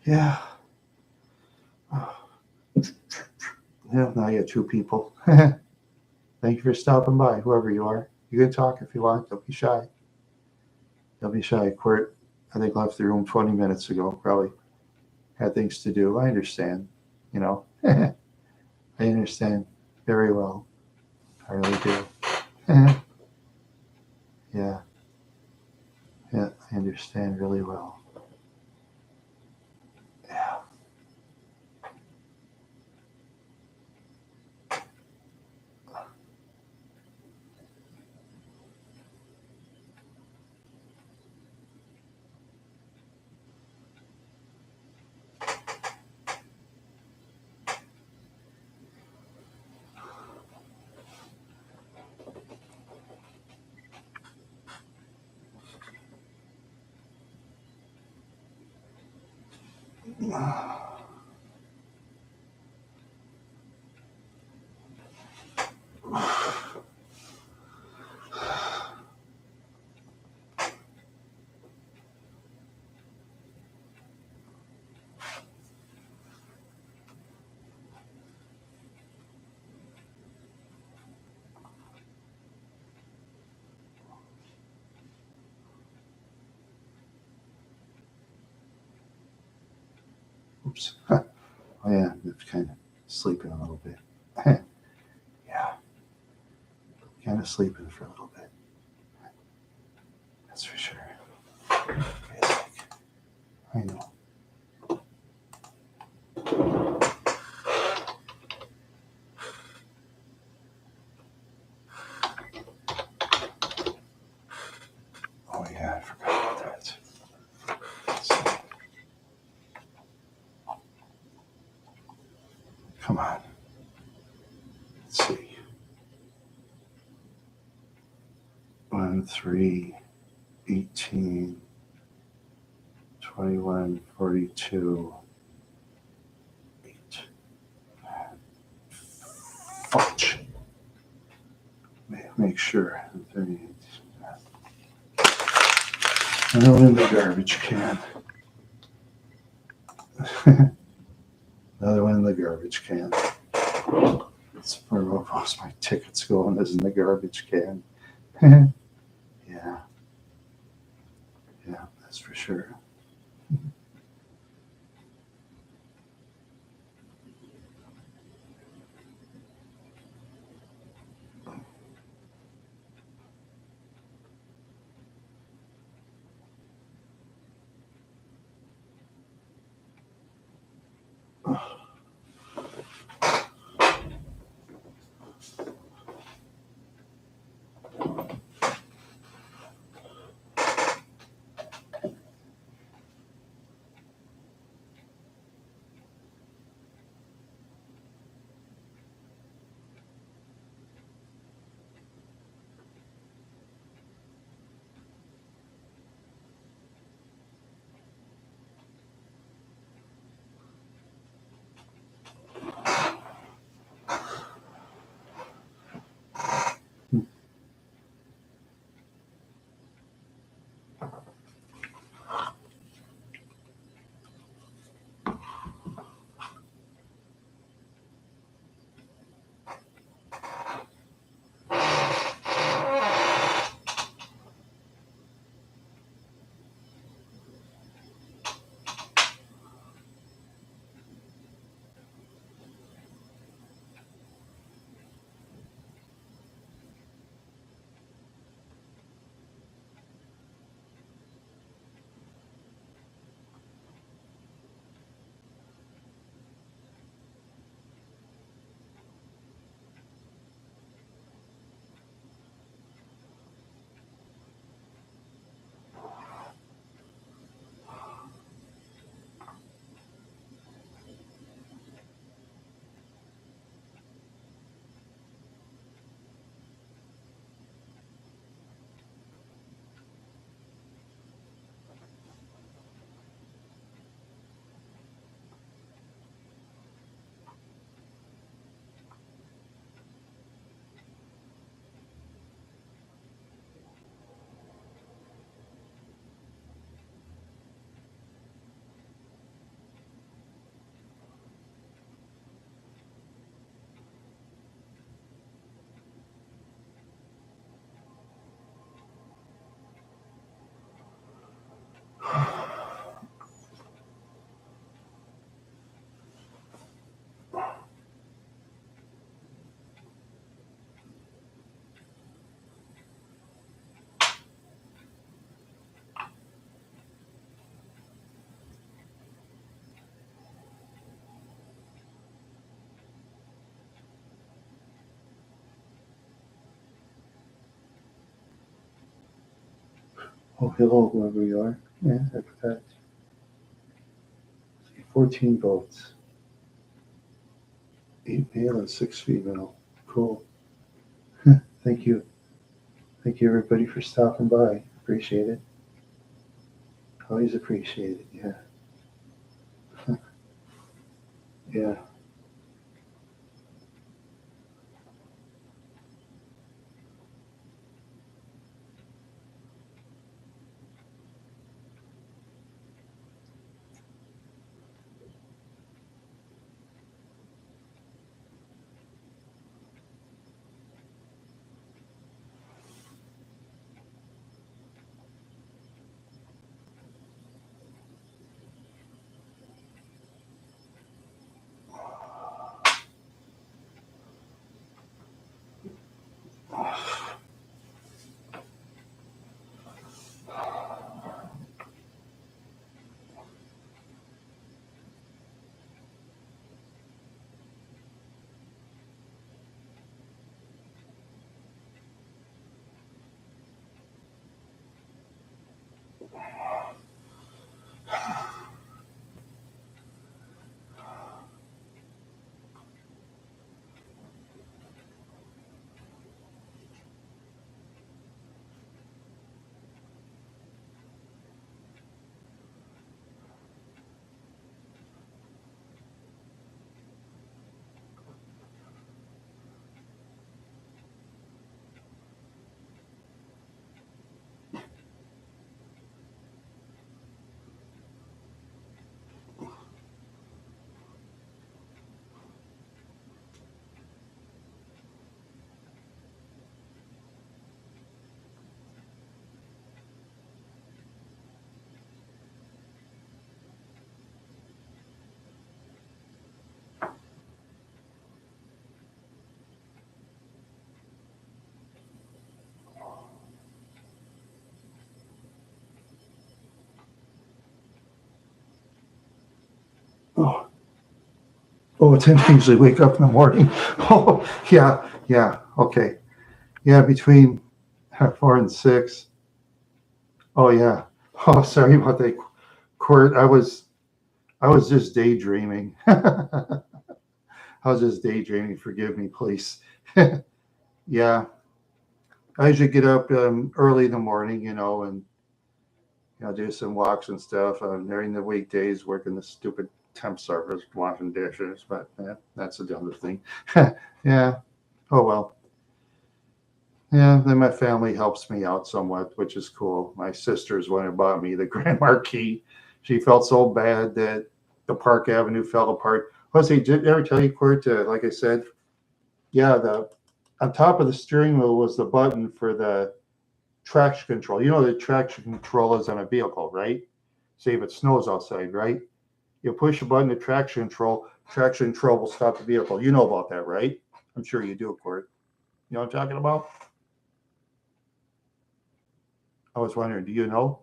Yeah. Yeah, now I got two people. Thank you for stopping by, whoever you are. You can talk if you want. Don't be shy. Don't be shy. Quirt, I think, left the room 20 minutes ago. Probably had things to do. I understand. You know, I understand very well. I really do. Yeah, yeah, I understand really well. Yeah. Oops. Oh, yeah, I'm kind of sleeping a little bit. Yeah, kind of sleeping for a little bit. That's for sure. I know. Oh, yeah, I forgot about that. So, come on. Let's see. 1, 3, 18, 21, 42, 8. Fudge. Make sure. 38. Another one in the garbage can. Another one in the garbage can. That's where most of my tickets going is in the garbage can. Yeah, yeah, that's for sure. Oh, hello, whoever you are. Yeah, that's that. 14 votes. 8 male and 6 female. Cool. Thank you. Thank you, everybody, for stopping by. Appreciate it. Always appreciate it. Yeah. Yeah. Oh, oh, it's I usually wake up in the morning. Oh, yeah, yeah. Okay. Yeah, between 4 and 6. Oh, yeah. Oh, sorry about that, Court. I was just daydreaming. I was just daydreaming. Forgive me, please. Yeah, I usually get up early in the morning, and do some walks and stuff. During the weekdays, working the stupid temp service, washing dishes, but that's another thing. Yeah. Oh well. Yeah. Then my family helps me out somewhat, which is cool. My sister's one who bought me the Grand Marquis. She felt so bad that the Park Avenue fell apart. Jose, did I ever tell you, Court? Like I said, yeah, the on top of the steering wheel was the button for the traction control. You know the traction control is on a vehicle, right? Say if it snows outside, right? You push a button to traction control will stop the vehicle. You know about that, right? I'm sure you do, Court. You know what I'm talking about? I was wondering, do you know?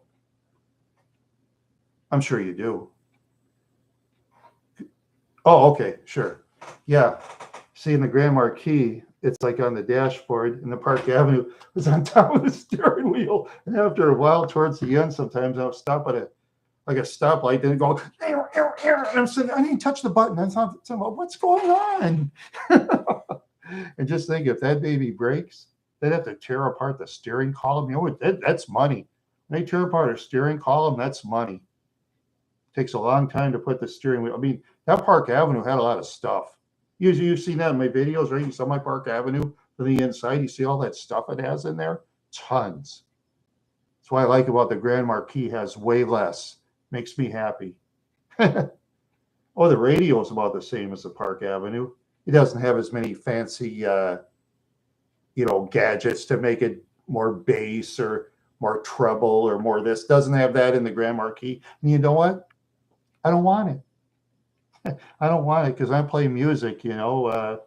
I'm sure you do. Oh, okay, sure. Yeah. See, in the Grand Marquis, it's like on the dashboard, and the Park Avenue was on top of the steering wheel. And after a while, towards the end, sometimes I'll stop at a stoplight, then it go, and I'm saying, I didn't touch the button. I thought, what's going on? And just think, if that baby breaks, they'd have to tear apart the steering column. That's money. When they tear apart a steering column, that's money. It takes a long time to put the steering wheel. I mean, that Park Avenue had a lot of stuff. You've seen that in my videos, right? You saw my Park Avenue from the inside. You see all that stuff it has in there? Tons. That's what I like about the Grand Marquis, has way less. Makes me happy. Oh, the radio is about the same as the Park Avenue. It doesn't have as many fancy, gadgets to make it more bass or more treble or more this. Doesn't have that in the grand marquee. And you know what? I don't want it. I don't want it because I play music, you know.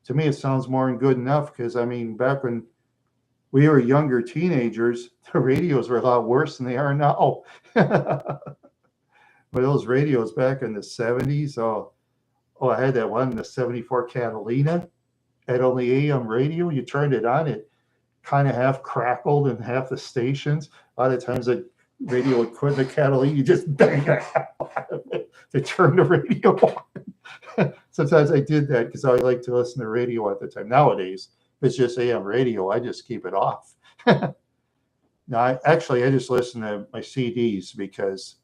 To me, it sounds more than good enough because, I mean, back when we were younger teenagers, the radios were a lot worse than they are now. But those radios back in the 70s, I had that one, the 74 Catalina, had only AM radio. You turned it on, it kind of half crackled in half the stations. A lot of times the radio would quit the Catalina, you just bang it out of it to turn the radio on. Sometimes I did that because I like to listen to radio at the time. Nowadays, if it's just AM radio, I just keep it off. No, I just listen to my CDs because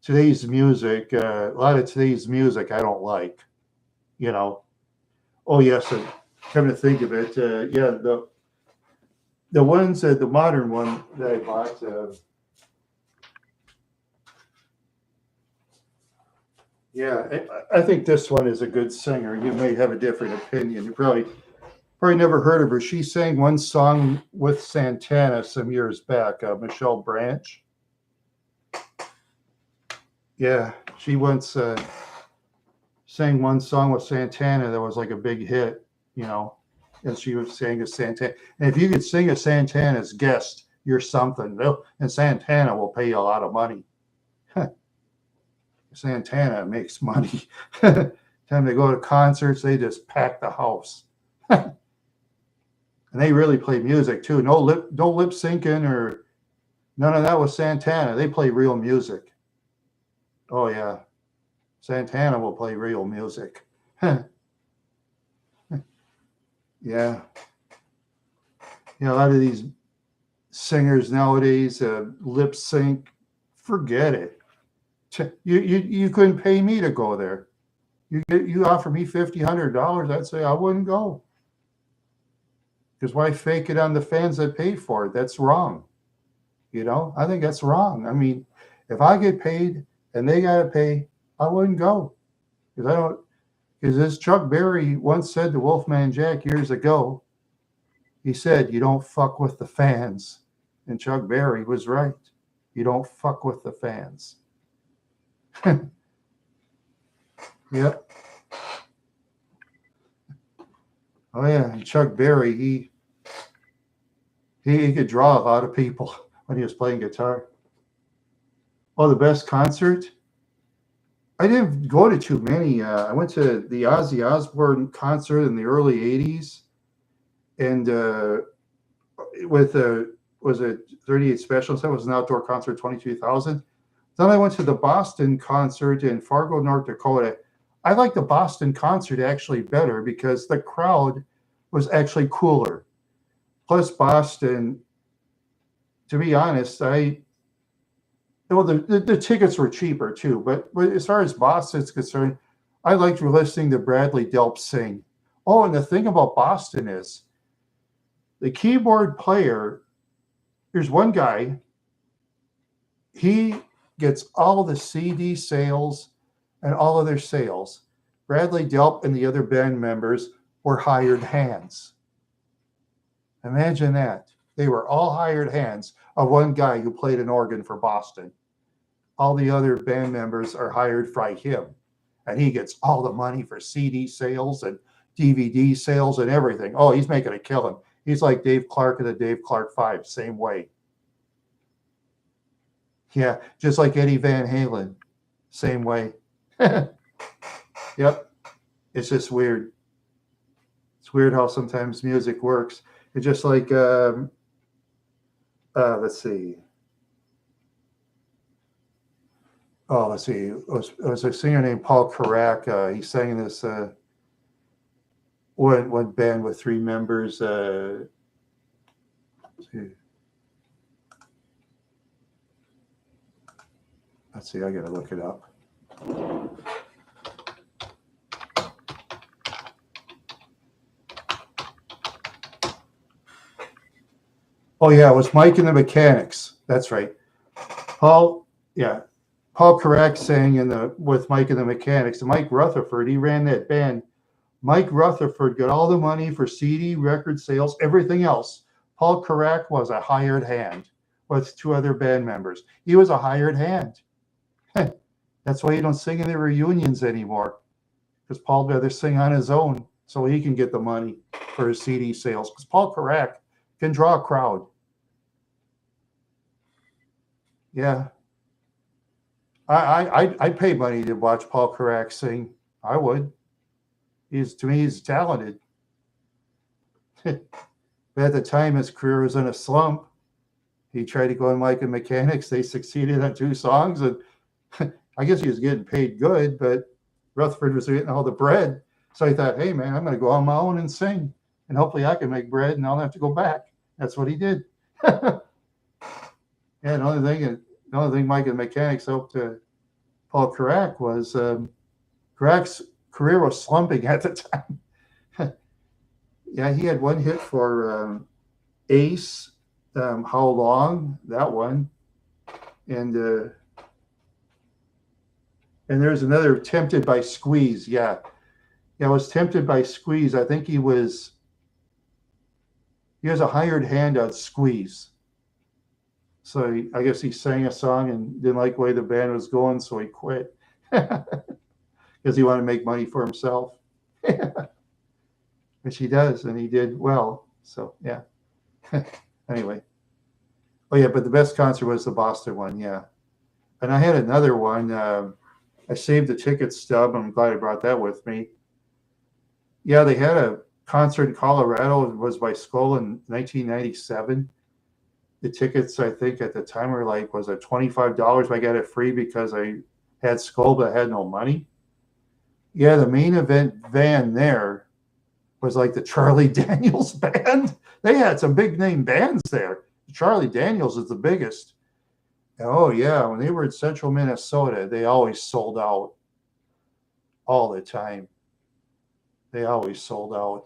today's music, a lot of today's music I don't like, you know. Oh, yes, and come to think of it, yeah, the ones, the modern one that I bought, yeah, I think this one is a good singer. You may have a different opinion. You probably never heard of her. She sang one song with Santana some years back, Michelle Branch. Yeah, she once sang one song with Santana that was like a big hit, you know, and she was saying a Santana. And if you could sing a Santana's guest, you're something. And Santana will pay you a lot of money. Santana makes money. Time they go to concerts, they just pack the house. And they really play music too. No lip syncing or none of that with Santana. They play real music. Oh yeah. Santana will play real music. Yeah. You know, a lot of these singers nowadays lip sync, forget it. You couldn't pay me to go there. You offer me $50-$100, I'd say I wouldn't go. Because why fake it on the fans that paid for it? That's wrong. You know, I think that's wrong. I mean, if I get paid and they got to pay, I wouldn't go. Because as Chuck Berry once said to Wolfman Jack years ago, he said, you don't fuck with the fans. And Chuck Berry was right. You don't fuck with the fans. Yep. Oh yeah, and Chuck Berry, he could draw a lot of people when he was playing guitar. Oh, the best concert? I didn't go to too many. I went to the Ozzy Osbourne concert in the early '80s, and with was it 38 Specials? That was an outdoor concert, 22,000. Then I went to the Boston concert in Fargo, North Dakota. I like the Boston concert actually better because the crowd was actually cooler. Plus, Boston, to be honest, the tickets were cheaper too. But as far as Boston's concerned, I liked listening to Bradley Delp sing. Oh, and the thing about Boston is the keyboard player, there's one guy, he gets all the CD sales and all of their sales. Bradley Delp and the other band members were hired hands. Imagine that. They were all hired hands of one guy who played an organ for Boston. All the other band members are hired by him. And he gets all the money for CD sales and DVD sales and everything. Oh, he's making a killing. He's like Dave Clark of the Dave Clark 5, same way. Yeah, just like Eddie Van Halen, same way. Yep, it's just weird. It's weird how sometimes music works. It's just like, let's see. Oh, let's see. It was a singer named Paul Carrack. He sang in this one band with three members. Let's see, I gotta look it up. Oh yeah, it was Mike and the Mechanics. That's right. Paul Carrack sang with Mike and the Mechanics. And Mike Rutherford, he ran that band. Mike Rutherford got all the money for CD, record sales, everything else. Paul Carrack was a hired hand. with two other band members. He was a hired hand. That's why you don't sing in the reunions anymore, because Paul rather sing on his own so he can get the money for his CD sales. Because Paul Carrack can draw a crowd. Yeah, I'd pay money to watch Paul Carrack sing. I would. To me, he's talented. But at the time, his career was in a slump. He tried to go in Mike and Mechanics. They succeeded on 2 songs, and I guess he was getting paid good, but Rutherford was getting all the bread. So he thought, hey, man, I'm going to go on my own and sing, and hopefully I can make bread and I'll have to go back. That's what he did. Yeah, the only thing Mike and Mechanics helped Paul Carrack was Carrack's career was slumping at the time. Yeah, he had one hit for Ace, How Long, that one. And there's another, Tempted by Squeeze. Yeah, I was Tempted by Squeeze. I think he was a hired hand on Squeeze. So I guess he sang a song and didn't like the way the band was going, so he quit. Because he wanted to make money for himself. Which he does, and he did well. So, yeah. Anyway. Oh, yeah, but the best concert was the Boston one, yeah. And I had another one. I saved the ticket stub. I'm glad I brought that with me. Yeah, they had a concert in Colorado. It was by Skull in 1997. The tickets, I think, at the time were was it $25? I got it free because I had Skull, but I had no money. Yeah, the main event van there was like the Charlie Daniels band. They had some big name bands there. Charlie Daniels is the biggest. Oh, yeah. When they were in central Minnesota, they always sold out all the time. They always sold out.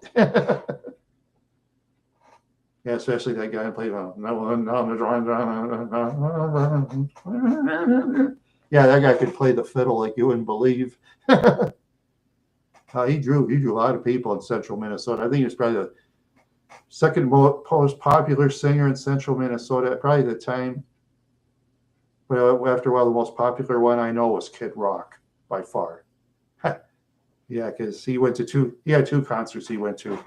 Yeah, especially that guy who played. Yeah, that guy could play the fiddle like you wouldn't believe. He drew a lot of people in central Minnesota. I think he was probably the second most popular singer in central Minnesota at probably the time. But after a while, the most popular one I know was Kid Rock by far. Yeah, because he had 2 concerts he went to.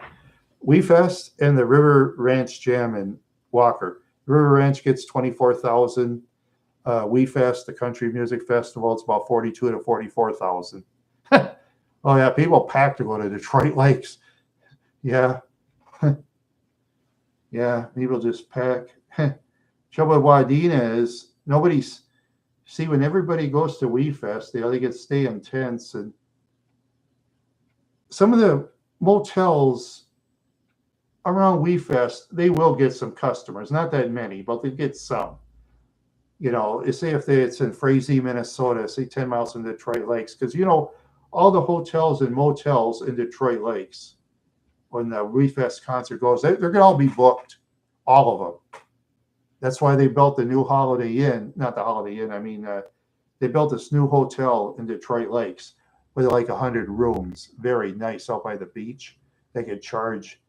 WeFest and the River Ranch Jam in Walker. River Ranch gets 24,000. WeFest, the country music festival, it's about 42 to 44,000. Oh yeah, people pack to go to Detroit Lakes. Yeah. Yeah, people just pack. Trouble with Wadena is when everybody goes to WeFest, they get stay in tents, and some of the motels around WeFest, they will get some customers. Not that many, but they get some. Say if it's in Frazee, Minnesota, say 10 miles from Detroit Lakes, because all the hotels and motels in Detroit Lakes, when the WeFest concert goes, they're going to all be booked, all of them. That's why they built the new Holiday Inn, not the Holiday Inn, I mean, they built this new hotel in Detroit Lakes with 100 rooms, very nice out by the beach. They could charge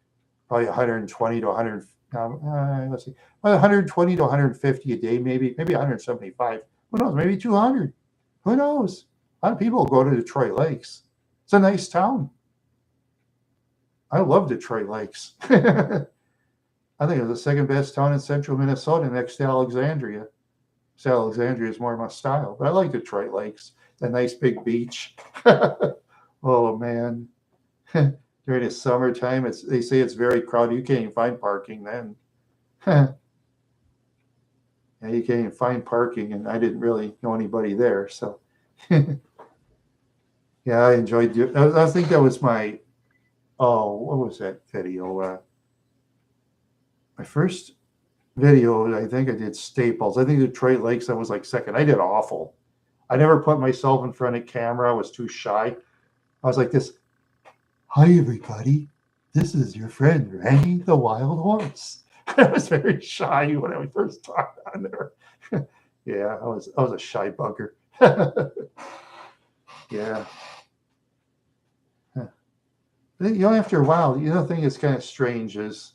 probably 120 to 100, let's see, 120 to 150 a day, maybe 175. Who knows? Maybe 200. Who knows? A lot of people go to Detroit Lakes. It's a nice town. I love Detroit Lakes. I think it's the second best town in central Minnesota next to Alexandria. So Alexandria is more my style, but I like Detroit Lakes. The nice big beach. Oh man. During the summertime, they say it's very crowded. You can't even find parking then. Yeah, you can't even find parking, and I didn't really know anybody there. So yeah, I enjoyed it. I think that was my what was that video? My first video, I think I did Staples. I think Detroit Lakes, I was second. I did awful. I never put myself in front of camera. I was too shy. I was like this. Hi, everybody. This is your friend, Randy the Wild Horse. I was very shy when I first talked on there. Yeah, I was a shy bugger. Yeah. After a while, the thing that's kind of strange is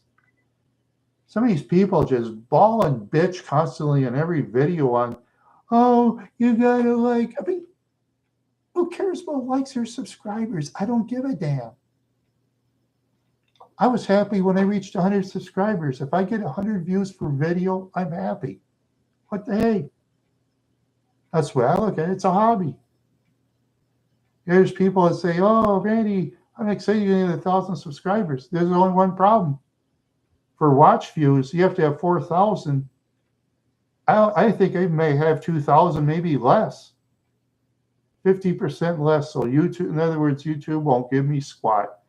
Some of these people just bawl and bitch constantly in every video on, oh, you gotta like. I mean, who cares about likes or subscribers? I don't give a damn. I was happy when I reached 100 subscribers. If I get 100 views per video, I'm happy. What the hey? That's what I look at. It's a hobby. There's people that say, oh, Randy, I'm excited to get 1,000 subscribers. There's only one problem. For watch views, you have to have 4,000. I think I may have 2,000, maybe less. 50% less. So YouTube, in other words, YouTube won't give me squat.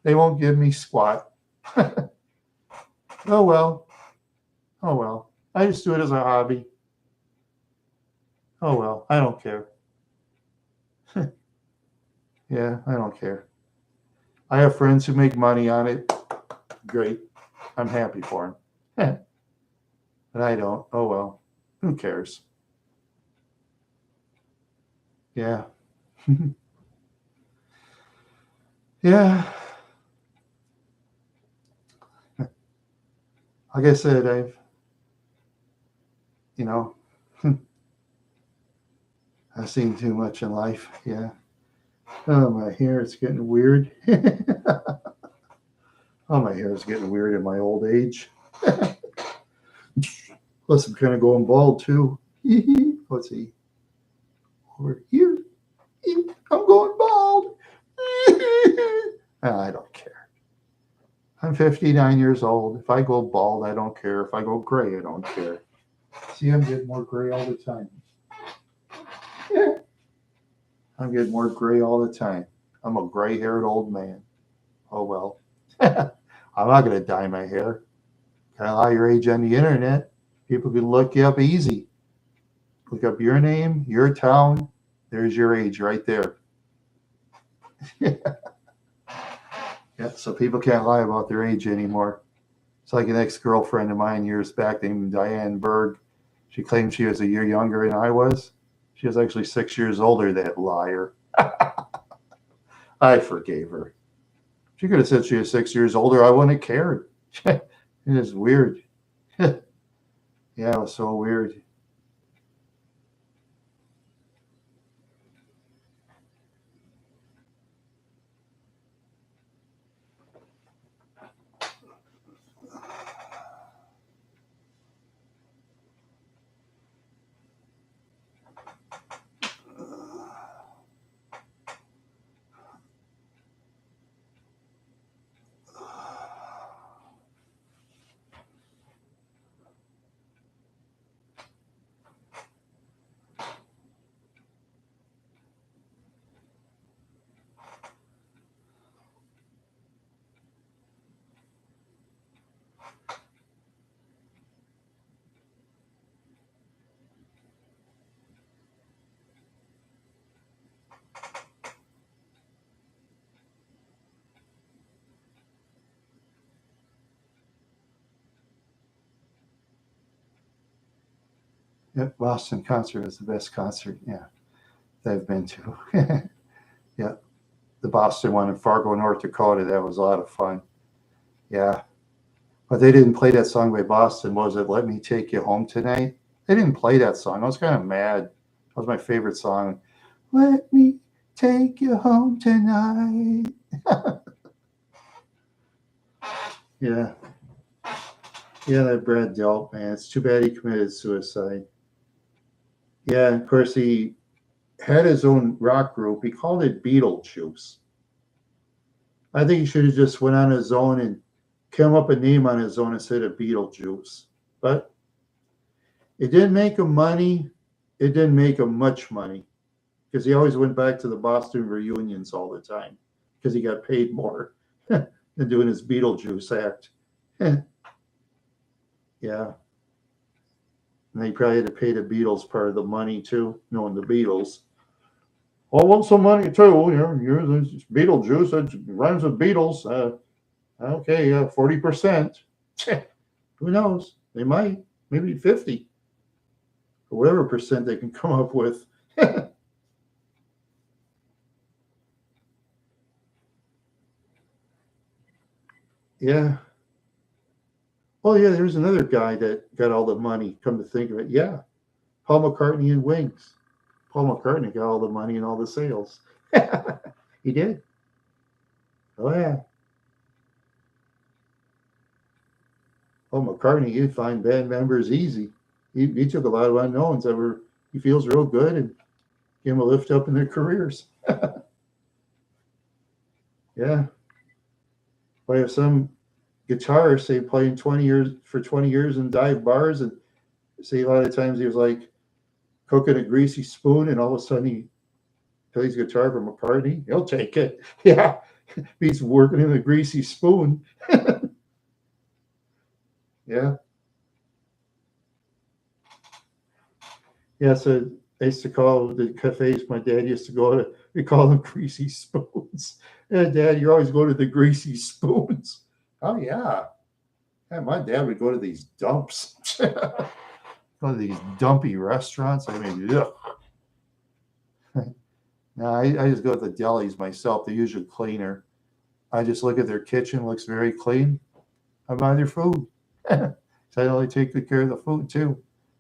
They won't give me squat. Oh well. Oh well. I just do it as a hobby. Oh well. I don't care. Yeah, I don't care. I have friends who make money on it. Great. I'm happy for them. But I don't. Oh well. Who cares? Yeah. Yeah. Like I said, you know, I've seen too much in life. Yeah. Oh, my hair is getting weird. Oh, my hair is getting weird in my old age. Plus, I'm kind of going bald too. Let's see. Over here. I'm going bald. I don't care. I'm 59 years old. If I go bald, I don't care. If I go gray, I don't care. See, I'm getting more gray all the time. I'm getting more gray all the time. I'm a gray-haired old man. Oh, well. I'm not going to dye my hair. Kind of lie your age on the internet. People can look you up easy. Look up your name, your town. There's your age right there. Yeah, so people can't lie about their age anymore. It's like an ex-girlfriend of mine years back named Diane Berg. She claimed she was a year younger than I was. She was actually 6 years older, that liar. I forgave her. She could have said she was 6 years older. I wouldn't have cared. It is weird. Yeah, it was so weird. Yep, Boston concert was the best concert, yeah, that I've been to. Yeah, the Boston one in Fargo, North Dakota, that was a lot of fun. Yeah, but they didn't play that song by Boston. Was it "Let Me Take You Home Tonight"? They didn't play that song. I was kind of mad. That was my favorite song. Let me take you home tonight. Yeah, yeah, that Brad Delp, man. It's too bad he committed suicide. Yeah, of course he had his own rock group. He called it Beetlejuice. I think he should have just went on his own and come up a name on his own instead of Beetlejuice. But it didn't make him money. It didn't make him much money because he always went back to the Boston reunions all the time because he got paid more than doing his Beetlejuice act. Yeah. And they probably had to pay the Beatles part of the money too, knowing the Beatles. Oh, I want some money too. It's Beetlejuice. It rhymes with Beatles. Okay, 40%. Who knows? They might, maybe 50, or whatever percent they can come up with. Yeah. Oh yeah, there's another guy that got all the money. Come to think of it, yeah, Paul McCartney and Wings. Paul McCartney got all the money and all the sales. He did. Oh yeah. Paul McCartney, you'd find band members easy. He took a lot of unknowns that were he feels real good and give them a lift up in their careers. Yeah. But if some guitarist say playing 20 years for 20 years in dive bars and say a lot of times he was like cooking a greasy spoon and all of a sudden he plays guitar for McCartney, he'll take it. Yeah. He's working in a greasy spoon. Yeah. Yeah. So I used to call the cafes my dad used to go to, we call them greasy spoons. Yeah, Dad, you're always going to the greasy spoons. Oh, yeah. Yeah, my dad would go to these dumps, go to these dumpy restaurants. I mean, ugh. No, I just go to the delis myself. They're usually cleaner. I just look at their kitchen, looks very clean. I buy their food. So I only take good care of the food too.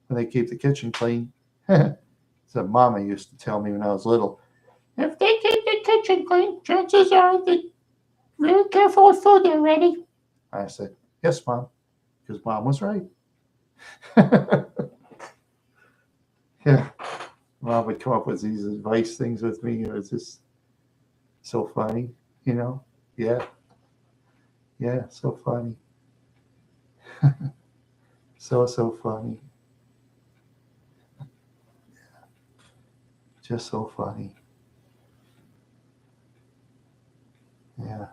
And they keep the kitchen clean. So Mama used to tell me when I was little, if they keep the kitchen clean, chances are they're very careful with food they're ready. I said, yes, Mom, because Mom was right. Yeah. Mom would come up with these advice things with me. It was just so funny, you know? Yeah. Yeah. So funny. So funny. Just so funny. Yeah.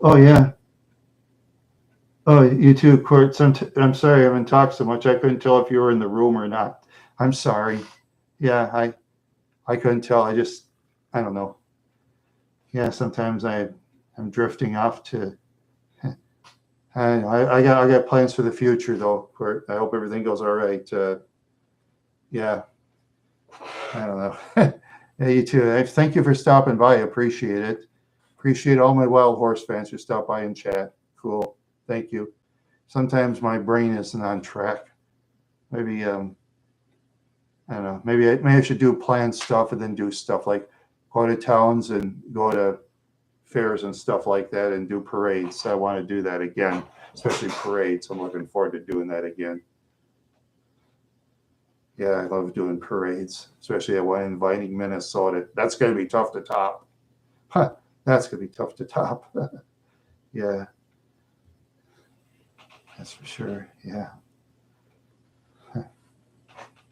Oh, yeah. Oh, you too, Court. I'm sorry I haven't talked so much. I couldn't tell if you were in the room or not. I'm sorry. Yeah, I couldn't tell. I don't know. Yeah, sometimes I'm drifting off to. I got plans for the future though. Court. I hope everything goes all right. Yeah, I don't know. Yeah, you too. Thank you for stopping by. I appreciate it. Appreciate all my wild horse fans who stop by and chat. Cool. Thank you. Sometimes my brain isn't on track. Maybe I don't know. Maybe I should do planned stuff and then do stuff like go to towns and go to fairs and stuff like that and do parades. I want to do that again, especially parades. I'm looking forward to doing that again. Yeah, I love doing parades, especially at one inviting Minnesota. That's going to be tough to top. Huh, that's going to be tough to top. Yeah. That's for sure. Yeah.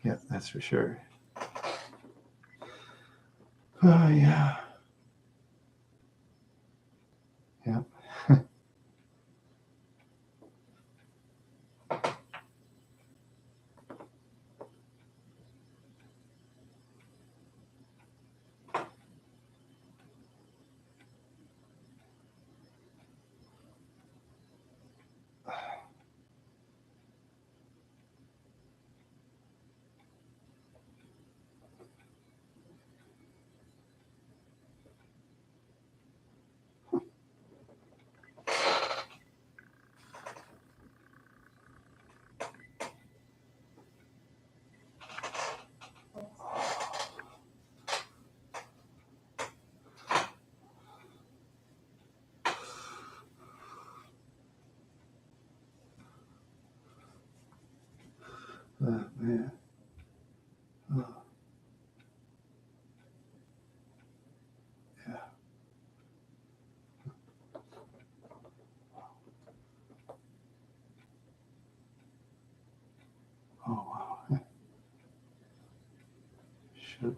Yeah, that's for sure. Oh, yeah. Yeah. Man. Oh, yeah. Oh, wow. Shoot.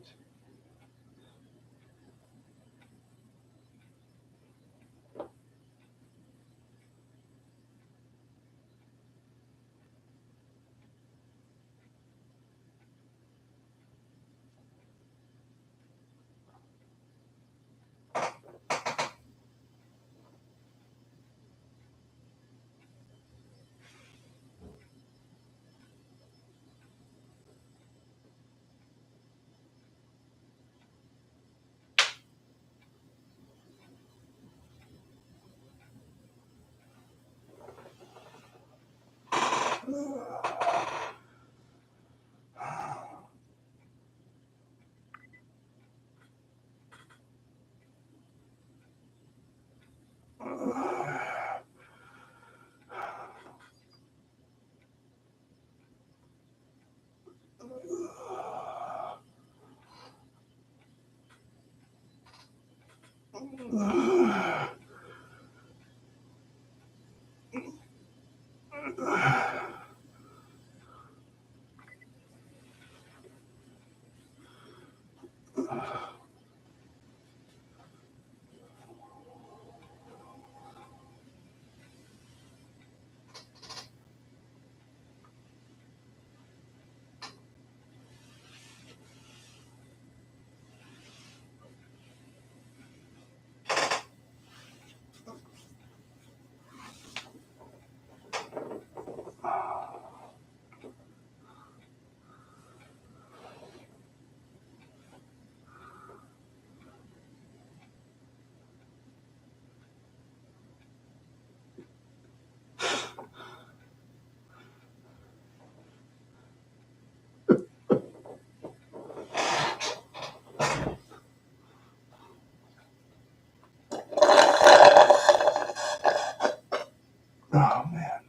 Oh, man.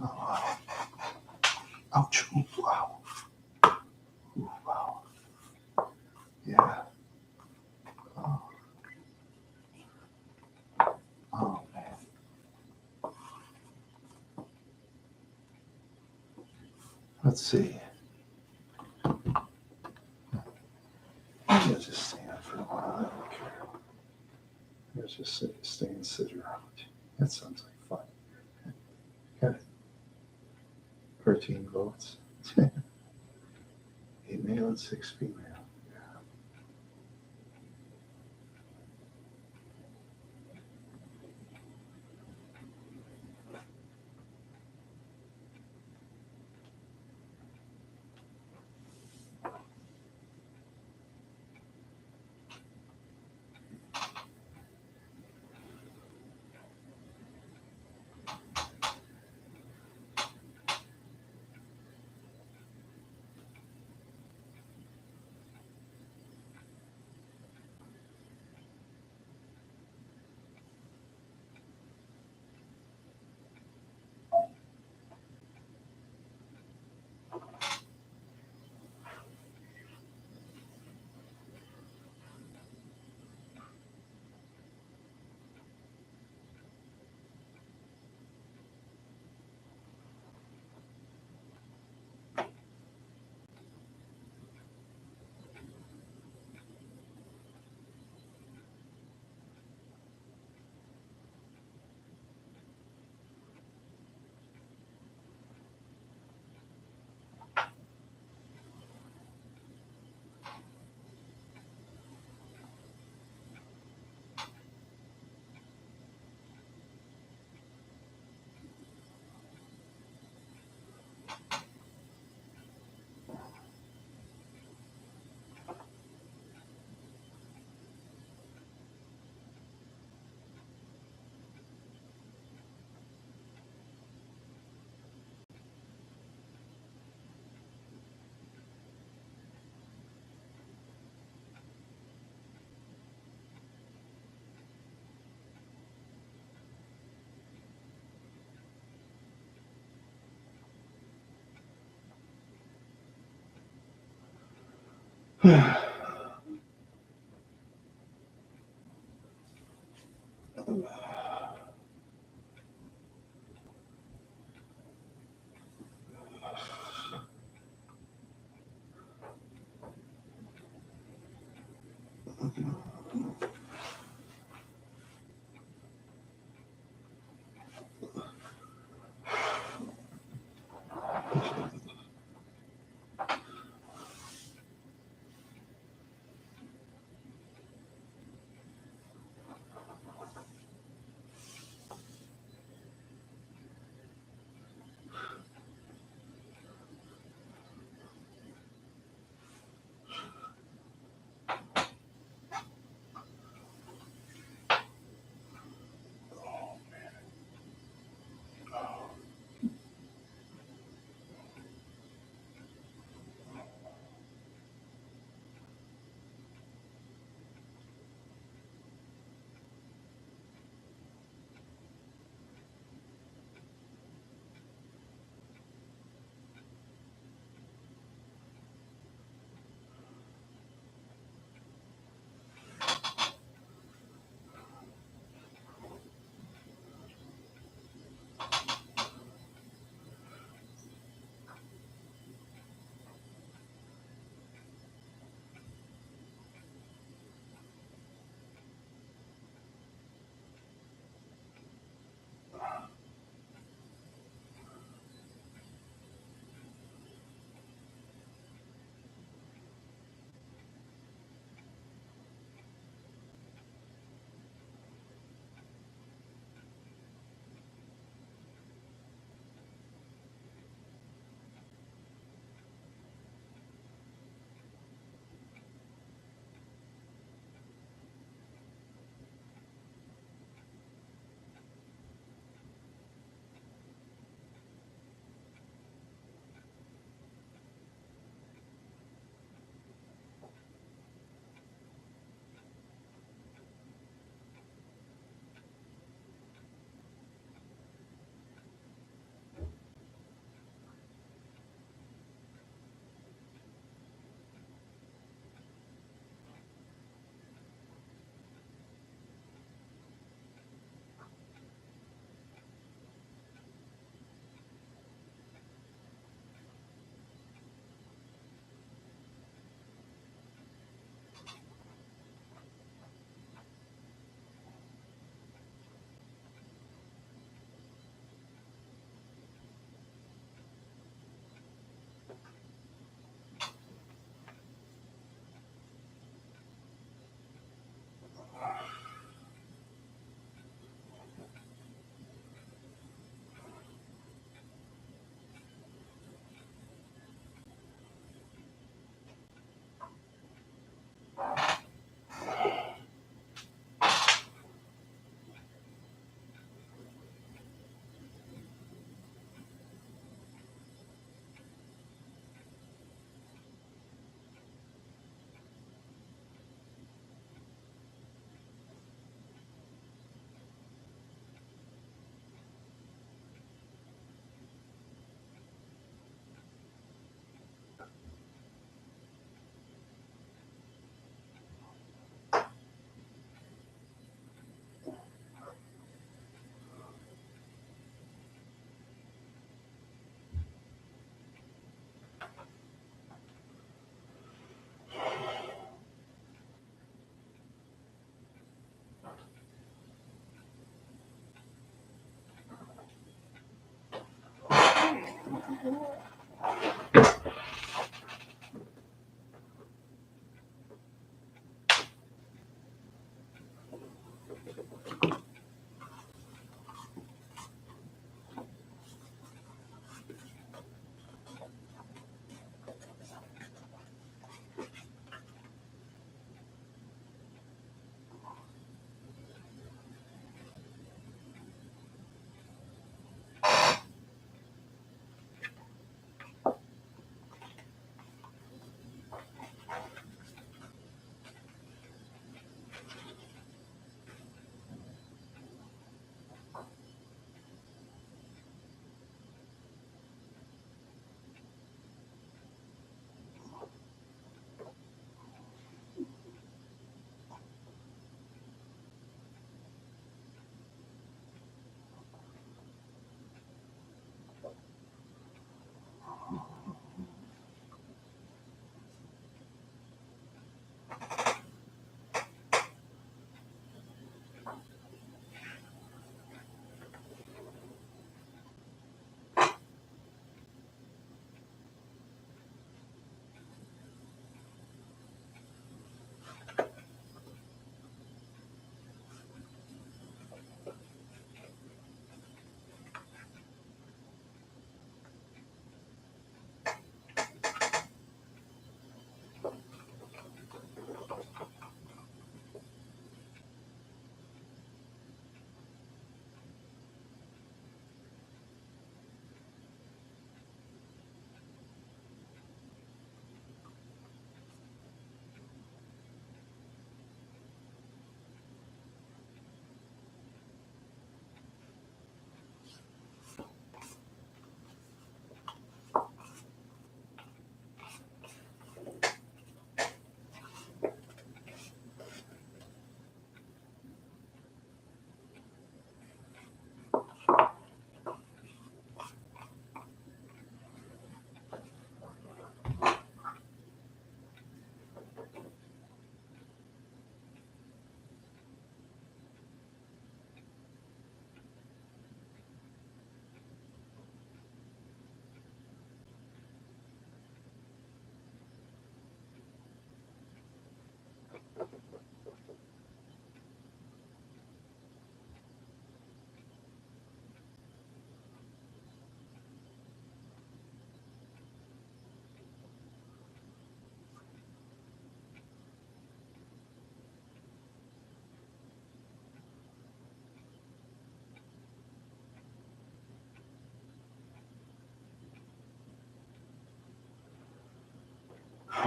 Oh, ouch. Ooh, wow. Ooh, wow. Yeah. Oh, oh, man. Let's see. Yeah, just stand for a while. I don't care. Let's just stay and sit around. That sounds like fun. Got 13 votes. 8 male and 6 female.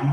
You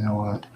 know what?